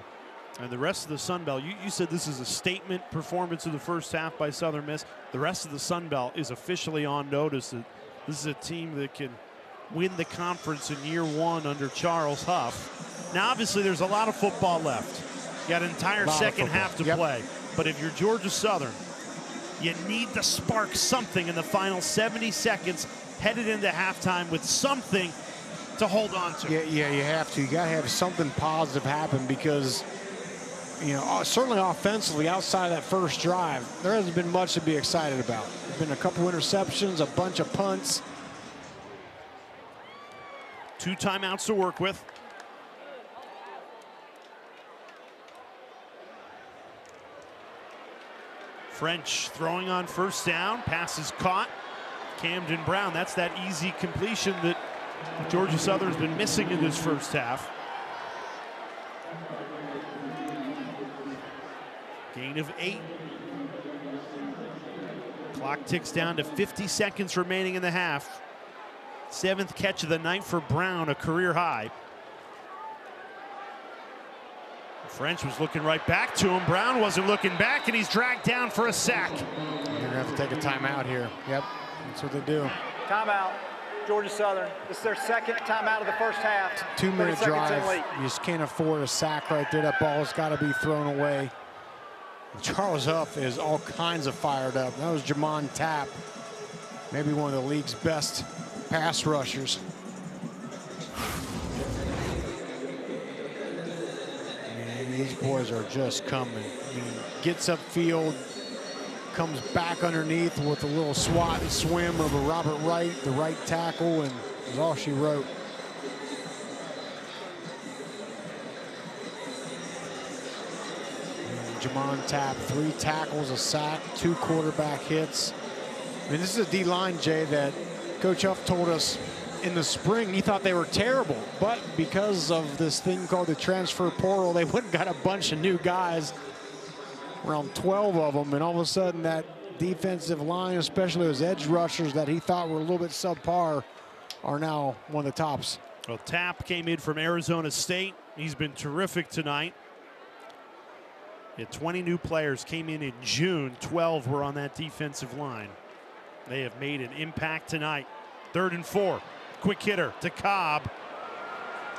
And the rest of the Sun Belt, you said this is a statement performance of the first half by Southern Miss. The rest of the Sun Belt is officially on notice that this is a team that can win the conference in year one under Charles Huff. Now, obviously, there's a lot of football left. You got an entire second half to play. But if you're Georgia Southern, you need to spark something in the final 70 seconds headed into halftime with something to hold on to. Yeah, you have to. You got to have something positive happen because, you know, certainly offensively, outside of that first drive, there hasn't been much to be excited about. There's been a couple interceptions, a bunch of punts. 2 timeouts to work with. French throwing on first down. Pass is caught. Camden Brown, that's that easy completion that Georgia Southern's been missing in this first half. Gain of 8. Clock ticks down to 50 seconds remaining in the half. 7th catch of the night for Brown, a career high. French was looking right back to him. Brown wasn't looking back, and he's dragged down for a sack. They're going to have to take a timeout here. Yep, that's what they do. Timeout, Georgia Southern. This is their second timeout of the first half. 2-minute drive. You just can't afford a sack right there. That ball's got to be thrown away. And Charles Huff is all kinds of fired up. That was Jamon Tapp, maybe one of the league's best pass rushers. These boys are just coming. I mean, gets upfield, comes back underneath with a little swat and swim of a Robert Wright, the right tackle, and is all she wrote. And Jamon Tapp, 3 tackles, a sack, 2 quarterback hits. I mean, this is a D-line, Jay, that Coach Huff told us in the spring he thought they were terrible, but because of this thing called the transfer portal, they went and got a bunch of new guys, around 12 of them, and all of a sudden that defensive line, especially those edge rushers that he thought were a little bit subpar, are now one of the tops. Well, Tapp came in from Arizona State. He's been terrific tonight. 20 new players came in June. 12 were on that defensive line. They have made an impact tonight. 3rd and 4. Quick hitter to Cobb.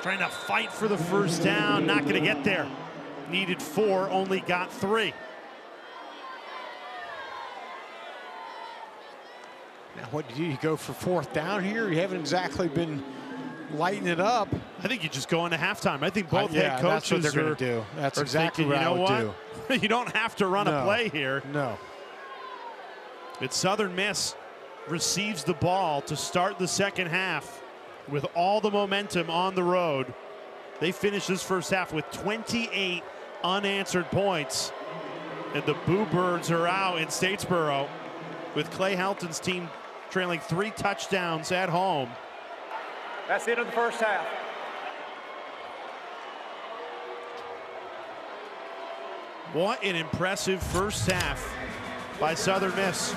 Trying to fight for the first down. Not going to get there. Needed 4, only got 3. Now, what do you go for 4th down here? You haven't exactly been lighting it up. I think you just go into halftime. I think both head coaches that's what they're going to do. That's exactly thinking, what I would do. You don't have to run a play here. No. It's Southern Miss receives the ball to start the second half with all the momentum on the road. They finish this first half with 28 unanswered points. And the Boo Birds are out in Statesboro with Clay Helton's team trailing 3 touchdowns at home. That's the end of the first half. What an impressive first half by Southern Miss.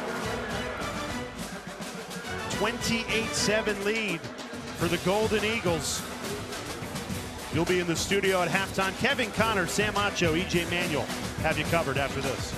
28-7 lead for the Golden Eagles. You'll be in the studio at halftime. Kevin Connor, Sam Acho, EJ Manuel have you covered after this.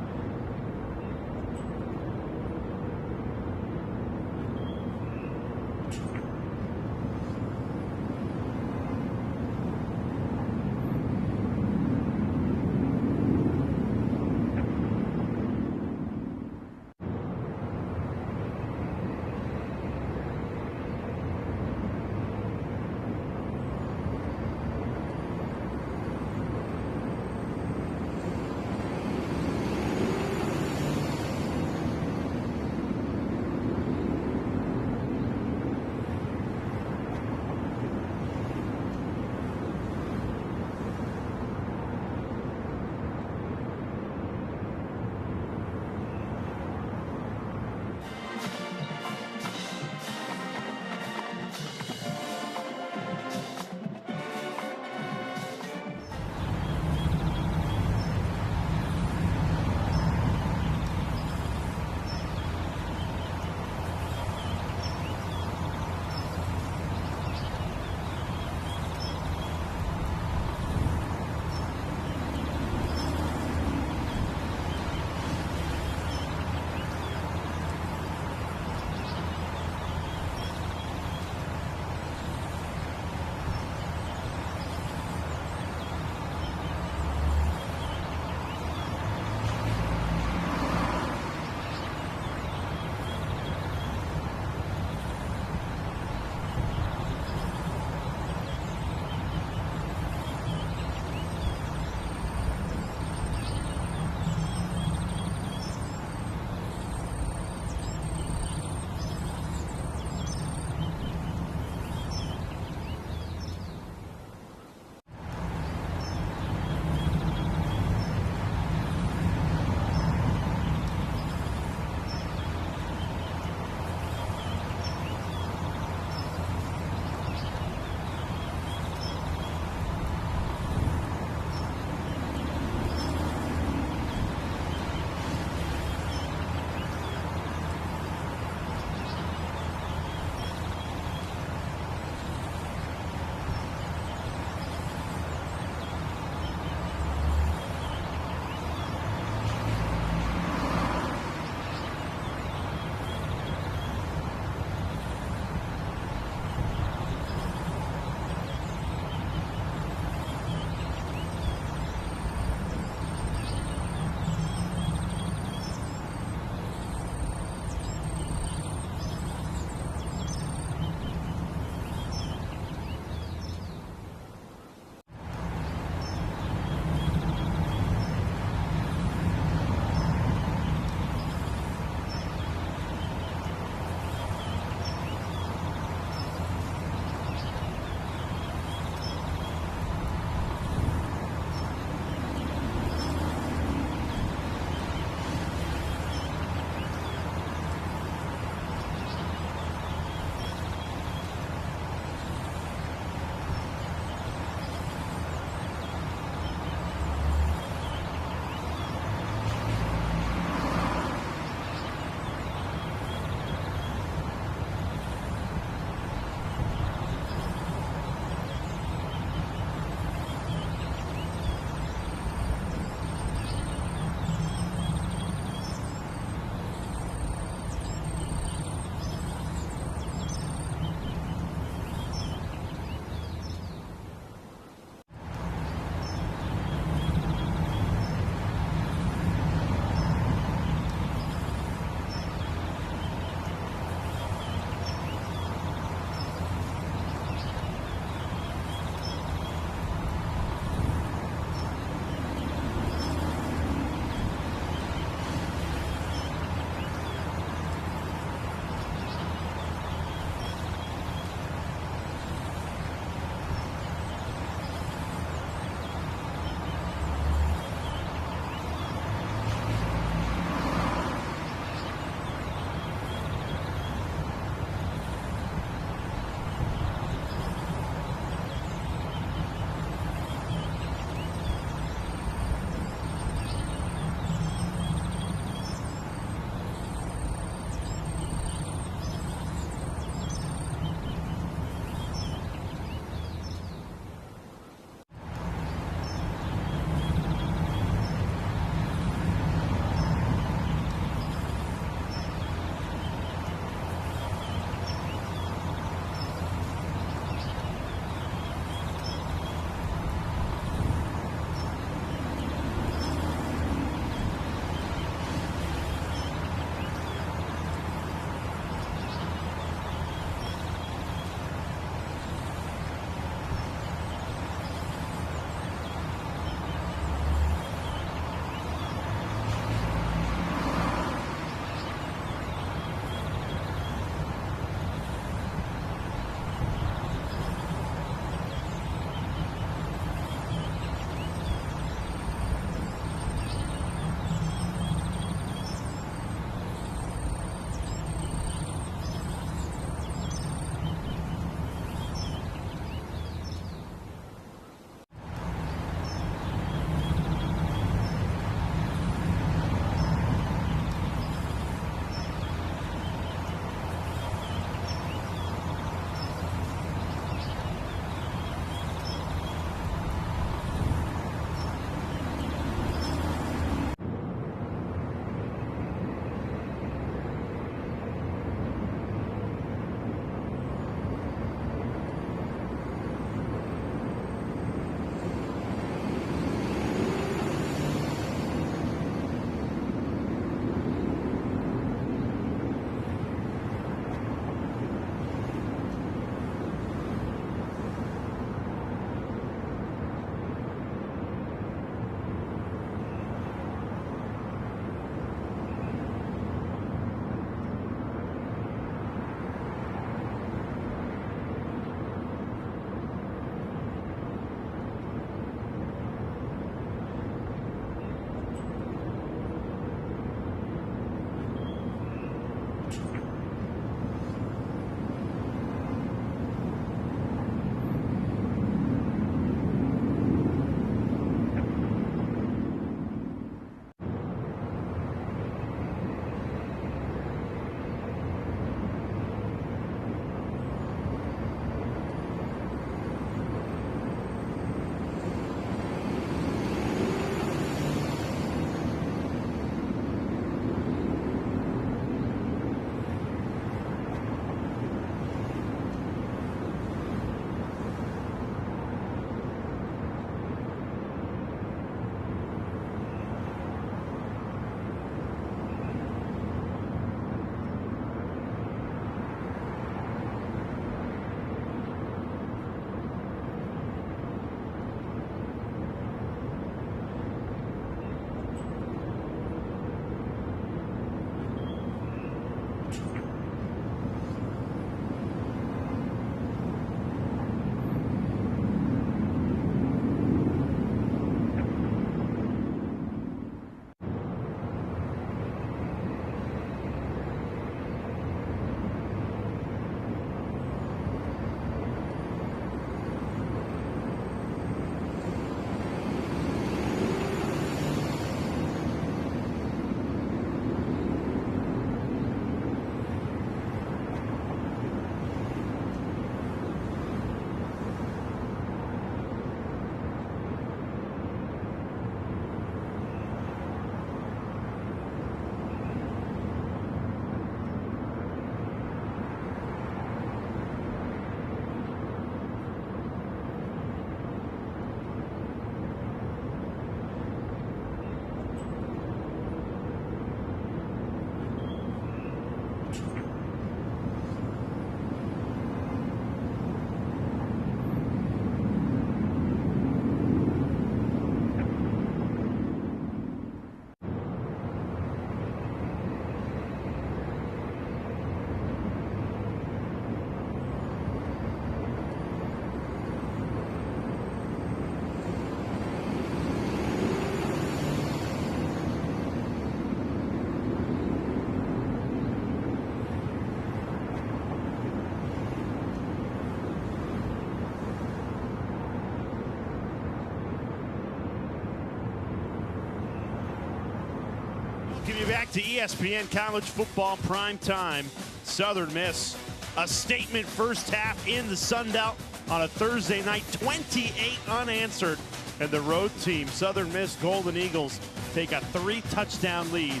back to ESPN College Football Prime Time. Southern Miss, a statement first half in the Sun Belt on a Thursday night, 28 unanswered. And the road team, Southern Miss Golden Eagles, take a 3-touchdown lead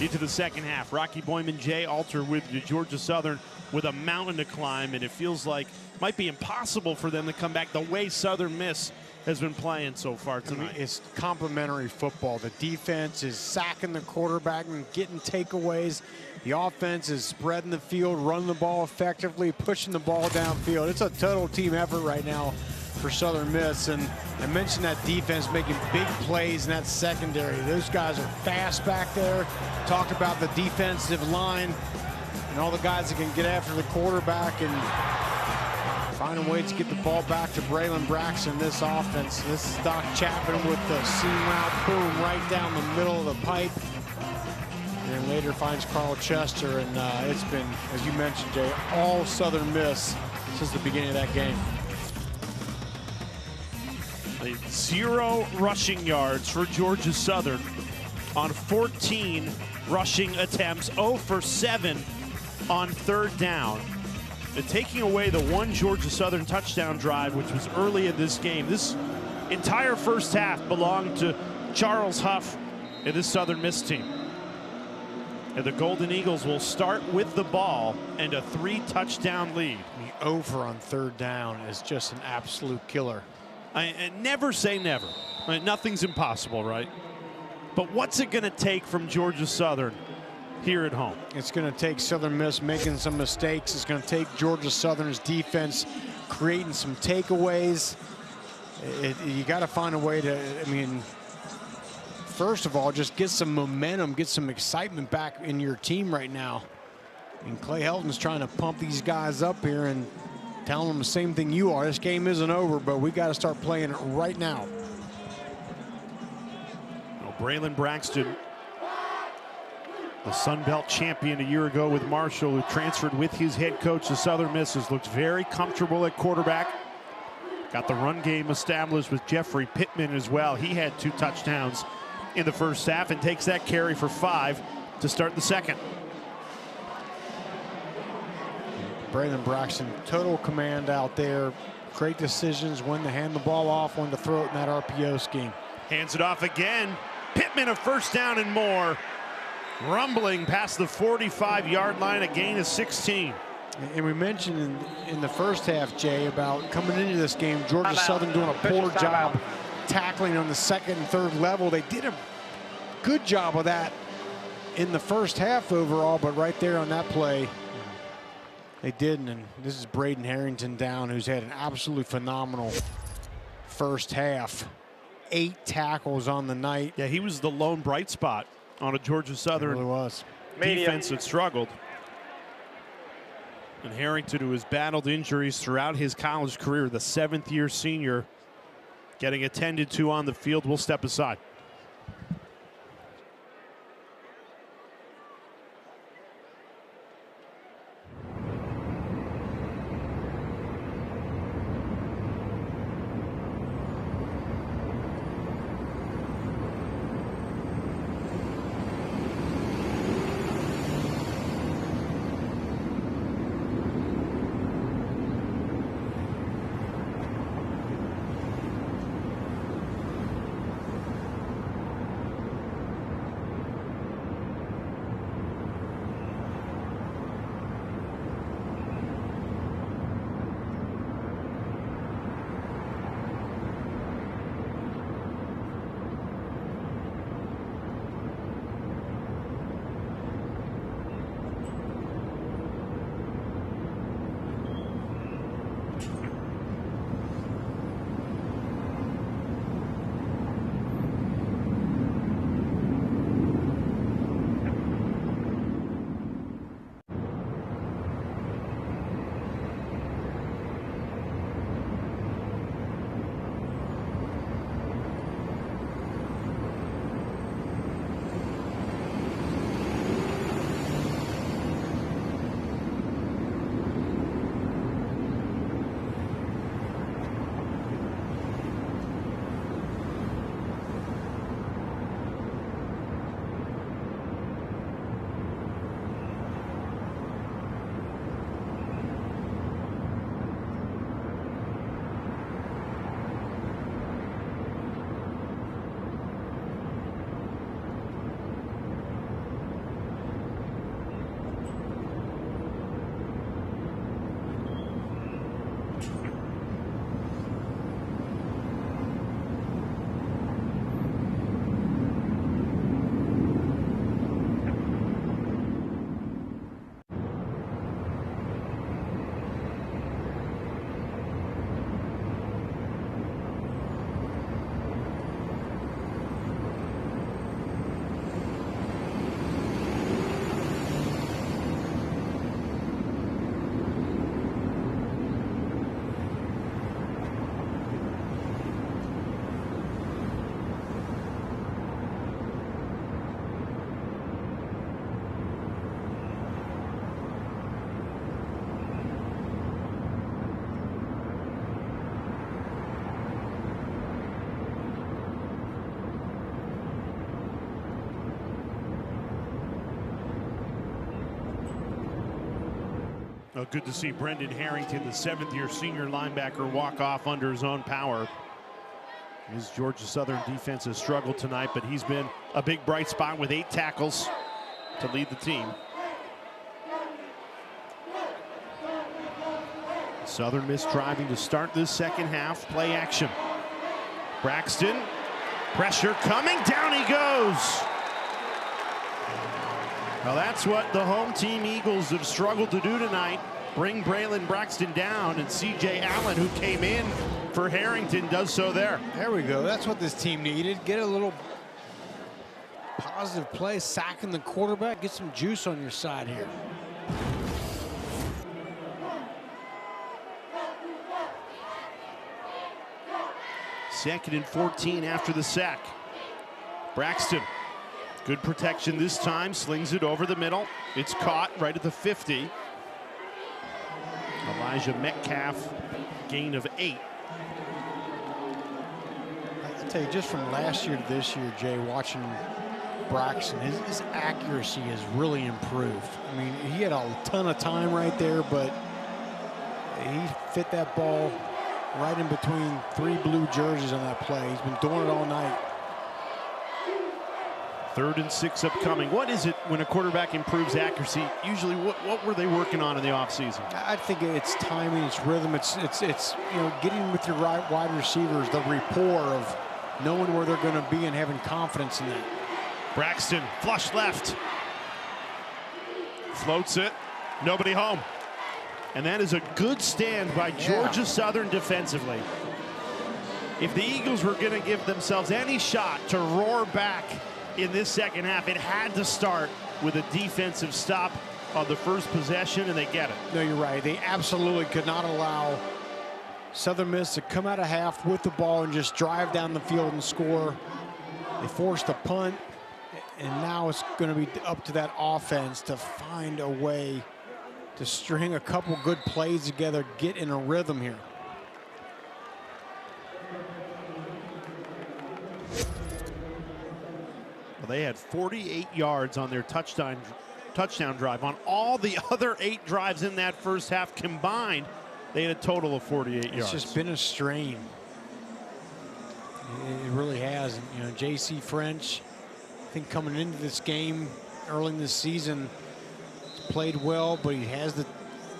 into the second half. Rocky Boyman, Jay Alter with Georgia Southern with a mountain to climb, and it feels like it might be impossible for them to come back the way Southern Miss has been playing so far tonight. It's complementary football. The defense is sacking the quarterback and getting takeaways. The offense is spreading the field, running the ball effectively, pushing the ball downfield. It's a total team effort right now for Southern Miss. And I mentioned that defense making big plays in that secondary. Those guys are fast back there. Talked about the defensive line and all the guys that can get after the quarterback and find a way to get the ball back to Braylon Braxton. This offense, this is Doc Chapman with the seam route, boom, right down the middle of the pipe. And then later finds Carl Chester, and it's been, as you mentioned, Jay, all Southern Miss since the beginning of that game. 0 rushing yards for Georgia Southern on 14 rushing attempts, 0 for 7 on third down. Taking away the one Georgia Southern touchdown drive, which was early in this game. This entire first half belonged to Charles Huff and this Southern Miss team. And the Golden Eagles will start with the ball and a 3-touchdown lead. The over on third down is just an absolute killer. I never say never. Nothing's impossible, right? But what's it going to take from Georgia Southern here at home? It's going to take Southern Miss making some mistakes. It's going to take Georgia Southern's defense creating some takeaways. You got to find a way to, I mean, first of all, just get some momentum, get some excitement back in your team right now. And Clay Helton's trying to pump these guys up here and telling them the same thing you are. This game isn't over, but we got to start playing it right now. Well, Braylon Braxton, the Sun Belt champion a year ago with Marshall, who transferred with his head coach to Southern Miss, has looked very comfortable at quarterback. Got the run game established with Jeffrey Pittman as well. He had 2 touchdowns in the first half and takes that carry for 5 to start the second. Braylon Braxton, total command out there. Great decisions, when to hand the ball off, when to throw it in that RPO scheme. Hands it off again. Pittman a first down and more. Rumbling past the 45-yard line, a gain of 16. And we mentioned in the first half, Jay, about coming into this game, Georgia Southern doing a poor job tackling on the second and third level. They did a good job of that in the first half overall, but right there on that play, they didn't. And this is Braden Harrington down, who's had an absolutely phenomenal first half. 8 tackles on the night. Yeah, he was the lone bright spot on a Georgia Southern defense that struggled. And Harrington, who has battled injuries throughout his college career, the 7th-year senior, getting attended to on the field, will step aside. Oh, good to see Brendan Harrington, the 7th-year senior linebacker, walk off under his own power. His Georgia Southern defense has struggled tonight, but he's been a big bright spot with 8 tackles to lead the team. Southern Miss driving to start this second half. Play action. Braxton, pressure coming, down he goes. Well, that's what the home team Eagles have struggled to do tonight. Bring Braylon Braxton down, and C.J. Allen, who came in for Harrington, does so there. There we go. That's what this team needed. Get a little positive play, sacking the quarterback, get some juice on your side here. Second and 14 after the sack. Braxton, good protection this time, slings it over the middle. It's caught right at the 50. Elijah Metcalf, gain of 8. I tell you, just from last year to this year, Jay, watching Braxton, his accuracy has really improved. I mean, he had a ton of time right there, but he fit that ball right in between 3 blue jerseys on that play. He's been doing it all night. 3rd and 6 upcoming. What is it when a quarterback improves accuracy? Usually, what were they working on in the offseason? I think it's timing, it's rhythm, it's you know, getting with your wide receivers, the rapport of knowing where they're going to be and having confidence in that. Braxton, flush left. Floats it. Nobody home. And that is a good stand by Georgia Southern defensively. If the Eagles were going to give themselves any shot to roar back in this second half, it had to start with a defensive stop on the first possession, and they get it. No, you're right. They absolutely could not allow Southern Miss to come out of half with the ball and just drive down the field and score. They forced a punt, and now it's going to be up to that offense to find a way to string a couple good plays together, get in a rhythm here. Well, they had 48 yards on their touchdown drive. On all the other 8 drives in that first half combined, they had a total of 48 yards. It's just been a strain. It really has. And, you know, J.C. French, I think coming into this game early in this season, played well, but he has the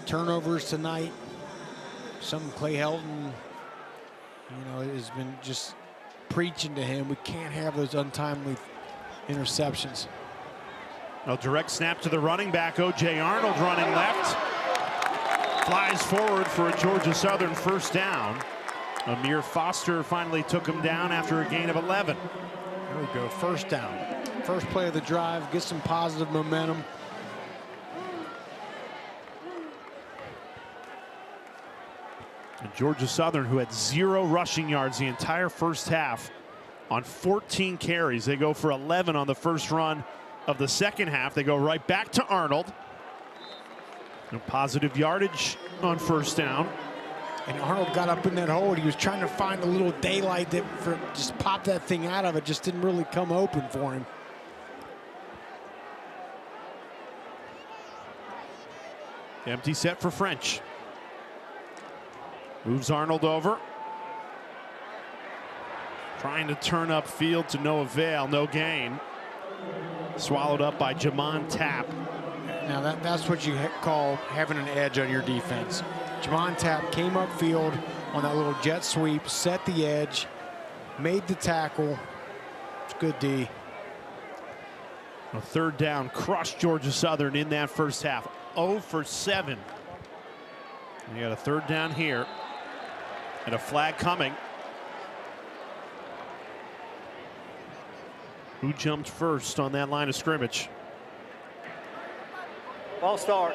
turnovers tonight. Some Clay Helton, you know, has been just preaching to him. We can't have those untimely interceptions. A direct snap to the running back. O.J. Arnold running left. Flies forward for a Georgia Southern first down. Amir Foster finally took him down after a gain of 11. There we go, first down. First play of the drive, get some positive momentum. And Georgia Southern, who had 0 rushing yards the entire first half on 14 carries. They go for 11 on the first run of the second half. They go right back to Arnold. No positive yardage on first down. And Arnold got up in that hole. He was trying to find a little daylight that just pop that thing out of it. Just didn't really come open for him. Empty set for French. Moves Arnold over. Trying to turn up field to no avail, no gain. Swallowed up by Jamon Tapp. Now that's what you call having an edge on your defense. Jamon Tapp came upfield on that little jet sweep, set the edge, made the tackle. It's good D. A third down, crushed Georgia Southern in that first half. 0 for 7. You got a third down here. And a flag coming. Who jumped first on that line of scrimmage? Ball start.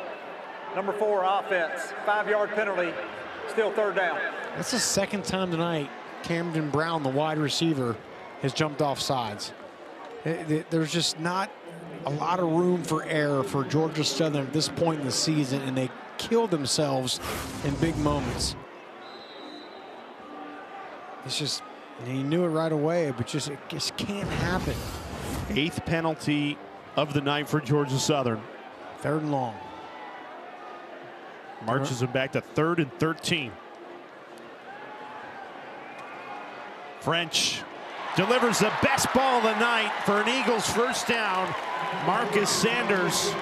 Number 4 offense. 5-yard penalty. Still third down. That's the second time tonight Camden Brown, the wide receiver, has jumped off sides. There's just not a lot of room for error for Georgia Southern at this point in the season, and they kill themselves in big moments. It's just, he knew it right away, but it just can't happen. 8th penalty of the night for Georgia Southern. 3rd and long. Marches them back to 3rd and 13. French delivers the best ball of the night for an Eagles first down. Marcus Sanders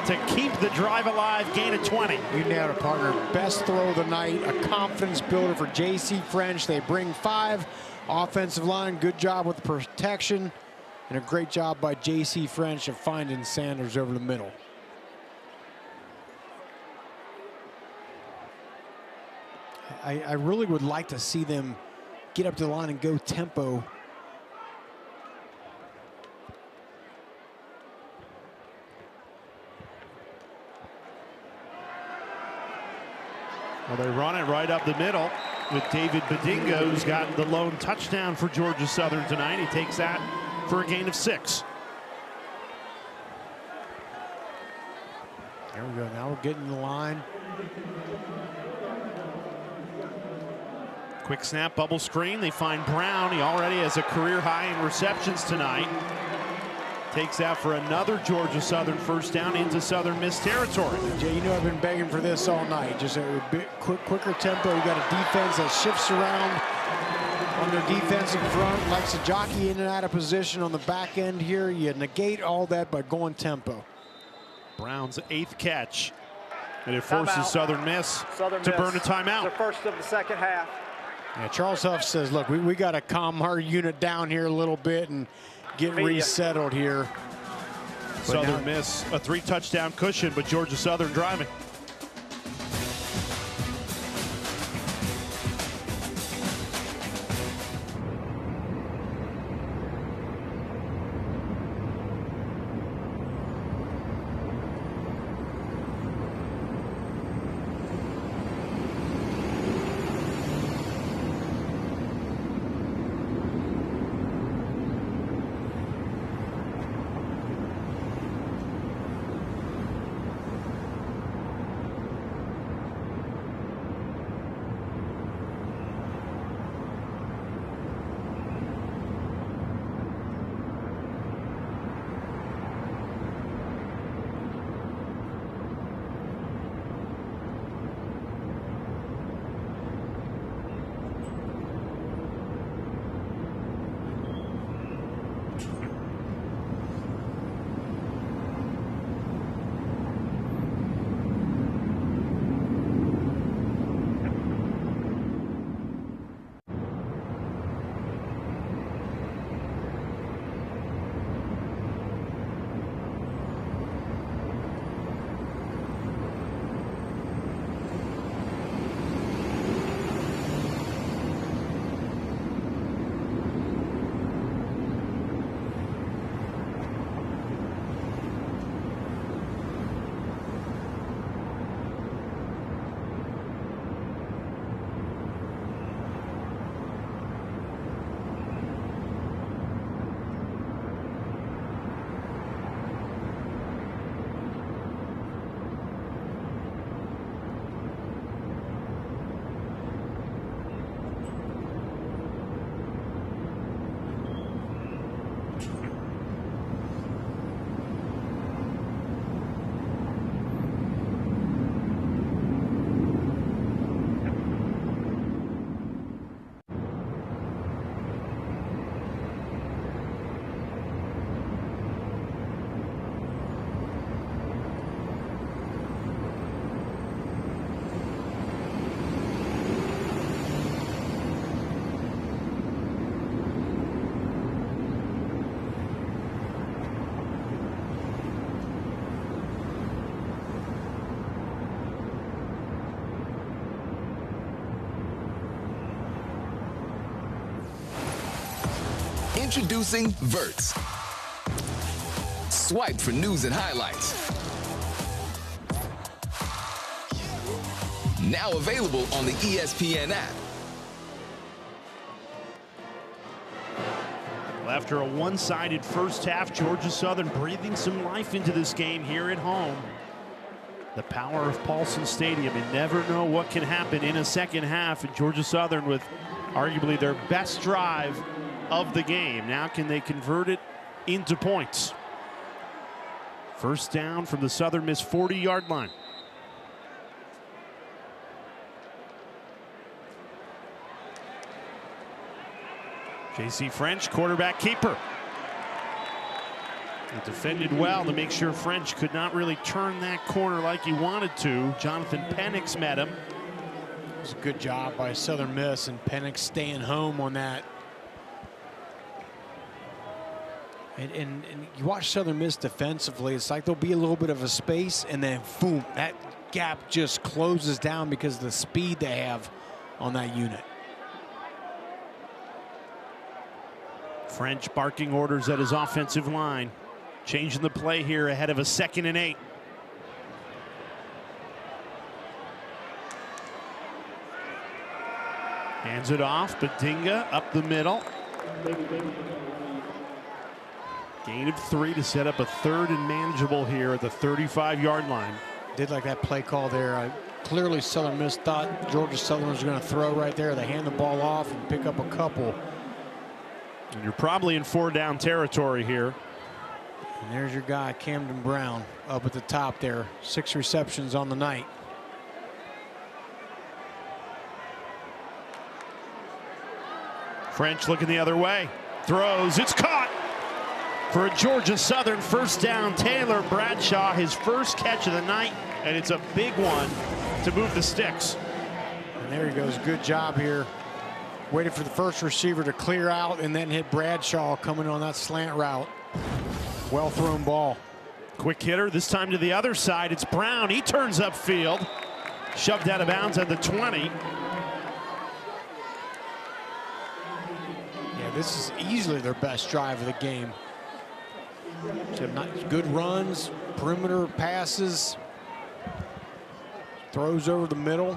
to keep the drive alive, gain of 20. You nailed it, partner. Best throw of the night, a confidence builder for J.C. French. They bring 5. Offensive line, good job with the protection, and a great job by J.C. French of finding Sanders over the middle. I really would like to see them get up to the line and go tempo. Well, they run it right up the middle with David Badingo, who's got the lone touchdown for Georgia Southern tonight. He takes that for a gain of 6. There we go. Now we're getting the line. Quick snap, bubble screen. They find Brown. He already has a career high in receptions tonight. Takes that for another Georgia Southern first down into Southern Miss territory. Jay, you know I've been begging for this all night. Just a bit quicker tempo. You got a defense that shifts around on their defensive front, likes to jockey in and out of position on the back end here. You negate all that by going tempo. Brown's 8th catch, and it forces Southern Miss to burn a timeout. The first of the second half. Yeah, Charles Huff says, look, we got to calm our unit down here a little bit and get resettled here. Southern Miss, a 3-touchdown cushion, but Georgia Southern driving. Introducing Verts. Swipe for news and highlights. Now available on the ESPN app. Well, after a one-sided first half, Georgia Southern breathing some life into this game here at home. The power of Paulson Stadium. You never know what can happen in a second half. And Georgia Southern with arguably their best drive of the game. Now can they convert it into points? First down from the Southern Miss 40-yard line. J.C. French, quarterback keeper. He defended well to make sure French could not really turn that corner like he wanted to. Jonathan Penix met him. It was a good job by Southern Miss, and Penix staying home on that. And you watch Southern Miss defensively, it's like there'll be a little bit of a space, and then boom, that gap just closes down because of the speed they have on that unit. French barking orders at his offensive line. Changing the play here ahead of a 2nd and 8. Hands it off, Badinga up the middle. Gain of 3 to set up a 3rd and manageable here at the 35-yard line. Did like that play call there. Clearly Southern Miss thought Georgia Southern was going to throw right there. They hand the ball off and pick up a couple. And you're probably in 4-down territory here. And there's your guy, Camden Brown, up at the top there. 6 receptions on the night. French looking the other way. Throws. It's caught for a Georgia Southern 1st down. Taylor Bradshaw, his first catch of the night, and it's a big one to move the sticks. And there he goes. Good job here. Waited for the first receiver to clear out and then hit Bradshaw coming on that slant route. Well thrown ball. Quick hitter, this time to the other side. It's Brown. He turns upfield. Shoved out of bounds at the 20. Yeah, this is easily their best drive of the game. Good runs, perimeter passes, throws over the middle.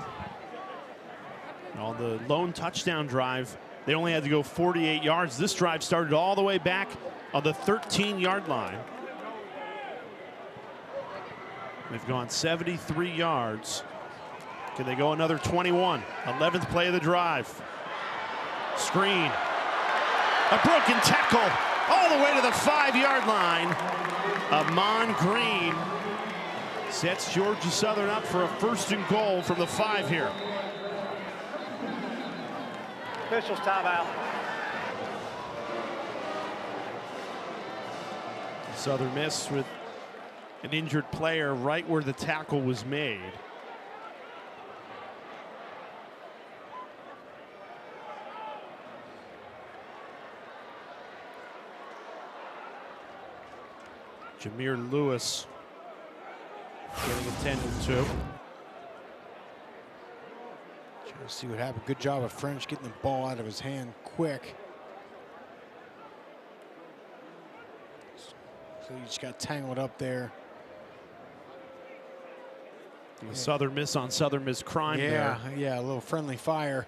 On the lone touchdown drive, they only had to go 48 yards. This drive started all the way back on the 13-yard line. They've gone 73 yards. Can they go another 21? 11th play of the drive. Screen. A broken tackle all the way to the 5-yard line. Amon Green sets Georgia Southern up for a 1st and goal from the 5 here. Officials timeout. Southern Miss with an injured player right where the tackle was made. Jameer Lewis getting attended to. Trying to see what happened. Good job of French getting the ball out of his hand quick. So he just got tangled up there. Southern Miss on Southern Miss crime there. Yeah, a little friendly fire.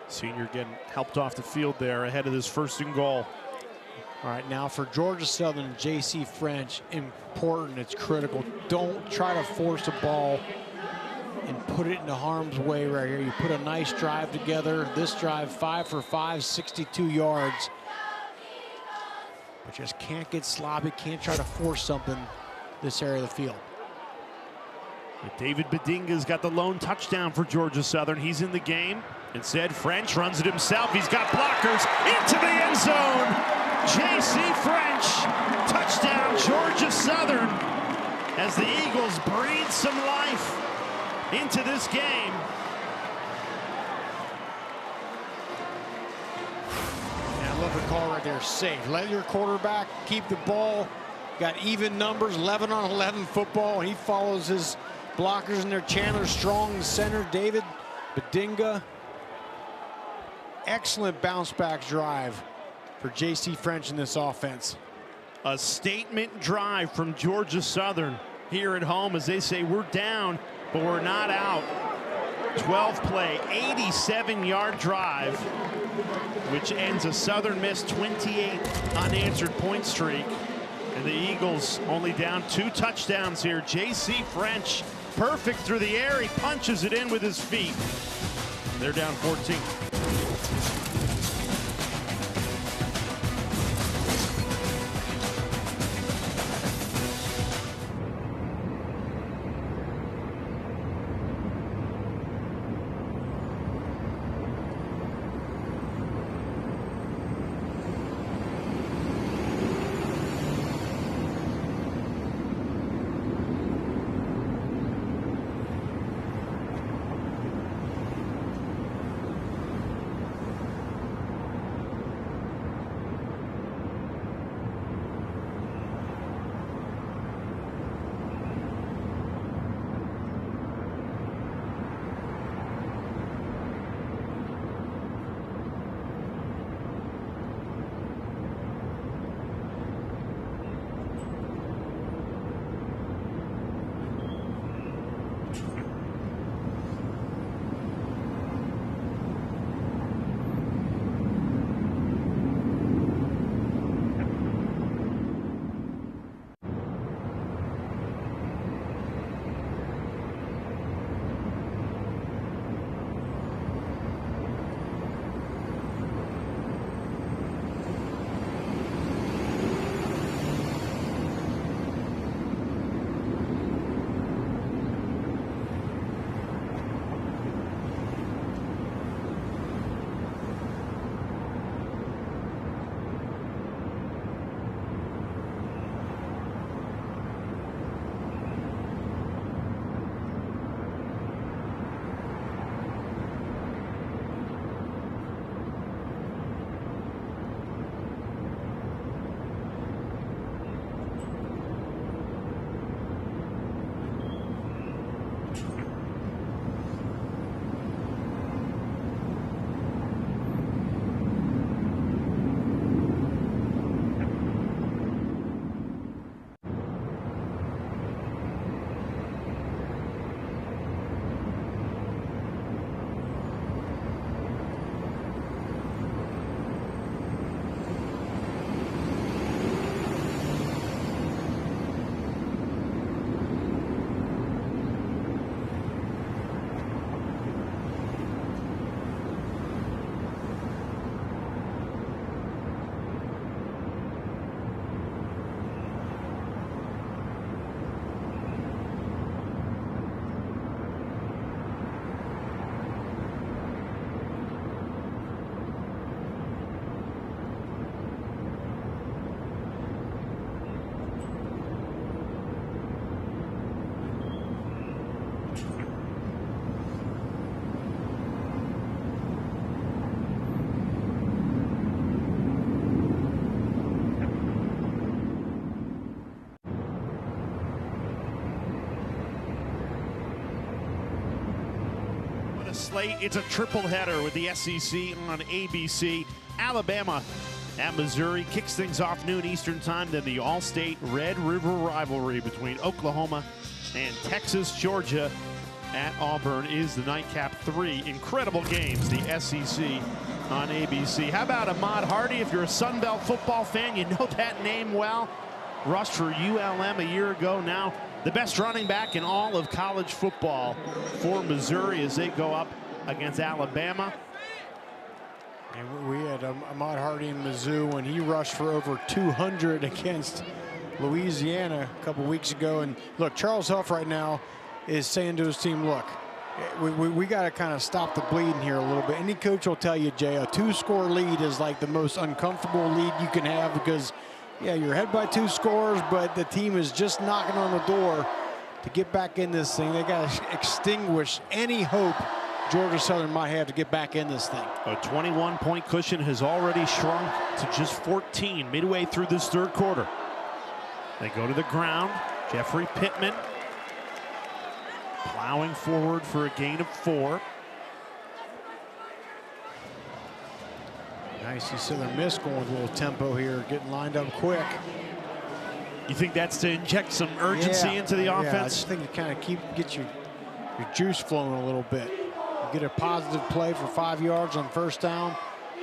Senior getting helped off the field there ahead of this 1st and goal. All right, now for Georgia Southern, J.C. French, important, it's critical. Don't try to force a ball and put it into harm's way right here. You put a nice drive together. This drive, 5 for 5, 62 yards. But just can't get sloppy, can't try to force something this area of the field. David Badinga's got the lone touchdown for Georgia Southern. He's in the game. Instead, French runs it himself. He's got blockers into the end zone. J.C. French, touchdown, Georgia Southern, as the Eagles breathe some life into this game. I love the call right there, safe. Let your quarterback keep the ball. Got even numbers, 11 on 11 football, and he follows his blockers in there. Chandler Strong, the center, David Badinga. Excellent bounce back drive for J.C. French in this offense. A statement drive from Georgia Southern here at home as they say we're down, but we're not out. 12 play, 87-yard drive, which ends a Southern Miss 28 unanswered point streak. And the Eagles only down 2 touchdowns here. J.C. French perfect through the air. He punches it in with his feet. They're down 14. Slate. It's a triple header with the SEC on ABC. Alabama at Missouri kicks things off noon Eastern time. Then the All-State Red River rivalry between Oklahoma and Texas. Georgia at Auburn is the nightcap. 3 incredible games, the SEC on ABC. How about Ahmad Hardy? If you're a Sun Belt football fan, you know that name well. Rushed for ULM a year ago. Now the best running back in all of college football for Missouri as they go up against Alabama. And we had Ahmad Hardy in Mizzou when he rushed for over 200 against Louisiana a couple weeks ago. And look, Charles Huff right now is saying to his team, look, we got to kind of stop the bleeding here a little bit. Any coach will tell you, Jay, a 2-score lead is like the most uncomfortable lead you can have because, yeah, you're ahead by 2 scores, but the team is just knocking on the door to get back in this thing. They got to extinguish any hope Georgia Southern might have to get back in this thing. A 21-point cushion has already shrunk to just 14 midway through this third quarter. They go to the ground. Jeffrey Pittman plowing forward for a gain of 4. Nice. You see Southern Miss going with a little tempo here, getting lined up quick. You think that's to inject some urgency into the offense? Yeah, I just think you kind of get your juice flowing a little bit. You get a positive play for 5 yards on first down.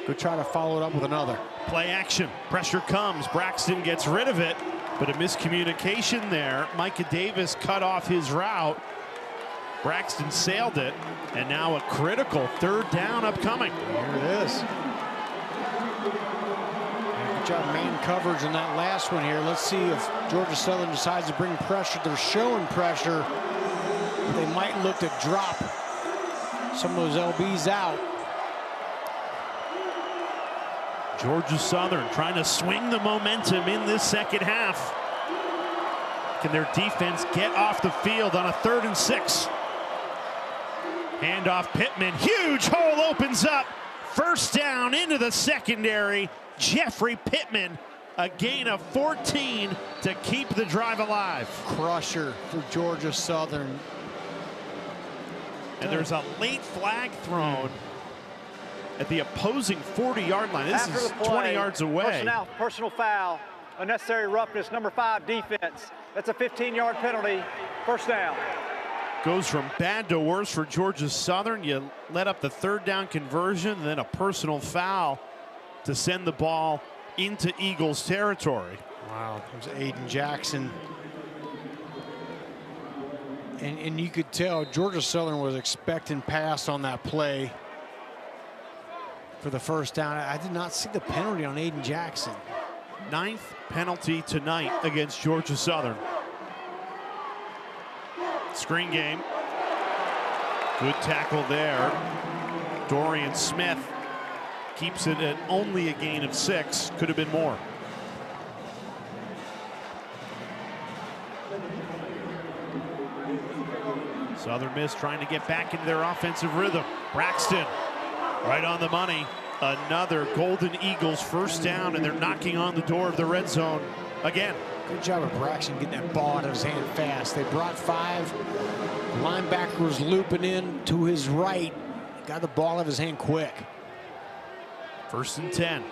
Go try to follow it up with another. Play action. Pressure comes. Braxton gets rid of it, but a miscommunication there. Micah Davis cut off his route. Braxton sailed it, and now a critical third down upcoming. Here it is. Good job man coverage in that last one here. Let's see if Georgia Southern decides to bring pressure. They're showing pressure. They might look to drop some of those LBs out. Georgia Southern trying to swing the momentum in this second half. Can their defense get off the field on a 3rd and 6? Handoff Pittman, huge hole opens up. First down into the secondary. Jeffrey Pittman, a gain of 14 to keep the drive alive. Crusher for Georgia Southern. And there's a late flag thrown at the opposing 40-yard line. This is 20 yards away. Personal foul, unnecessary roughness, number 5 defense. That's a 15-yard penalty, first down. Goes from bad to worse for Georgia Southern. You let up the 3rd down conversion, then a personal foul to send the ball into Eagles territory. Wow, it was Aiden Jackson. And you could tell Georgia Southern was expecting pass on that play for the first down. I did not see the penalty on Aiden Jackson. 9th penalty tonight against Georgia Southern. Screen game. Good tackle there. Dorian Smith keeps it at only a gain of 6. Could have been more. Southern Miss trying to get back into their offensive rhythm. Braxton right on the money. Another Golden Eagles first down, and they're knocking on the door of the red zone again. Good job of Braxton getting that ball out of his hand fast. They brought 5. The linebacker was looping in to his right. Got the ball out of his hand quick. 1st and 10.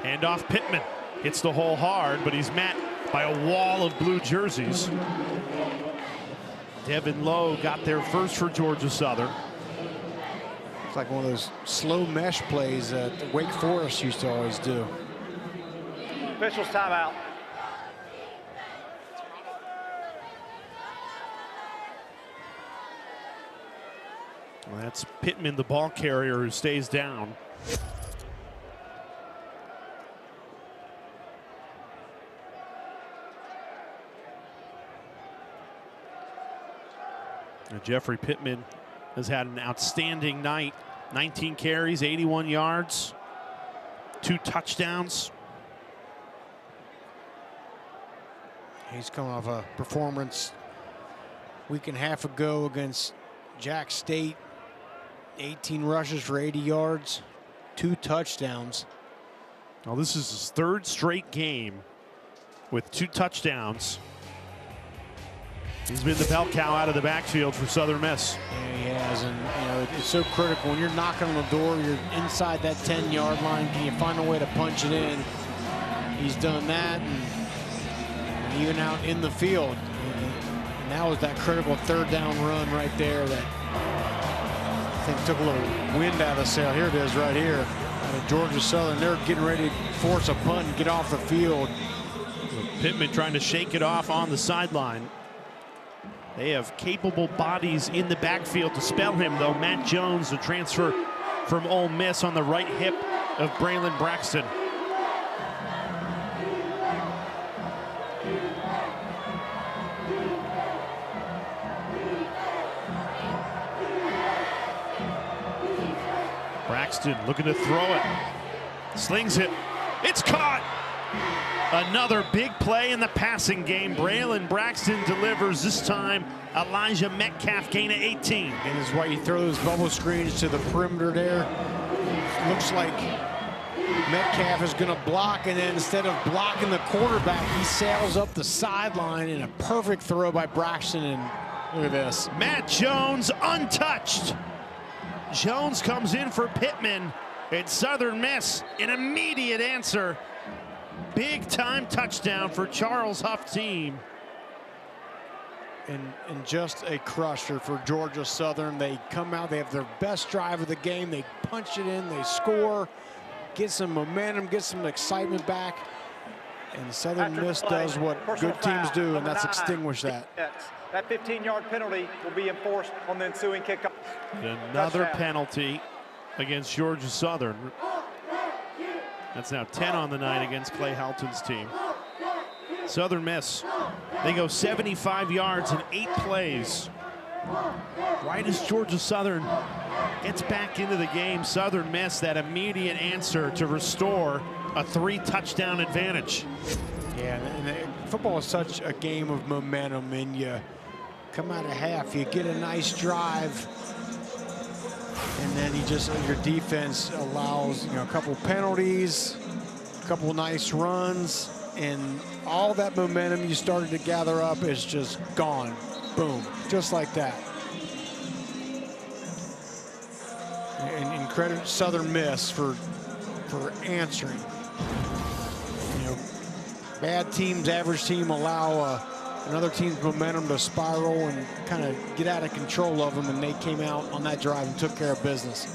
Handoff Pittman. Hits the hole hard, but he's met by a wall of blue jerseys. Devin Lowe got there first for Georgia Southern. It's like one of those slow mesh plays that Wake Forest used to always do. Officials timeout. Well, that's Pittman, the ball carrier, who stays down. Jeffrey Pittman has had an outstanding night. 19 carries, 81 yards, 2 touchdowns. He's coming off a performance week and a half ago against Jack State. 18 rushes for 80 yards, 2 touchdowns. Well, this is his 3rd straight game with 2 touchdowns. He's been the bell cow out of the backfield for Southern Miss. Yeah, he has, and you know it's so critical when you're knocking on the door. You're inside that 10-yard line. Can you find a way to punch it in? He's done that, and even out in the field. And that was that critical 3rd down run right there that I think took a little wind out of the sail. Here it is, right here. Out of Georgia Southern, they're getting ready to force a punt and get off the field. Pittman trying to shake it off on the sideline. They have capable bodies in the backfield to spell him, though. Matt Jones, the transfer from Ole Miss, on the right hip of Braylon Braxton. Braxton looking to throw it. Slings it. It's caught. Another big play in the passing game. Braylon Braxton delivers. This time, Elijah Metcalf gain of 18. And this is why you throw those bubble screens to the perimeter there. Looks like Metcalf is going to block, and then instead of blocking the quarterback, he sails up the sideline in a perfect throw by Braxton. And look at this. Matt Jones untouched. Jones comes in for Pittman. And Southern Miss, an immediate answer. Big time touchdown for Charles Huff team. And just a crusher for Georgia Southern. They come out, they have their best drive of the game. They punch it in, they score, get some momentum, get some excitement back. And Southern After Miss play, does what personal good teams foul, do, and number that's 9, extinguish that. That 15-yard penalty will be enforced on the ensuing kickoff. Another Touchdown. penalty against Georgia Southern. That's now 10 on the night against Clay Helton's team. Southern Miss, they go 75 yards in 8 plays. Right as Georgia Southern gets back into the game, Southern Miss that immediate answer to restore a 3-touchdown advantage. Yeah, and football is such a game of momentum, and you come out of half, you get a nice drive, and then your defense allows a couple penalties, a couple nice runs, and all that momentum you started to gather up is just gone. Boom, just like that. And credit Southern Miss for answering. Bad teams, average team allow another team's momentum to spiral and kind of get out of control of them, and they came out on that drive and took care of business.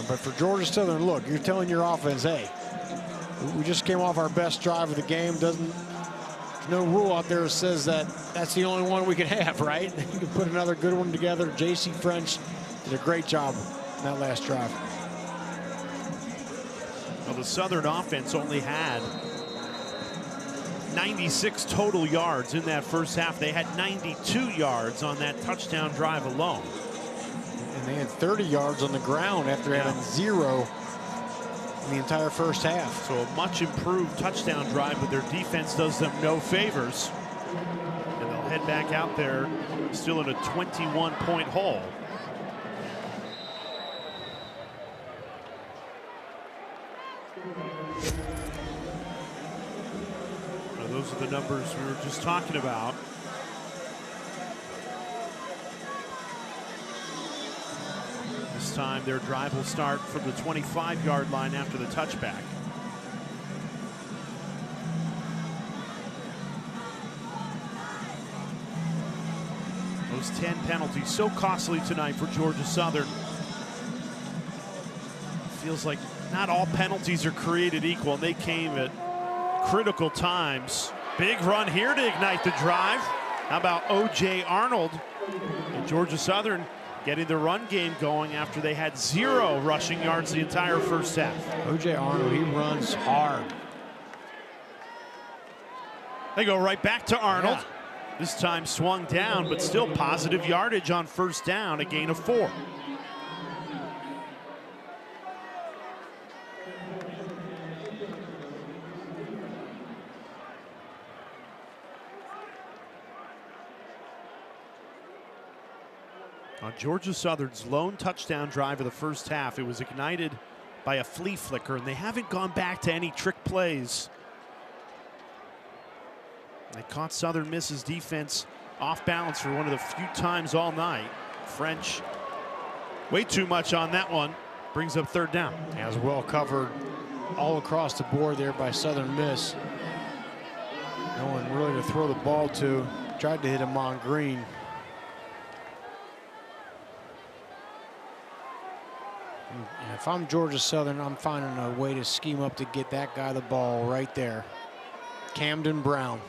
But for Georgia Southern, look, you're telling your offense, hey, we just came off our best drive of the game. There's no rule out there that says that's the only one we can have, right? You can put another good one together. J.C. French did a great job in that last drive. Well, the Southern offense only had 96 total yards in that first half. They had 92 yards on that touchdown drive alone. And they had 30 yards on the ground after having 0 in the entire first half. So a much improved touchdown drive, but their defense does them no favors. And they'll head back out there still in a 21-point hole. Now, those are the numbers we were just talking about. This time their drive will start from the 25-yard line after the touchback. Those 10 penalties so costly tonight for Georgia Southern. Feels like not all penalties are created equal, and they came at critical times. Big run here to ignite the drive. How about O.J. Arnold? And Georgia Southern getting the run game going after they had 0 rushing yards the entire first half. O.J. Arnold, he runs hard. They go right back to Arnold. Yeah. This time swung down, but still positive yardage on first down, a gain of 4. On Georgia Southern's lone touchdown drive of the first half, it was ignited by a flea flicker, and they haven't gone back to any trick plays. They caught Southern Miss's defense off balance for one of the few times all night. French, way too much on that one, brings up third down. As well covered all across the board there by Southern Miss. No one really to throw the ball to. Tried to hit him on green. And if I'm Georgia Southern, I'm finding a way to scheme up to get that guy the ball right there. Camden Brown.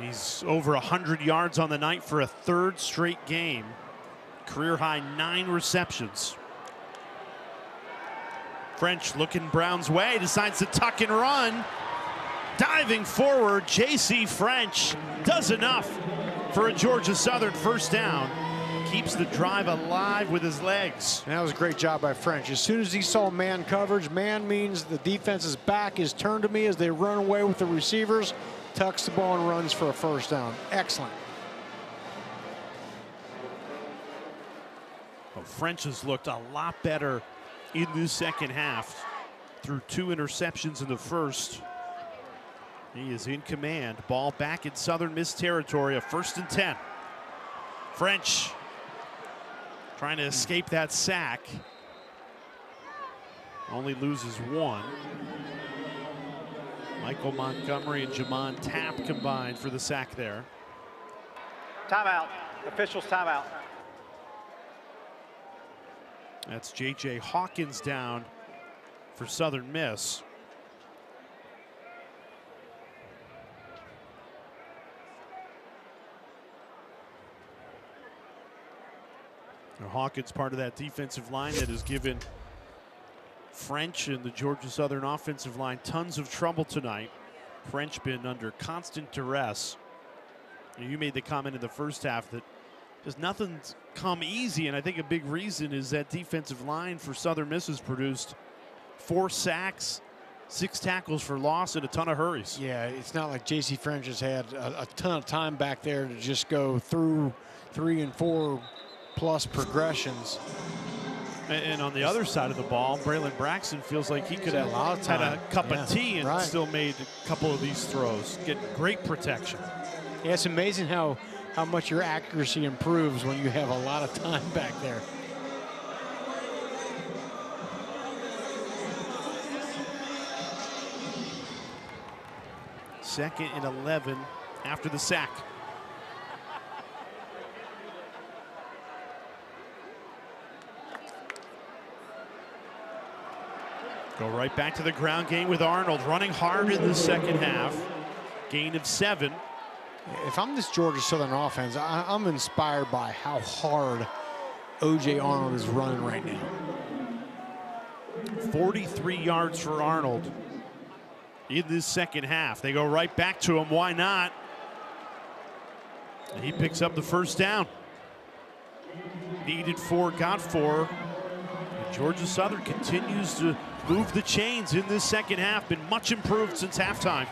He's over 100 yards on the night for a 3rd straight game. Career high 9 receptions. French looking Brown's way, decides to tuck and run. Diving forward, J.C. French does enough for a Georgia Southern first down. Keeps the drive alive with his legs. And that was a great job by French. As soon as he saw man coverage, man means the defense's back is turned to me as they run away with the receivers, tucks the ball and runs for a first down. Excellent. Well, French has looked a lot better in the second half. Threw 2 interceptions in the first. He is in command. Ball back in Southern Miss territory, a 1st and 10. French trying to escape that sack. Only loses 1. Michael Montgomery and Jamon Tapp combined for the sack there. Timeout. Officials timeout. That's J.J. Hawkins down for Southern Miss. Hawkins part of that defensive line that has given French and the Georgia Southern offensive line tons of trouble tonight. French been under constant duress. You made the comment in the first half that just nothing's come easy, and I think a big reason is that defensive line for Southern Miss has produced 4 sacks, 6 tackles for loss, and a ton of hurries. Yeah, it's not like J.C. French has had a ton of time back there to just go through 3 and 4 plus progressions. And on the other side of the ball, Braylon Braxton feels like he could have had a cup of tea and still made a couple of these throws. Get great protection. Yeah, it's amazing how much your accuracy improves when you have a lot of time back there. Second and 11 after the sack. Go right back to the ground game with Arnold running hard in the second half. Gain of 7. If I'm this Georgia Southern offense, I'm inspired by how hard O.J. Arnold is running right now. 43 yards for Arnold in this second half. They go right back to him. Why not? And he picks up the first down. Needed 4, got 4. And Georgia Southern continues to move the chains in this second half. Been much improved since halftime.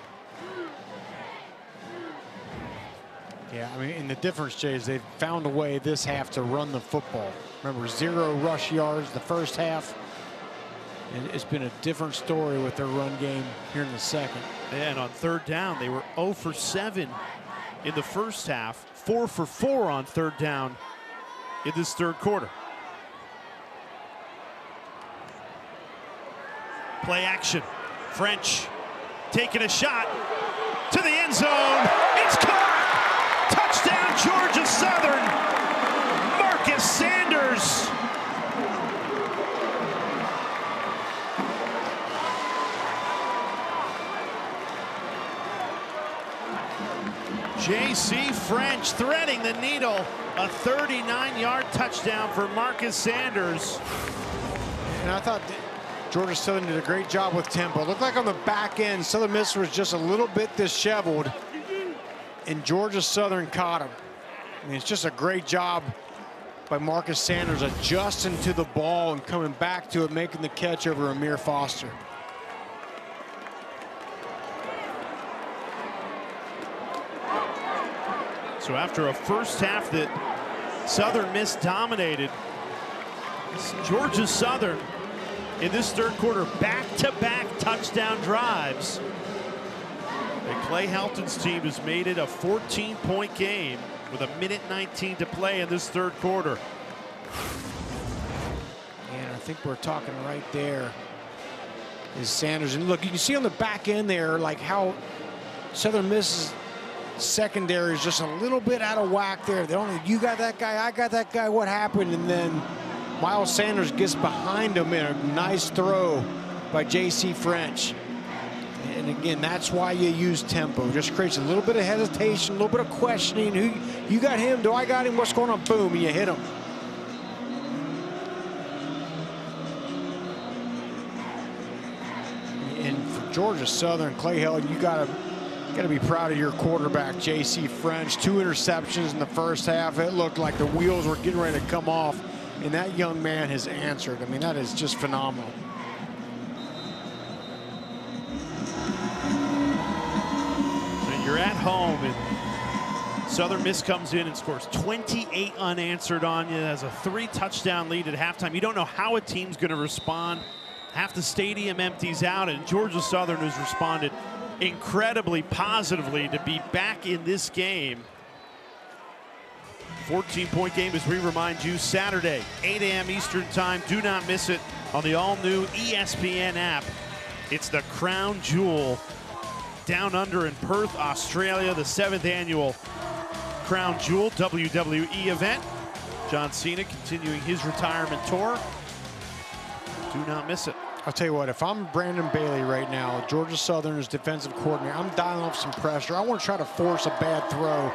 Yeah, I mean, and the difference, Jay, is they've found a way this half to run the football. Remember, 0 rush yards the first half. And it's been a different story with their run game here in the second. And on third down, they were 0 for 7 in the first half, 4 for 4 on third down in this third quarter. Play action. French taking a shot to the end zone. It's caught. Touchdown, Georgia Southern. Marcus Sanders. J.C. French threading the needle. A 39-yard touchdown for Marcus Sanders. And I thought Georgia Southern did a great job with tempo. It looked like on the back end, Southern Miss was just a little bit disheveled, and Georgia Southern caught him. I mean, it's just a great job by Marcus Sanders adjusting to the ball and coming back to it, making the catch over Amir Foster. So after a first half that Southern Miss dominated, Georgia Southern in this third quarter, back-to-back touchdown drives. And Clay Helton's team has made it a 14-point game with 1:19 to play in this third quarter. And I think we're talking right there is Sanders. And look, you can see on the back end there, like how Southern Miss's secondary is just a little bit out of whack there. They only, you got that guy, I got that guy, what happened? And then Miles Sanders gets behind him in a nice throw by J.C. French. And again, that's why you use tempo. Just creates a little bit of hesitation, a little bit of questioning. Who, you got him? Do I got him? What's going on? Boom, and you hit him. And for Georgia Southern, Clay Helton, you got to be proud of your quarterback, J.C. French. 2 interceptions in the first half. It looked like the wheels were getting ready to come off. And that young man has answered. I mean, that is just phenomenal. And you're at home, and Southern Miss comes in and scores 28 unanswered on you. Has a 3-touchdown lead at halftime. You don't know how a team's going to respond. Half the stadium empties out, and Georgia Southern has responded incredibly positively to be back in this game. 14-point game, as we remind you, Saturday, 8 a.m. Eastern time. Do not miss it on the all-new ESPN app. It's the Crown Jewel down under in Perth, Australia, the 7th annual Crown Jewel WWE event. John Cena continuing his retirement tour. Do not miss it. I'll tell you what, if I'm Brandon Bailey right now, Georgia Southern's defensive coordinator, I'm dialing up some pressure. I want to try to force a bad throw.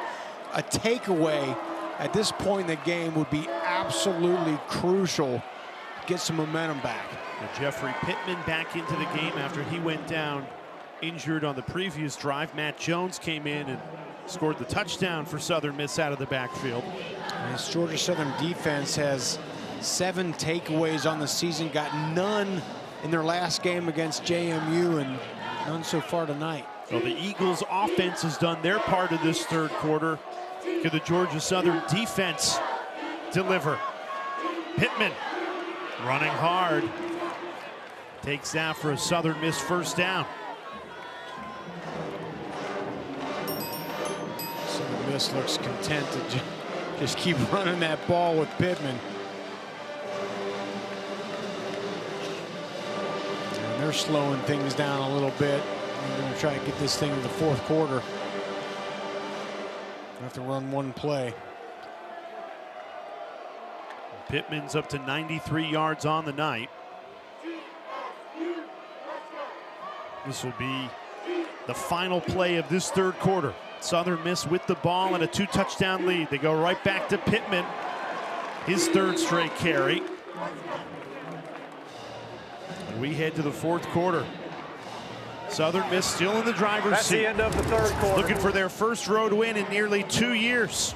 A takeaway at this point in the game would be absolutely crucial to get some momentum back. And Jeffrey Pittman back into the game after he went down injured on the previous drive. Matt Jones came in and scored the touchdown for Southern Miss out of the backfield. And this Georgia Southern defense has 7 takeaways on the season, got none in their last game against JMU and none so far tonight. So the Eagles offense has done their part of this third quarter. Could the Georgia Southern defense deliver? Pittman running hard. Takes that for a Southern Miss first down. Southern Miss looks content to just keep running that ball with Pittman. And they're slowing things down a little bit. They're going to try to get this thing to the fourth quarter. Have to run one play. Pittman's up to 93 yards on the night. This will be the final play of this third quarter. Southern Miss with the ball and a 2-touchdown lead. They go right back to Pittman, his third straight carry. And we head to the fourth quarter. Southern Miss still in the driver's seat. That's the end of the third quarter. Looking for their first road win in nearly 2 years.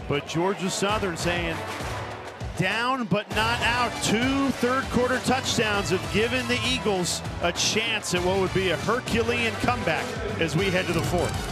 But Georgia Southern saying, down but not out. 2 third-quarter touchdowns have given the Eagles a chance at what would be a Herculean comeback as we head to the fourth.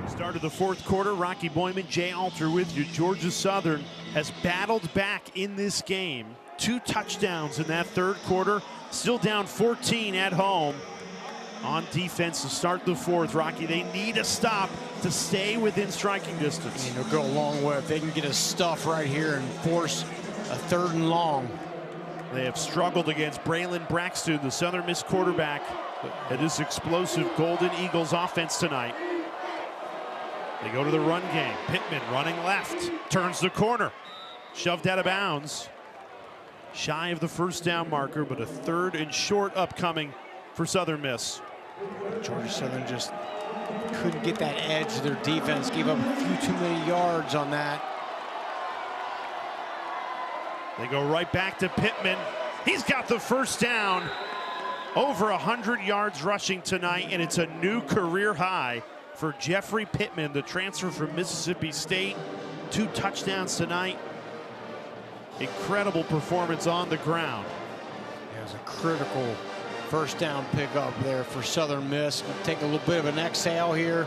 Start of the fourth quarter, Rocky Boyman, Jay Alter with you. Georgia Southern has battled back in this game. 2 touchdowns in that third quarter, still down 14 at home. On defense to start the fourth, Rocky, they need a stop to stay within striking distance. They'll go a long way if they can get a stuff right here and force a 3rd and long. They have struggled against Braylon Braxton, the Southern Miss quarterback, at this explosive Golden Eagles offense tonight. They go to the run game. Pittman running left, turns the corner, shoved out of bounds. Shy of the first down marker, but a 3rd and short upcoming for Southern Miss. Georgia Southern just couldn't get that edge to their defense, gave up a few too many yards on that. They go right back to Pittman. He's got the first down. Over 100 yards rushing tonight, and it's a new career high for Jeffrey Pittman, the transfer from Mississippi State. 2 touchdowns tonight. Incredible performance on the ground. It was a critical first down pickup there for Southern Miss. We'll take a little bit of an exhale here.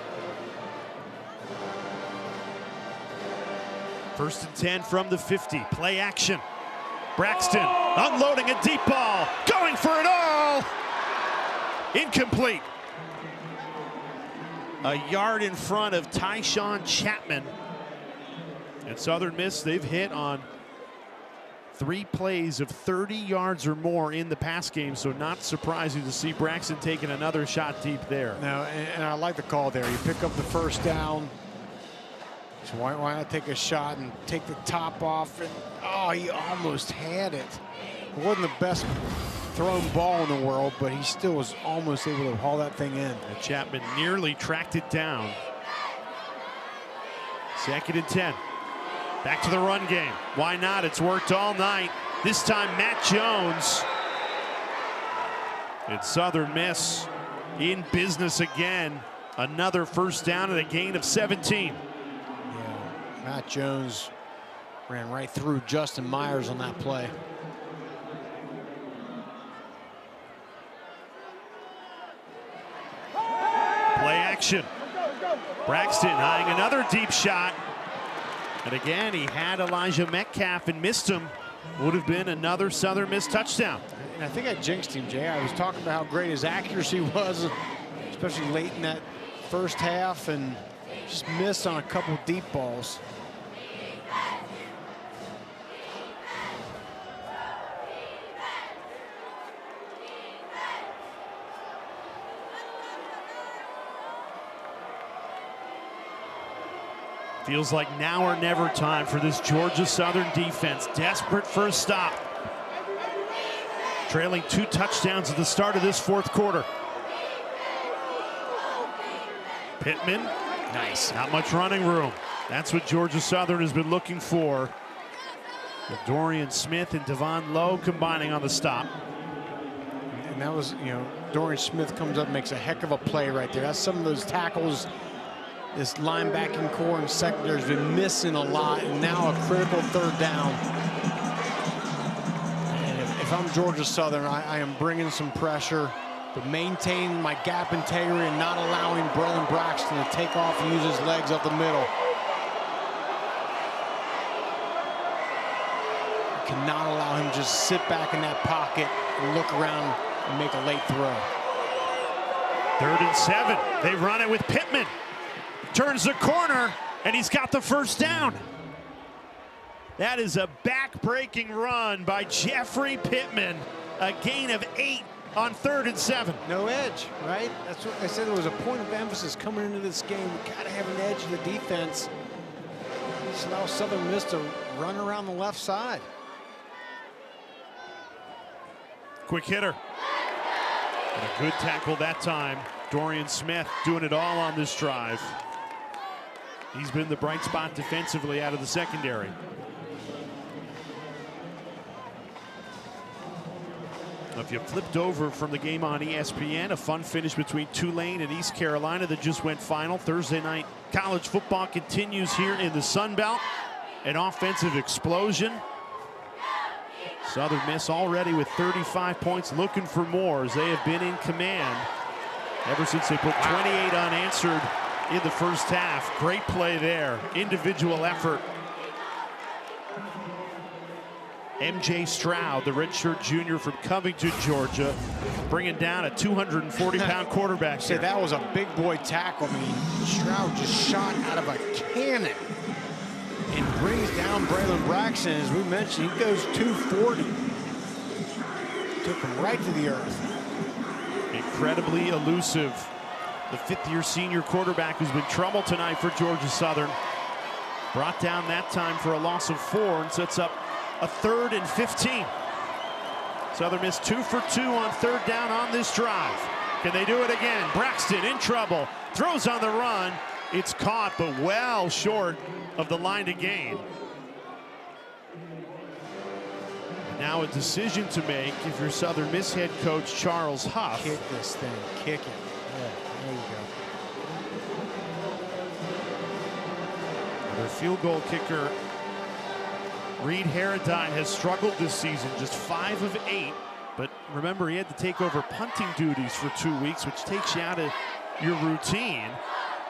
1st and 10 from the 50. Play action. Braxton unloading a deep ball, going for it all. Incomplete. A yard in front of Tyshawn Chapman. And Southern Miss, they've hit on 3 plays of 30 yards or more in the pass game, so not surprising to see Braxton taking another shot deep there. No, and I like the call there. You pick up the first down, so why not take a shot and take the top off? And oh, he almost had it. It wasn't the best thrown ball in the world, but he still was almost able to haul that thing in. And Chapman nearly tracked it down. 2nd and 10. Back to the run game. Why not? It's worked all night. This time, Matt Jones. And Southern Miss in business again. Another first down and a gain of 17. Yeah, Matt Jones ran right through Justin Myers on that play. Play action. Braxton eyeing another deep shot. And again, he had Elijah Metcalf and missed him. Would have been another Southern Miss touchdown. And I think I jinxed him, Jay. I was talking about how great his accuracy was, especially late in that first half, and just missed on a couple deep balls. Feels like now or never time for this Georgia Southern defense. Desperate for a stop. Trailing 2 touchdowns at the start of this fourth quarter. Pittman. Nice. Not much running room. That's what Georgia Southern has been looking for. With Dorian Smith and Devon Lowe combining on the stop. And that was, Dorian Smith comes up and makes a heck of a play right there. That's some of those tackles this linebacking core and secondary has been missing a lot, and now a critical 3rd down. And if I'm Georgia Southern, I am bringing some pressure, but maintaining my gap integrity and not allowing Braylon Braxton to take off and use his legs up the middle. I cannot allow him to just sit back in that pocket and look around and make a late throw. 3rd and 7. They run it with Pittman. Turns the corner, and he's got the first down. That is a back-breaking run by Jeffrey Pittman. A gain of 8 on 3rd and 7. No edge, right? That's what I said. There was a point of emphasis coming into this game. We got to have an edge in the defense. Just allow Southern Miss to run around the left side. Quick hitter. And a good tackle that time. Dorian Smith doing it all on this drive. He's been the bright spot defensively out of the secondary. If you flipped over from the game on ESPN, a fun finish between Tulane and East Carolina that just went final. Thursday night college football continues here in the Sun Belt. An offensive explosion. Southern Miss already with 35 points, looking for more as they have been in command ever since they put 28 unanswered in the first half. Great play there, individual effort. MJ Stroud, the redshirt junior from Covington, Georgia, bringing down a 240-pound quarterback. Say that was a big boy tackle. I mean, Stroud just shot out of a cannon and brings down Braylon Braxton. As we mentioned, he goes 240. Took him right to the earth. Incredibly elusive. The fifth-year senior quarterback who's been trouble tonight for Georgia Southern. Brought down that time for a loss of 4 and sets up a 3rd and 15. Southern Miss 2 for 2 on 3rd down on this drive. Can they do it again? Braxton in trouble. Throws on the run. It's caught, but well short of the line to gain. Now a decision to make if you're Southern Miss head coach Charles Huff. Kick this thing. Kick it. Yeah, there you go. Their field goal kicker Reed Harradine has struggled this season, just 5 of 8. But remember, he had to take over punting duties for 2 weeks, which takes you out of your routine.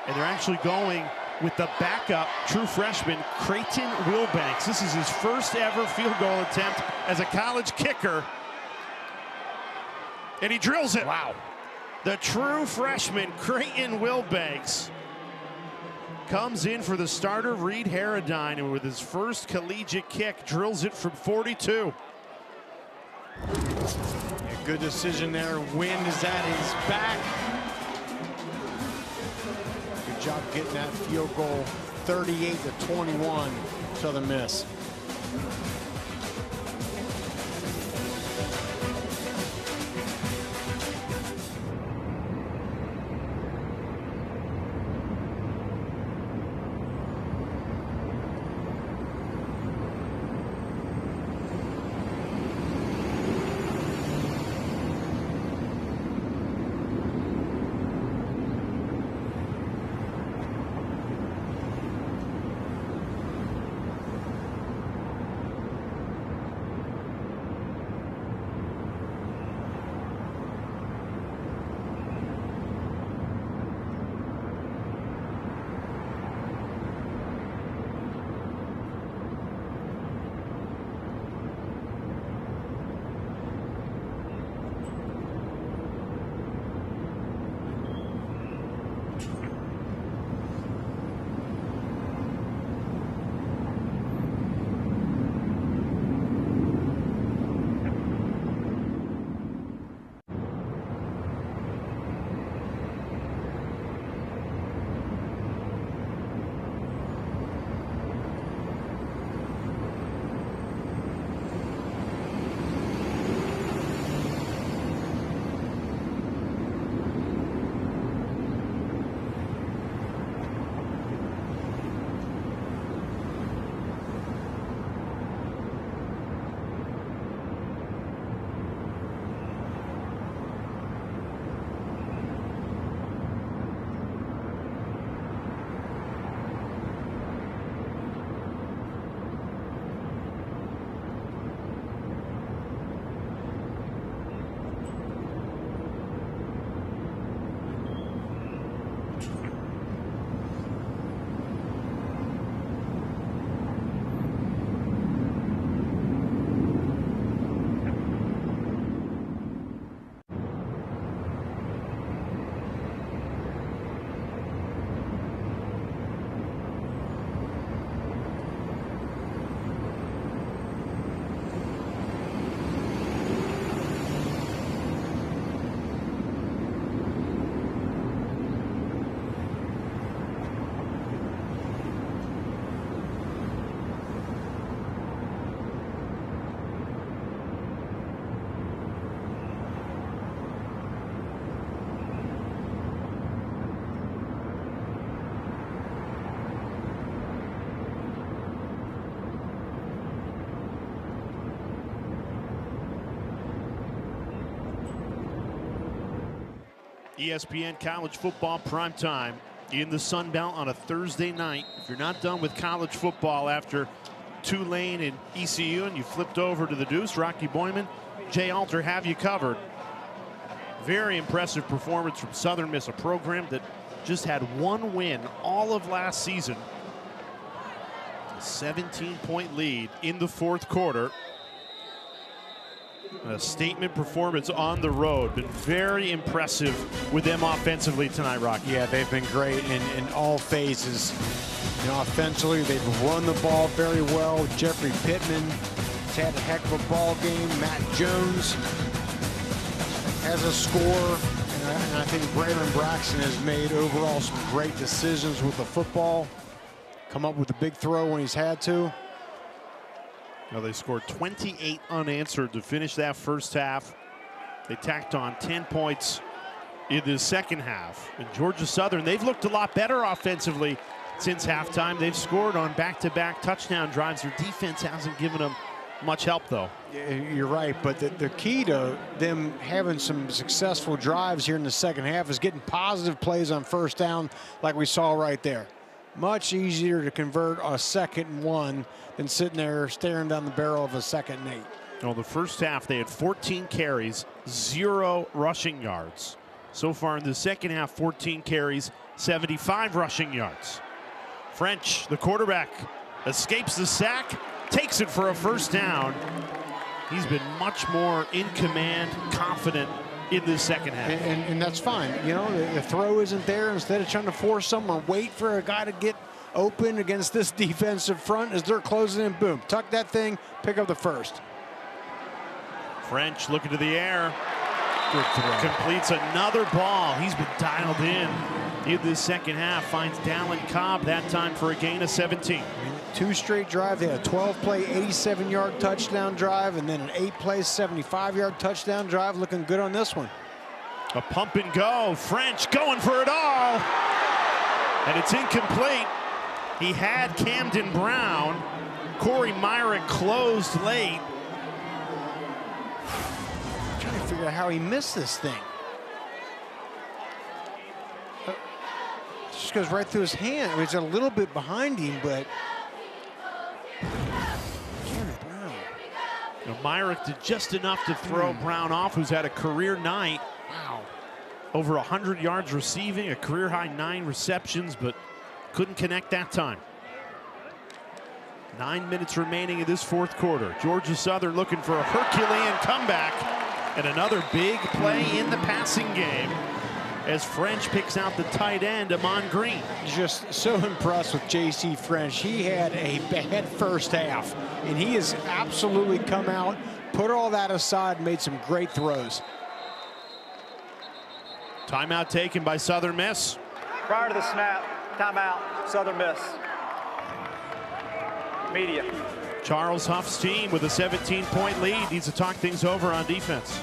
And they're actually going with the backup, true freshman, Creighton Wilbanks. This is his first ever field goal attempt as a college kicker. And he drills it. Wow. The true freshman, Creighton Wilbanks, comes in for the starter, Reed Harradine, and with his first collegiate kick, drills it from 42. Yeah, good decision there. Wind is at his back. Good job getting that field goal. 38-21, Southern Miss. ESPN College Football Primetime in the Sun Belt on a Thursday night. If you're not done with college football after Tulane and ECU and you flipped over to the Deuce, Rocky Boyman, Jay Alter have you covered. Very impressive performance from Southern Miss, a program that just had one win all of last season. A 17-point lead in the fourth quarter. A statement performance on the road. Been very impressive with them offensively tonight, Rocky. Yeah, they've been great in all phases. You know, offensively, they've run the ball very well. Jeffrey Pittman has had a heck of a ball game. Matt Jones has a score. And I think Braylon Braxton has made overall some great decisions with the football. Come up with a big throw when he's had to. Well, they scored 28 unanswered to finish that first half. They tacked on 10 points in the second half. And Georgia Southern, they've looked a lot better offensively since halftime. They've scored on back-to-back touchdown drives. Their defense hasn't given them much help, though. You're right, but the key to them having some successful drives here in the second half is getting positive plays on first down like we saw right there. Much easier to convert a 2nd and 1 than sitting there staring down the barrel of a 2nd and 8. Well, the first half, they had 14 carries, 0 rushing yards. So far in the second half, 14 carries, 75 rushing yards. French, the quarterback, escapes the sack, takes it for a first down. He's been much more in command, confident in the second half. And that's fine. You know, the throw isn't there. Instead of trying to force someone, wait for a guy to get open against this defensive front as they're closing in, boom, tuck that thing, pick up the first. French looking to the air. Good throw. Completes another ball. He's been dialed in the second half. Finds Dallin Cobb that time for a gain of 17. 2 straight drive. They had a 12-play, 87-yard touchdown drive, and then an 8-play, 75-yard touchdown drive. Looking good on this one. A pump and go. French going for it all. And it's incomplete. He had Camden Brown. Corey Myrick closed late. I'm trying to figure out how he missed this thing. Just goes right through his hand. I mean, it's a little bit behind him, but Myrick did just enough to throw Brown off, who's had a career night. Wow. Over 100 yards receiving, a career high 9 receptions, but couldn't connect that time. 9 minutes remaining in this fourth quarter. Georgia Southern looking for a Herculean comeback and another big play in the passing game as French picks out the tight end, Amon Green. Just so impressed with J.C. French. He had a bad first half, and he has absolutely come out, put all that aside, and made some great throws. Timeout taken by Southern Miss. Prior to the snap, timeout, Southern Miss. Media. Charles Huff's team with a 17-point lead needs to talk things over on defense.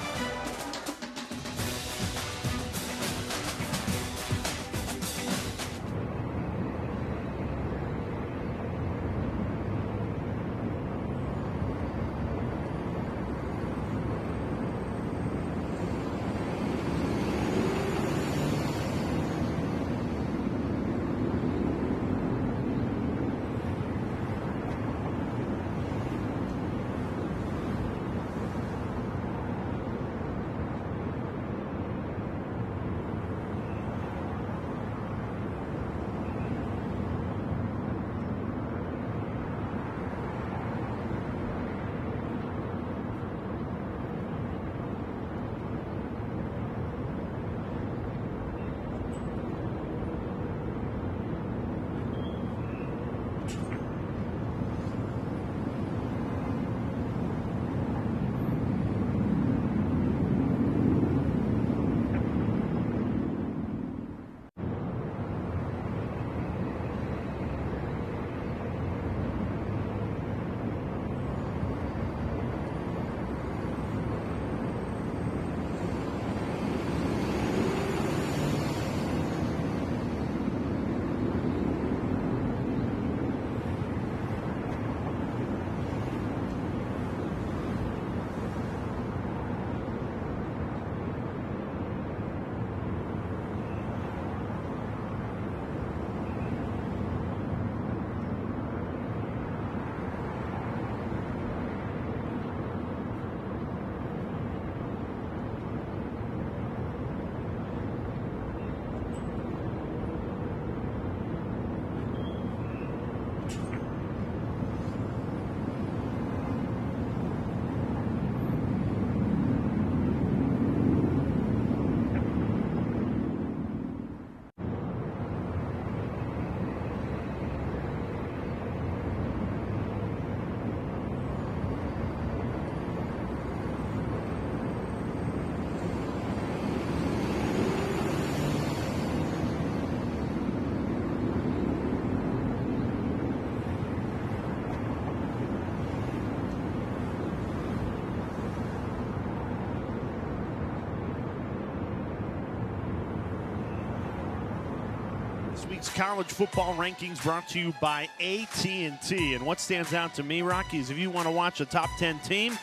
This week's college football rankings brought to you by AT&T. And what stands out to me, Rocky, is if you want to watch a top 10 team,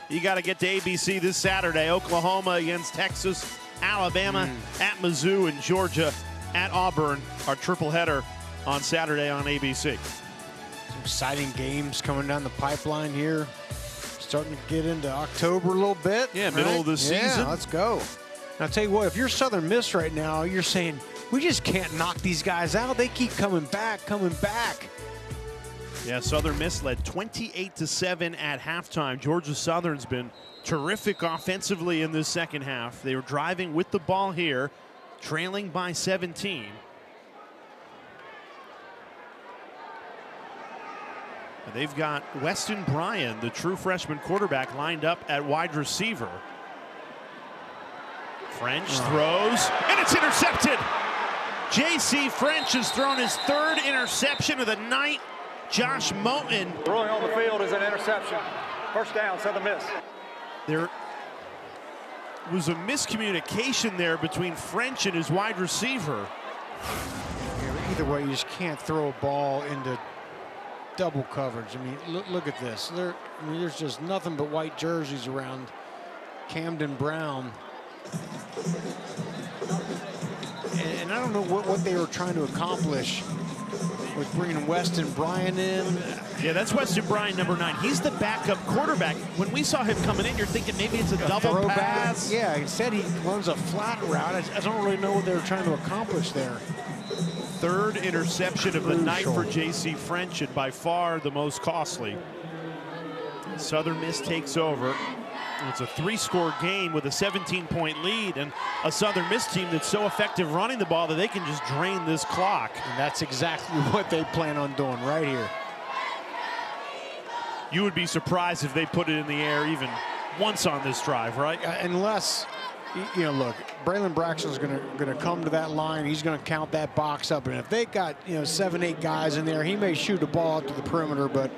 you got to get to ABC this Saturday. Oklahoma against Texas, Alabama at Mizzou, and Georgia at Auburn. Our triple header on Saturday on ABC. Some exciting games coming down the pipeline here. Starting to get into October a little bit. Yeah, middle of the season. Yeah, let's go. And I'll tell you what, if you're Southern Miss right now, you're saying, we just can't knock these guys out. They keep coming back, coming back. Yeah, Southern Miss led 28-7 at halftime. Georgia Southern's been terrific offensively in this second half. They were driving with the ball here, trailing by 17. They've got Weston Bryan, the true freshman quarterback, lined up at wide receiver. French throws, and it's intercepted. J.C. French has thrown his third interception of the night. Josh Moten. Throwing on the field is an interception. First down, Southern Miss. There was a miscommunication there between French and his wide receiver. Yeah, either way, you just can't throw a ball into double coverage. I mean, look at this. There's just nothing but white jerseys around Camden Brown. And I don't know what they were trying to accomplish with bringing Weston Bryan in. Yeah, that's Weston Bryan, number 9. He's the backup quarterback. When we saw him coming in, you're thinking maybe it's a double pass. Yeah, instead he runs a flat route. I don't really know what they were trying to accomplish there. Third interception of the night for J.C. French, and by far the most costly. Southern Miss takes over. It's a 3-score game with a 17-point lead, and a Southern Miss team that's so effective running the ball that they can just drain this clock. And that's exactly what they plan on doing right here. You would be surprised if they put it in the air even once on this drive, right? Unless, you know, look, Braylon Braxton's gonna come to that line. He's gonna count that box up, and if they got, you know, 7, 8 guys in there, he may shoot the ball out to the perimeter, but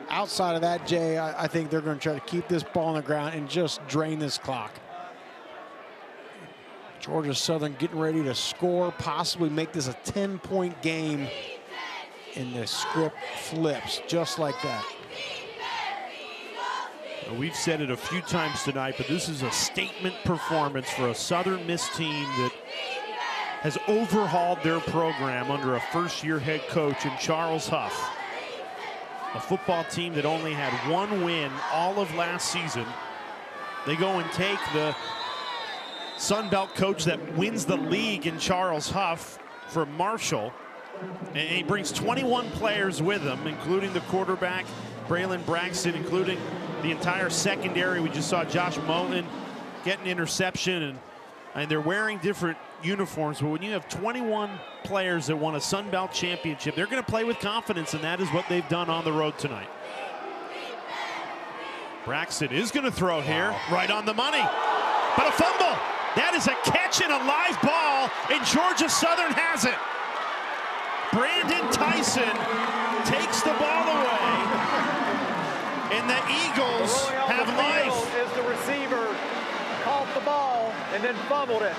outside of that, Jay, I think they're going to try to keep this ball on the ground and just drain this clock. Georgia Southern getting ready to score, possibly make this a 10-point game, and the script flips just like that. We've said it a few times tonight, but this is a statement performance for a Southern Miss team that has overhauled their program under a first-year head coach in Charles Huff. A football team that only had 1 win all of last season. They go and take the Sun Belt coach that wins the league in Charles Huff from Marshall, and he brings 21 players with him, including the quarterback, Braylon Braxton, including the entire secondary. We just saw Josh Moten get an interception, and they're wearing different uniforms, but when you have 21 players that won a Sun Belt championship, they're going to play with confidence, and that is what they've done on the road tonight. Braxton is going to throw here, right on the money, but a fumble. That is a catch and a live ball, and Georgia Southern has it. Brandon Tyson takes the ball away, and the Eagles have life. Is the receiver caught the ball and then fumbled it.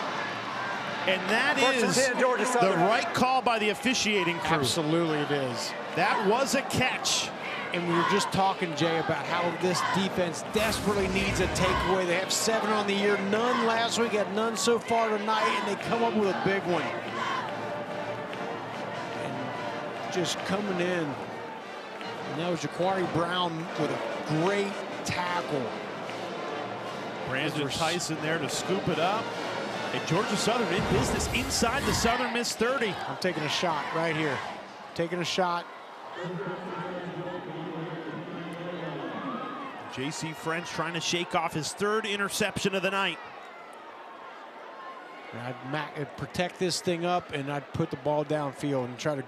And that is the right call by the officiating crew. Absolutely it is. That was a catch. And we were just talking, Jay, about how this defense desperately needs a takeaway. They have 7 on the year, none last week, had none so far tonight, and they come up with a big one. And just coming in, and that was Ja'Quari Brown with a great tackle. Brandon Tyson there to scoop it up. And Georgia Southern in business inside the Southern Miss 30. I'm taking a shot right here. Taking a shot. J.C. French trying to shake off his 3rd interception of the night. I'd protect this thing up, and I'd put the ball downfield and try to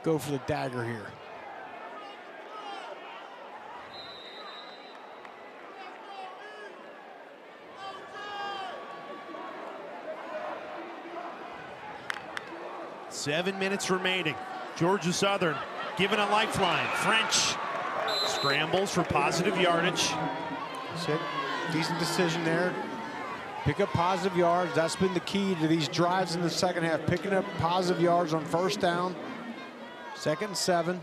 go for the dagger here. Seven minutes remaining. Georgia Southern given a lifeline. French scrambles for positive yardage. That's it. Decent decision there. Pick up positive yards. That's been the key to these drives in the second half, picking up positive yards on first down. 2nd and 7.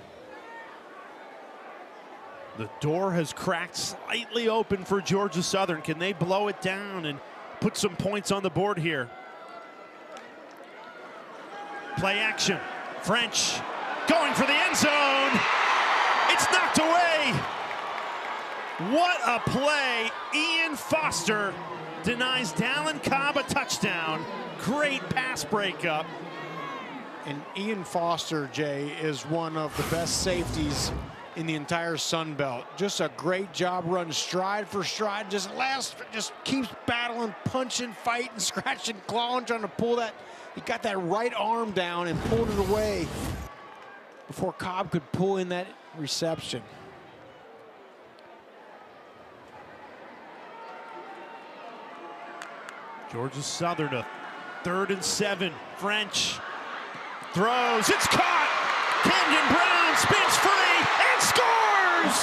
The door has cracked slightly open for Georgia Southern. Can they blow it down and put some points on the board here? Play action. French going for the end zone. It's knocked away. What a play. Ian Foster denies Dallin Cobb a touchdown. Great pass breakup. And Ian Foster, Jay, is one of the best safeties in the entire Sun Belt. Just a great job running stride for stride. Just keeps battling, punching, fighting, scratching, clawing, trying to pull that. He got that right arm down and pulled it away before Cobb could pull in that reception. Georgia Southern, a 3rd and 7. French throws. It's caught. Camden Brown spins free and scores!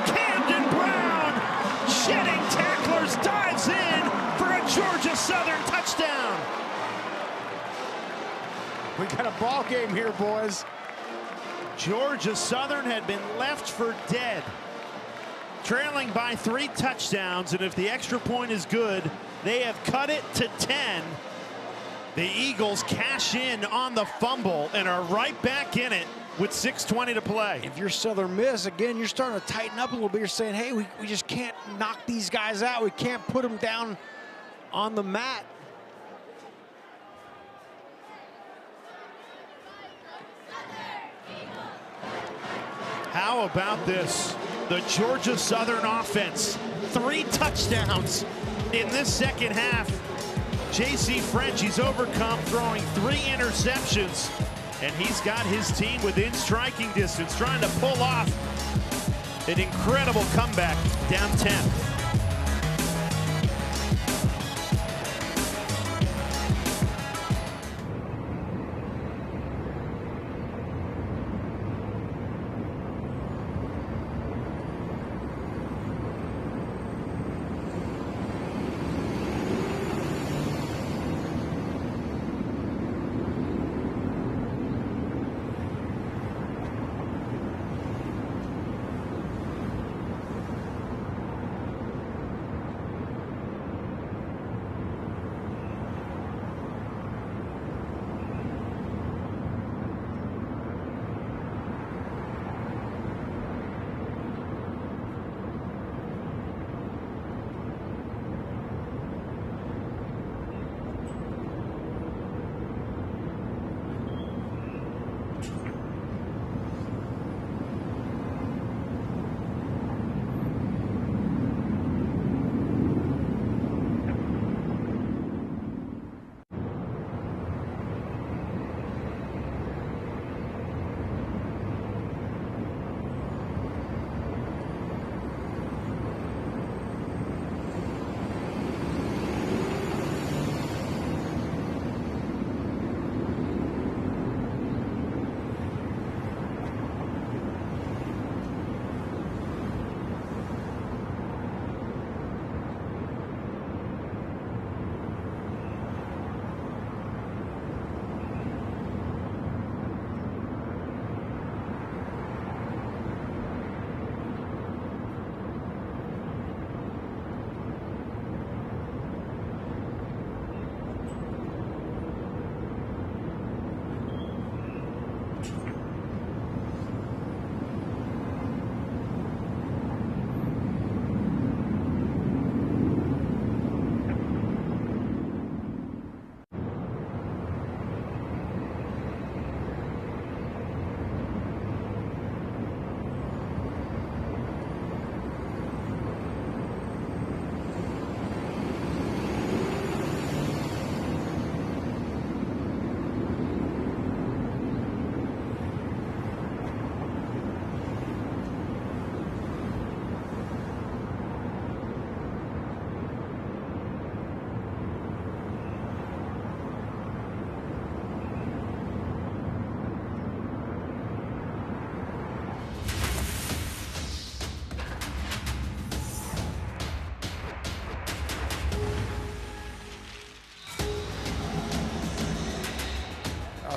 Camden Brown, shedding tacklers, dives in for a Georgia Southern touchdown. We got a ball game here, boys. Georgia Southern had been left for dead, trailing by 3 touchdowns, and if the extra point is good, they have cut it to 10. The Eagles cash in on the fumble and are right back in it with 6:20 to play. If you're Southern Miss, again, you're starting to tighten up a little bit. You're saying, hey, we just can't knock these guys out. We can't put them down on the mat. How about this? The Georgia Southern offense, 3 touchdowns in this second half. J.C. French, he's overcome throwing 3 interceptions, and he's got his team within striking distance, trying to pull off an incredible comeback, down 10.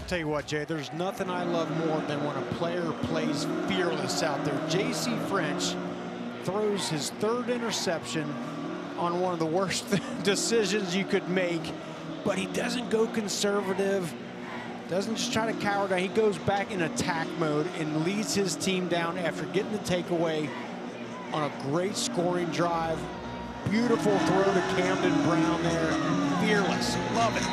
tell you what, Jay, there's nothing I love more than when a player plays fearless out there. J.C. French throws his 3rd interception on one of the worst decisions you could make, but he doesn't go conservative, doesn't just try to cower down. He goes back in attack mode and leads his team down after getting the takeaway on a great scoring drive. Beautiful throw to Camden Brown there. Fearless. Love it.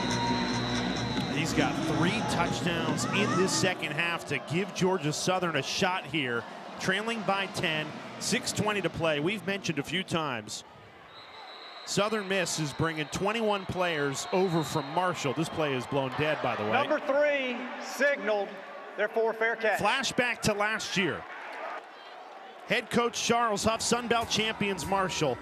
He's got 3 touchdowns in this second half to give Georgia Southern a shot here. Trailing by 10, 6:20 to play. We've mentioned a few times, Southern Miss is bringing 21 players over from Marshall. This play is blown dead, by the way. Number 3 signaled, therefore fair catch. Flashback to last year. Head coach Charles Huff, Sun Belt champions Marshall.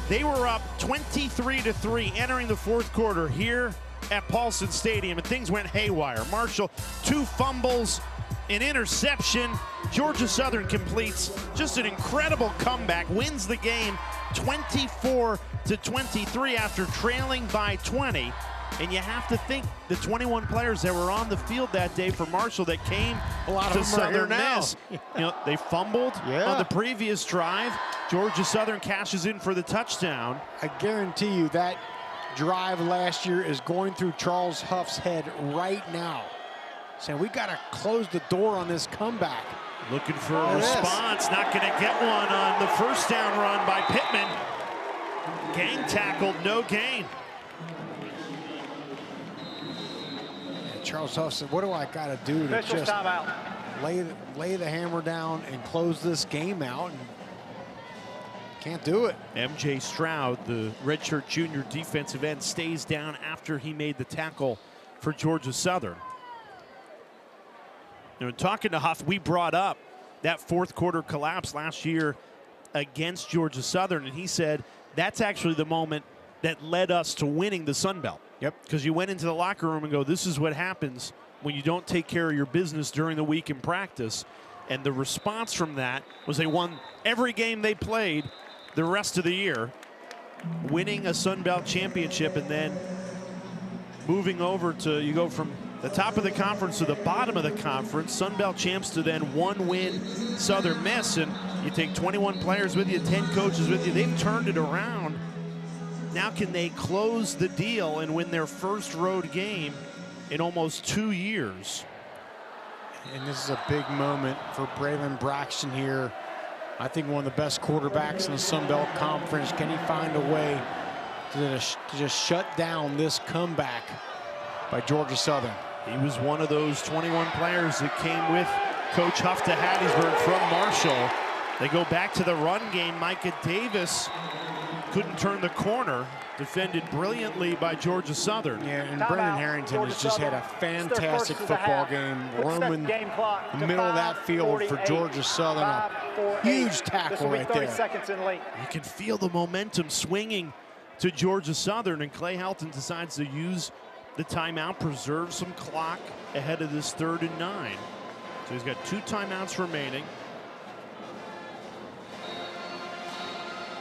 They were up 23-3 entering the 4th quarter here at Paulson Stadium, and things went haywire. Marshall, 2 fumbles, an interception. Georgia Southern completes just an incredible comeback, wins the game 24-23 after trailing by 20. And you have to think the 21 players that were on the field that day for Marshall that came to Southern Miss. You know, they fumbled on the previous drive. Georgia Southern cashes in for the touchdown. I guarantee you that drive last year is going through Charles Huff's head right now, saying we got to close the door on this comeback. Looking for a response, not going to get one on the first down run by Pittman. Gang tackled, no gain. Charles Huff said, what do I got to do to just lay the hammer down and close this game out? And can't do it. MJ Stroud, the redshirt junior defensive end, stays down after he made the tackle for Georgia Southern. You know, talking to Huff, we brought up that 4th quarter collapse last year against Georgia Southern, and he said that's actually the moment that led us to winning the Sun Belt. Yep. Because you went into the locker room and go, this is what happens when you don't take care of your business during the week in practice. And the response from that was they won every game they played the rest of the year, winning a Sun Belt championship, and then moving over to, you go from the top of the conference to the bottom of the conference, Sun Belt champs, to then 1-win Southern Miss. And you take 21 players with you, 10 coaches with you. They've turned it around. Now can they close the deal and win their first road game in almost 2 years? And this is a big moment for Braylon Braxton here. I think one of the best quarterbacks in the Sun Belt Conference. Can he find a way to just shut down this comeback by Georgia Southern? He was one of those 21 players that came with Coach Huff to Hattiesburg from Marshall. They go back to the run game. Micah Davis couldn't turn the corner. Defended brilliantly by Georgia Southern. Yeah, and Brendan Harrington has just had a fantastic football game, roaming the middle of that field for Georgia Southern. A huge tackle right there. You can feel the momentum swinging to Georgia Southern, and Clay Helton decides to use the timeout, preserve some clock ahead of this 3rd and 9. So he's got 2 timeouts remaining.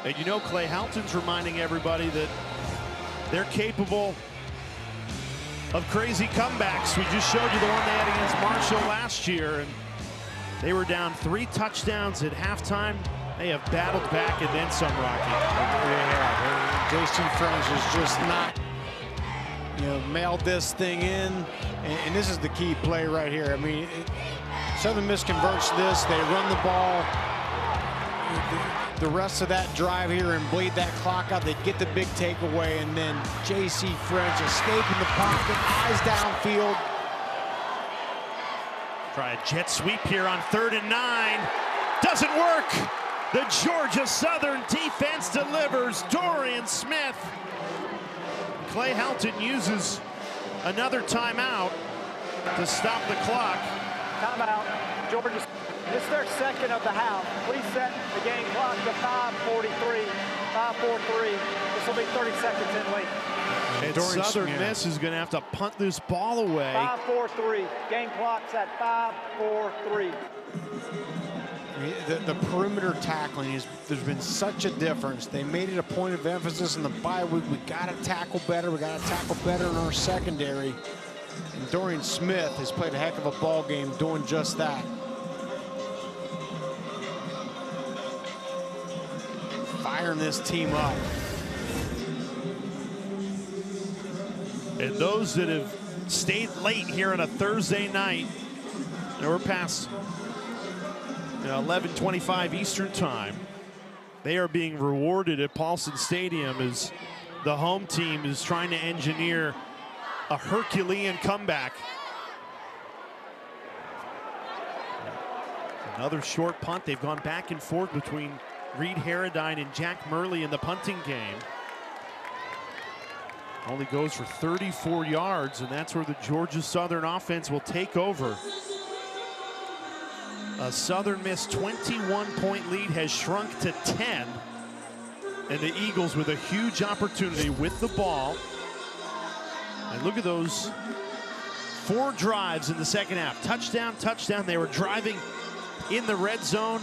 And you know, Clay Helton's reminding everybody that they're capable of crazy comebacks. We just showed you the one they had against Marshall last year, and they were down 3 touchdowns at halftime. They have battled back and then some, Rocky. Yeah, J.C. French is just not, mailed this thing in. And this is the key play right here. I mean, Southern Miss converts this. They run the ball. The rest of that drive here and bleed that clock out. They get the big takeaway, and then J.C. French escaping the pocket, eyes downfield. Try a jet sweep here on 3rd and 9. Doesn't work. The Georgia Southern defense delivers. Dorian Smith. Clay Helton uses another timeout to stop the clock. Timeout. Georgia. It's their 2nd of the half. Reset the game clock to 5:43. 5:43. This will be 30 seconds in late. And Southern Miss is going to have to punt this ball away. 5:43. Game clock's at 5:43. The perimeter tackling there's been such a difference. They made it a point of emphasis in the bye week. We got to tackle better. We got to tackle better in our secondary. And Dorian Smith has played a heck of a ball game doing just that. Firing this team up. And those that have stayed late here on a Thursday night, we're past 11:25 Eastern time. They are being rewarded at Paulson Stadium as the home team is trying to engineer a Herculean comeback. Another short punt. They've gone back and forth between Reed Harradine and Jack Murley in the punting game. Only goes for 34 yards, and that's where the Georgia Southern offense will take over. A Southern Miss 21-point lead has shrunk to 10, and the Eagles with a huge opportunity with the ball. And look at those 4 drives in the second half. Touchdown, touchdown. They were driving in the red zone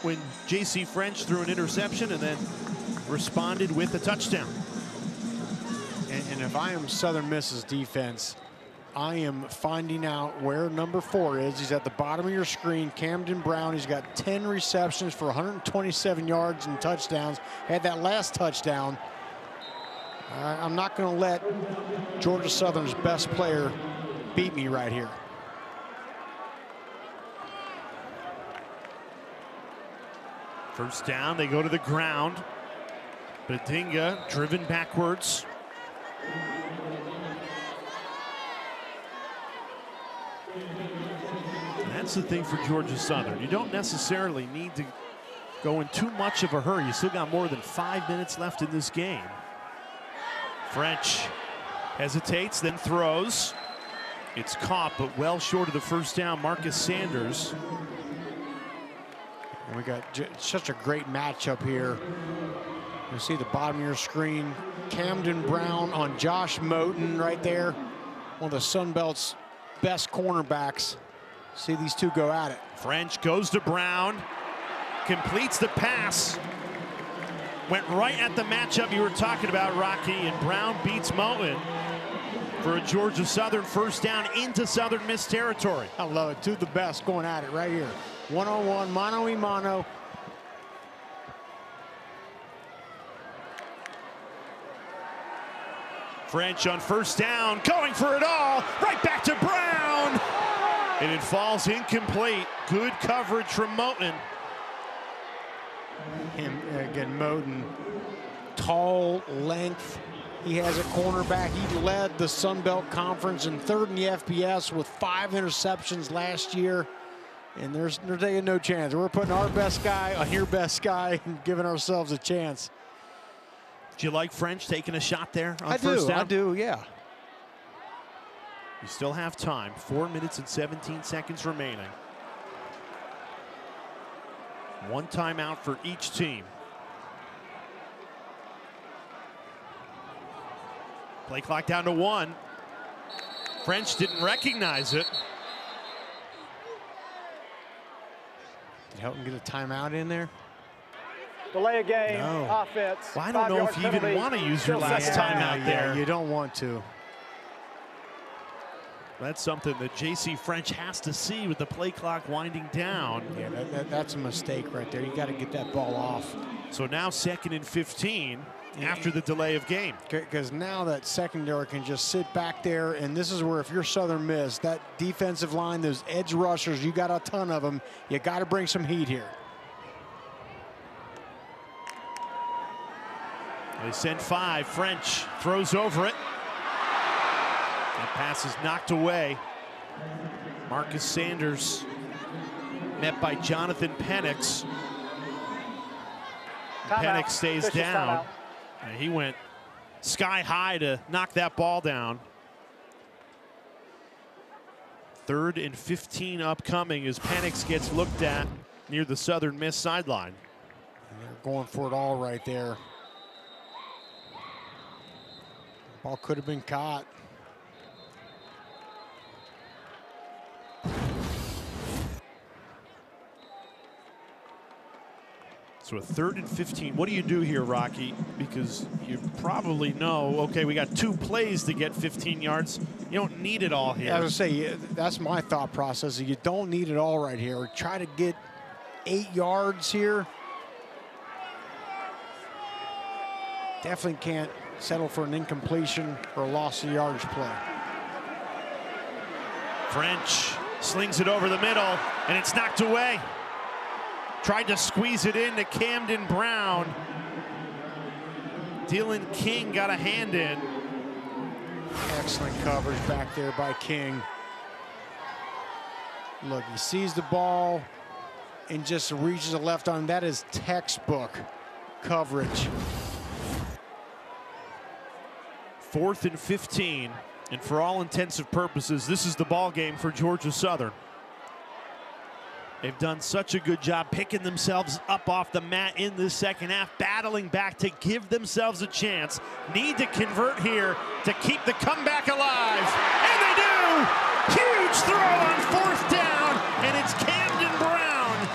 when J.C. French threw an interception and then responded with a touchdown. And if I am Southern Miss's defense, I am finding out where number 4 is. He's at the bottom of your screen, Camden Brown. He's got 10 receptions for 127 yards and touchdowns. Had that last touchdown. I'm not going to let Georgia Southern's best player beat me right here. First down, they go to the ground. Badinga driven backwards. And that's the thing for Georgia Southern. You don't necessarily need to go in too much of a hurry. You still got more than 5 minutes left in this game. French hesitates, then throws. It's caught, but well short of the first down. Marcus Sanders. And we got such a great matchup here. You see the bottom of your screen, Camden Brown on Josh Moten right there. One of the Sun Belt's best cornerbacks. See these two go at it. French goes to Brown, completes the pass. Went right at the matchup you were talking about, Rocky, and Brown beats Moten for a Georgia Southern first down into Southern Miss territory. I love it. Two of the best going at it right here. One-on-one, mano-y-mano. French on first down, going for it all, right back to Brown. And it falls incomplete. Good coverage from Moten. And again, Moten, tall, length. He has a cornerback. He led the Sun Belt Conference in 3rd in the FBS with 5 interceptions last year. And they're taking no chance. We're putting our best guy on your best guy and giving ourselves a chance. Do you like French taking a shot there on first down? I do, yeah. You still have time. 4 minutes and 17 seconds remaining. 1 timeout for each team. Play clock down to 1. French didn't recognize it. Did Helton get a timeout in there? Delay a game, No. offense. Well, I don't know if you even want to use your last timeout there. You don't want to. That's something that J.C. French has to see with the play clock winding down. Yeah, that's a mistake right there. You got to get that ball off. So now 2nd and 15 after the delay of game. Because now that secondary can just sit back there, and this is where if you're Southern Miss, that defensive line, those edge rushers, you got a ton of them. You got to bring some heat here. They send 5. French throws over it. That pass is knocked away. Marcus Sanders met by Jonathan Penix. Penix stays down. And he went sky high to knock that ball down. 3rd and 15 upcoming as Penix gets looked at near the Southern Miss sideline. And they're going for it all right there. Ball could have been caught. So a 3rd and 15. What do you do here, Rocky? Because you probably know, okay, we got 2 plays to get 15 yards. You don't need it all here. Yeah, I was going to say, that's my thought process. You don't need it all right here. Try to get 8 yards here. Definitely can't settle for an incompletion or a loss of yardage play. French slings it over the middle, and it's knocked away. Tried to squeeze it into Camden Brown. Dylan King got a hand in. Excellent coverage back there by King. Look, he sees the ball and just reaches the left arm. That is textbook coverage. 4th and 15, and for all intensive purposes, this is the ball game for Georgia Southern. They've done such a good job picking themselves up off the mat in the second half, battling back to give themselves a chance. Need to convert here to keep the comeback alive. And they do! Huge throw on 4th down, and it's Camden Brown.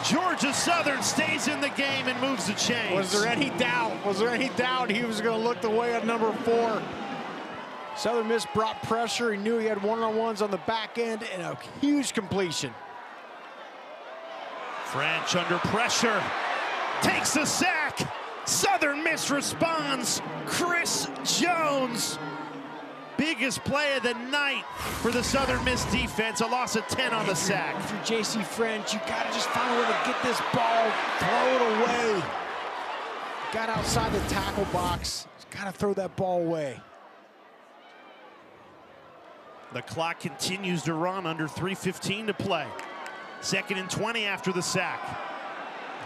Georgia Southern stays in the game and moves the chains. Was there any doubt? Was there any doubt he was going to look the way of number 4? Southern Miss brought pressure. He knew he had one-on-ones on the back end and a huge completion. French under pressure, takes a sack. Southern Miss responds. Chris Jones, biggest play of the night for the Southern Miss defense. A loss of 10 on the sack. If you're J.C. French, you got to just find a way to get this ball, throw it away. Got outside the tackle box. Got to throw that ball away. The clock continues to run, under 3:15 to play. 2nd and 20 after the sack.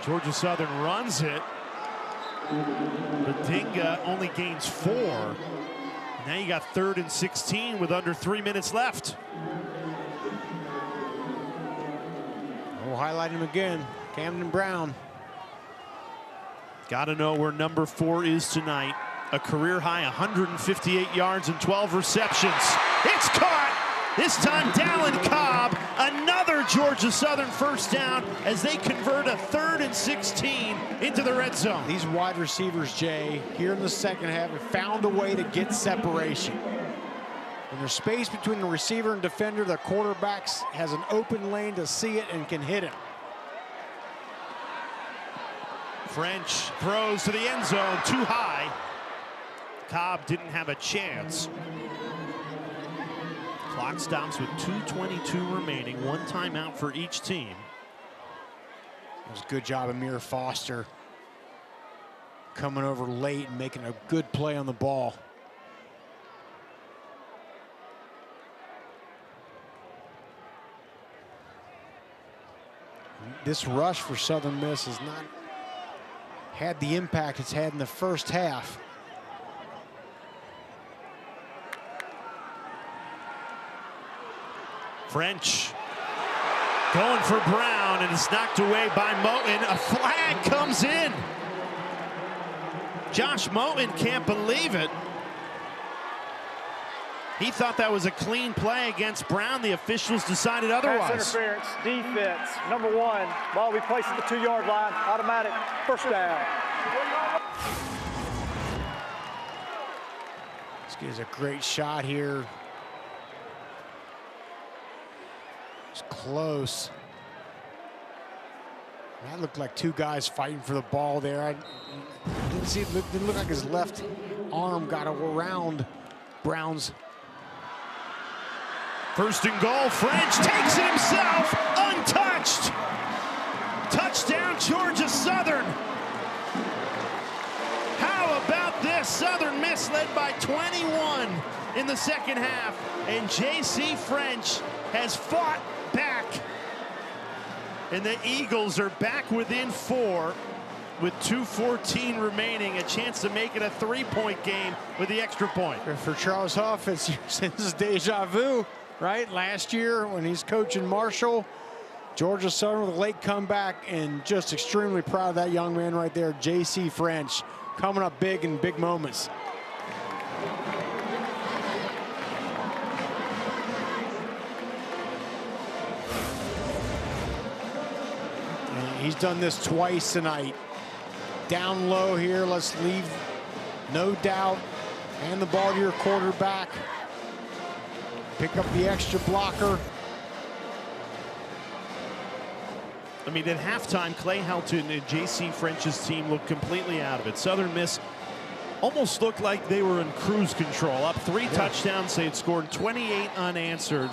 Georgia Southern runs it. Bedinga only gains 4. Now you got 3rd and 16 with under 3 minutes left. We'll highlight him again, Camden Brown. Got to know where number 4 is tonight. A career high 158 yards and 12 receptions. It's caught. This time Dallin Cobb, another Georgia Southern first down as they convert a 3rd and 16 into the red zone. These wide receivers, Jay, here in the second half have found a way to get separation. When there's space between the receiver and defender, the quarterback has an open lane to see it and can hit him. French throws to the end zone, too high. Cobb didn't have a chance. Clock stops with 2:22 remaining, 1 timeout for each team. It was a good job of Amir Foster coming over late and making a good play on the ball. This rush for Southern Miss has not had the impact it's had in the first half. French going for Brown, and it's knocked away by Moten. A flag comes in. Josh Moten can't believe it. He thought that was a clean play against Brown. The officials decided otherwise. Pass interference, defense, number 1. Ball we place at the 2-yard line, automatic first down. This guy's a great shot here. It's close. That looked like 2 guys fighting for the ball there. I didn't see it. Didn't look like his left arm got around Brown's. 1st and goal. French takes it himself, untouched. Touchdown, Georgia Southern. How about this? Southern Miss led by 21 in the second half, and J.C. French has fought back. And the Eagles are back within 4 with 2:14 remaining. A chance to make it a 3-point game with the extra point. For Charles Huff, this is deja vu, right? Last year when he's coaching Marshall, Georgia Southern with a late comeback, and just extremely proud of that young man right there, J.C. French, coming up big in big moments. He's done this twice tonight. Down low here, let's leave no doubt. Hand the ball to your quarterback. Pick up the extra blocker. I mean, at halftime, Clay Helton and J.C. French's team looked completely out of it. Southern Miss almost looked like they were in cruise control. Up 3 touchdowns, they had scored 28 unanswered.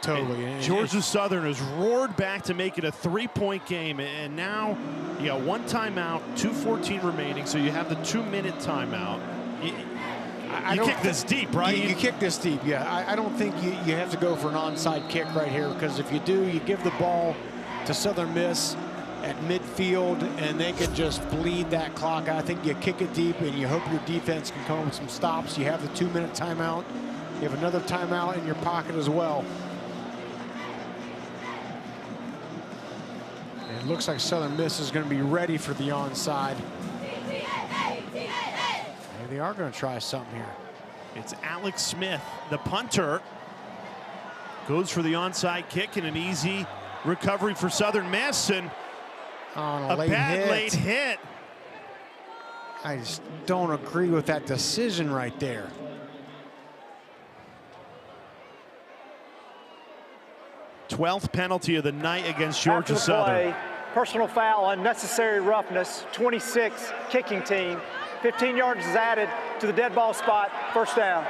Totally. And Georgia Southern has roared back to make it a 3-point game. And now you got 1 timeout, 2:14 remaining, so you have the 2-minute timeout. You kick this deep, right? You kick this deep, yeah. I don't think you have to go for an onside kick right here, because if you do, you give the ball to Southern Miss at midfield, and they can just bleed that clock. I think you kick it deep, and you hope your defense can come up with some stops. You have the 2-minute timeout. You have another timeout in your pocket as well. And it looks like Southern Miss is going to be ready for the onside. They are going to try something here. It's Alex Smith, the punter, goes for the onside kick, and an easy recovery for Southern Miss, and a bad late hit. I just don't agree with that decision right there. _12th penalty of the night against Georgia Southern. Play, personal foul, unnecessary roughness, 26, kicking team. 15 yards is added to the dead ball spot, first down.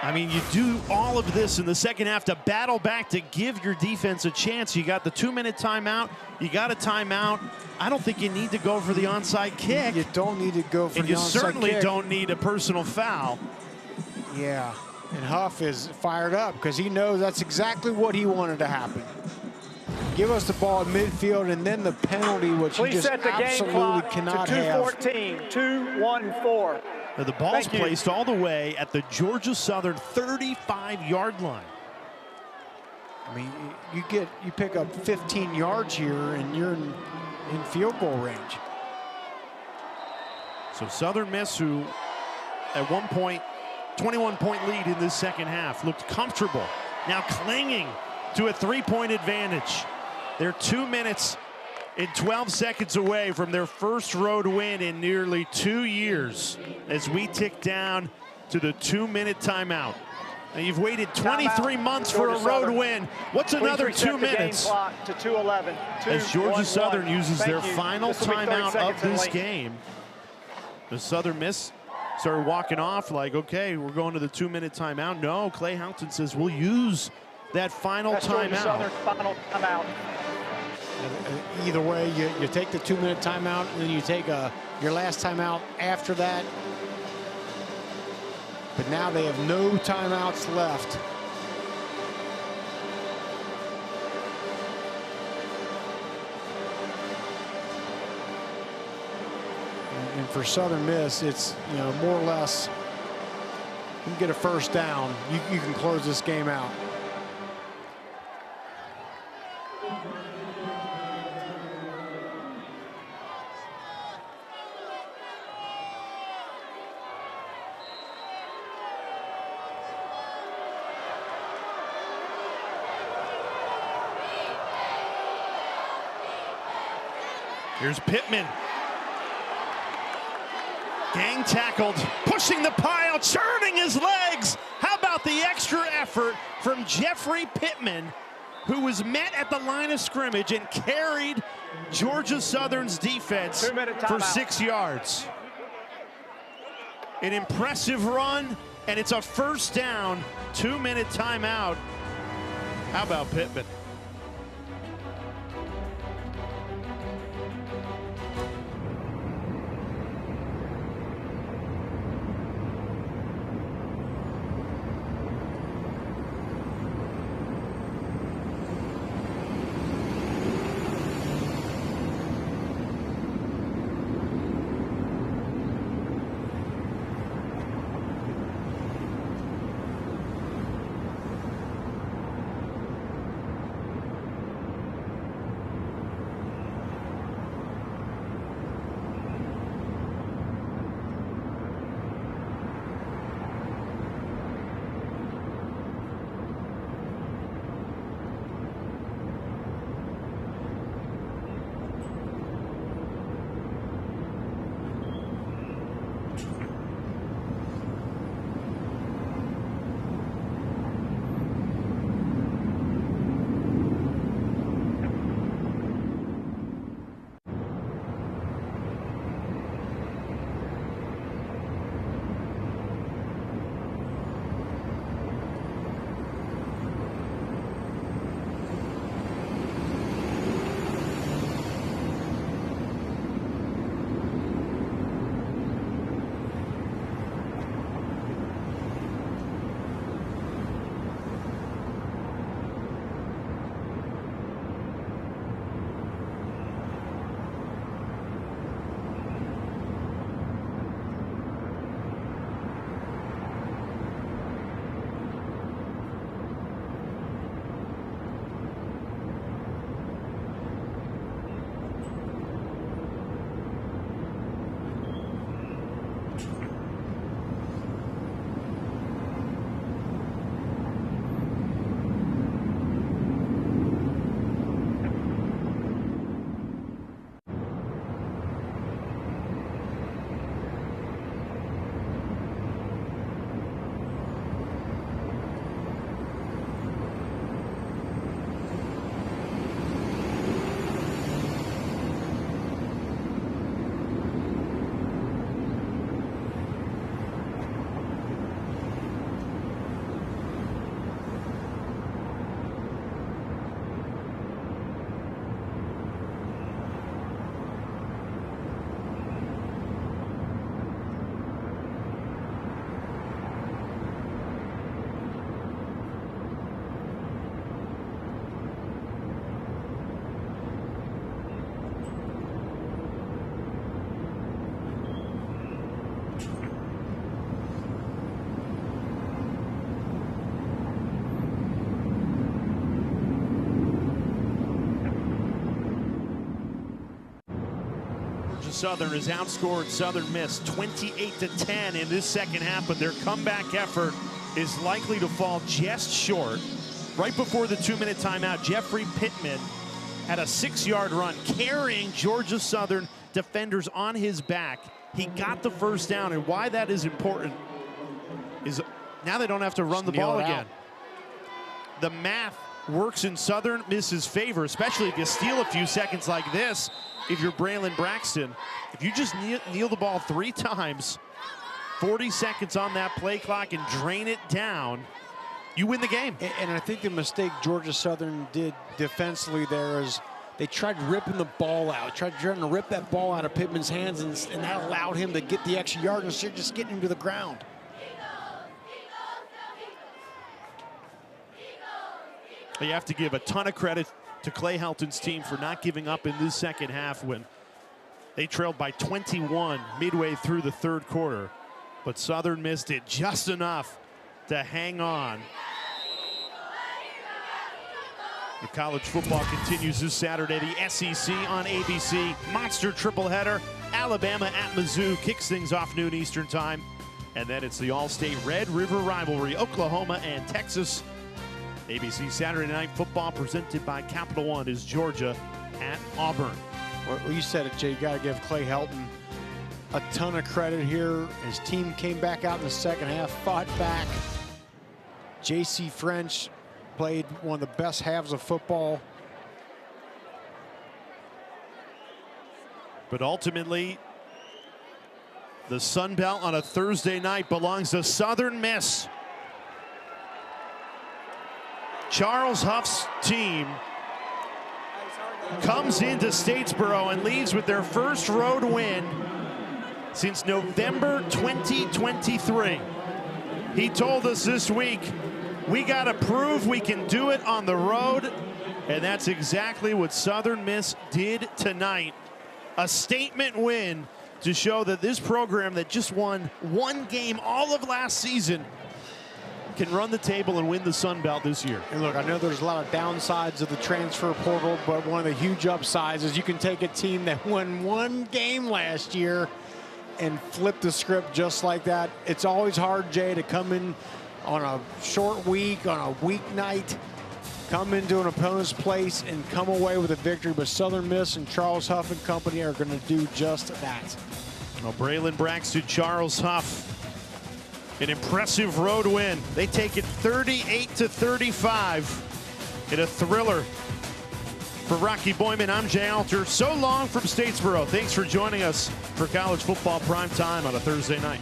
I mean, you do all of this in the second half to battle back, to give your defense a chance. You got the 2-minute timeout. You got a timeout. I don't think you need to go for the onside kick. You don't need to go for the onside kick. And you certainly don't need a personal foul. Yeah, and Huff is fired up because he knows that's exactly what he wanted to happen. Give us the ball at midfield, and then the penalty, which he just absolutely cannot have. 2:14, 2-1-4. Now the ball's placed all the way at the Georgia Southern 35-yard line. I mean, you pick up 15 yards here, and you're in field goal range. So Southern Miss, who at one point 21-point lead in this second half, looked comfortable, now clinging to a 3-point advantage. They're 2 minutes and 12 seconds away from their first road win in nearly 2 years as we tick down to the 2-minute timeout. Now you've waited 23 months for a road win. What's another 2 minutes? Game clock to 2:11. As Georgia Southern uses their final timeout of this game. The Southern Miss started walking off like, okay, we're going to the 2-minute timeout. No, Clay Helton says we'll use that final timeout. Final timeout. Either way, you take the 2-minute timeout, and then you take your last timeout after that. But now they have no timeouts left. And for Southern Miss, it's, you know, more or less, you get a first down, you can close this game out. Here's Pittman. Gang tackled, pushing the pile, churning his legs. How about the extra effort from Jeffrey Pittman, who was met at the line of scrimmage and carried Georgia Southern's defense for 6 yards. An impressive run, and it's a first down, 2-minute timeout. How about Pittman? Southern has outscored Southern Miss 28-10 in this second half, but their comeback effort is likely to fall just short. Right before the 2-minute timeout, Jeffrey Pittman had a 6-yard run carrying Georgia Southern defenders on his back. He got the first down, and why that is important is now they don't have to run the ball again. The math works in Southern Miss's favor, especially if you steal a few seconds like this. If you're Braylon Braxton, if you just kneel the ball 3 times, 40 seconds on that play clock and drain it down, you win the game. And I think the mistake Georgia Southern did defensively there is they tried ripping the ball out, trying to rip that ball out of Pittman's hands, and that allowed him to get the extra yard instead of just getting him to the ground. You have to give a ton of credit to Clay Helton's team for not giving up in this second half when they trailed by 21 midway through the third quarter. But Southern Miss did just enough to hang on. The college football continues this Saturday. The SEC on ABC. Monster triple header. Alabama at Mizzou kicks things off noon Eastern time. And then it's the All-State Red River rivalry. Oklahoma and Texas. ABC Saturday Night Football presented by Capital One is Georgia at Auburn. Well, you said it, Jay. You got to give Clay Helton a ton of credit here. His team came back out in the second half, fought back. J.C. French played one of the best halves of football. But ultimately, the Sun Belt on a Thursday night belongs to Southern Miss. Charles Huff's team comes into Statesboro and leaves with their first road win since November 2023. He told us this week, we got to prove we can do it on the road, and that's exactly what Southern Miss did tonight. A statement win to show that this program that just won 1 game all of last season can run the table and win the Sun Belt this year. And look, I know there's a lot of downsides of the transfer portal, but one of the huge upsides is you can take a team that won 1 game last year and flip the script just like that. It's always hard, Jay, to come in on a short week, on a weeknight, come into an opponent's place and come away with a victory, but Southern Miss and Charles Huff and company are going to do just that. Well, Braylon Braxton, Charles Huff, an impressive road win. They take it 38-35 in a thriller. For Rocky Boyman, I'm Jay Alter. So long from Statesboro. Thanks for joining us for College Football Prime Time on a Thursday night.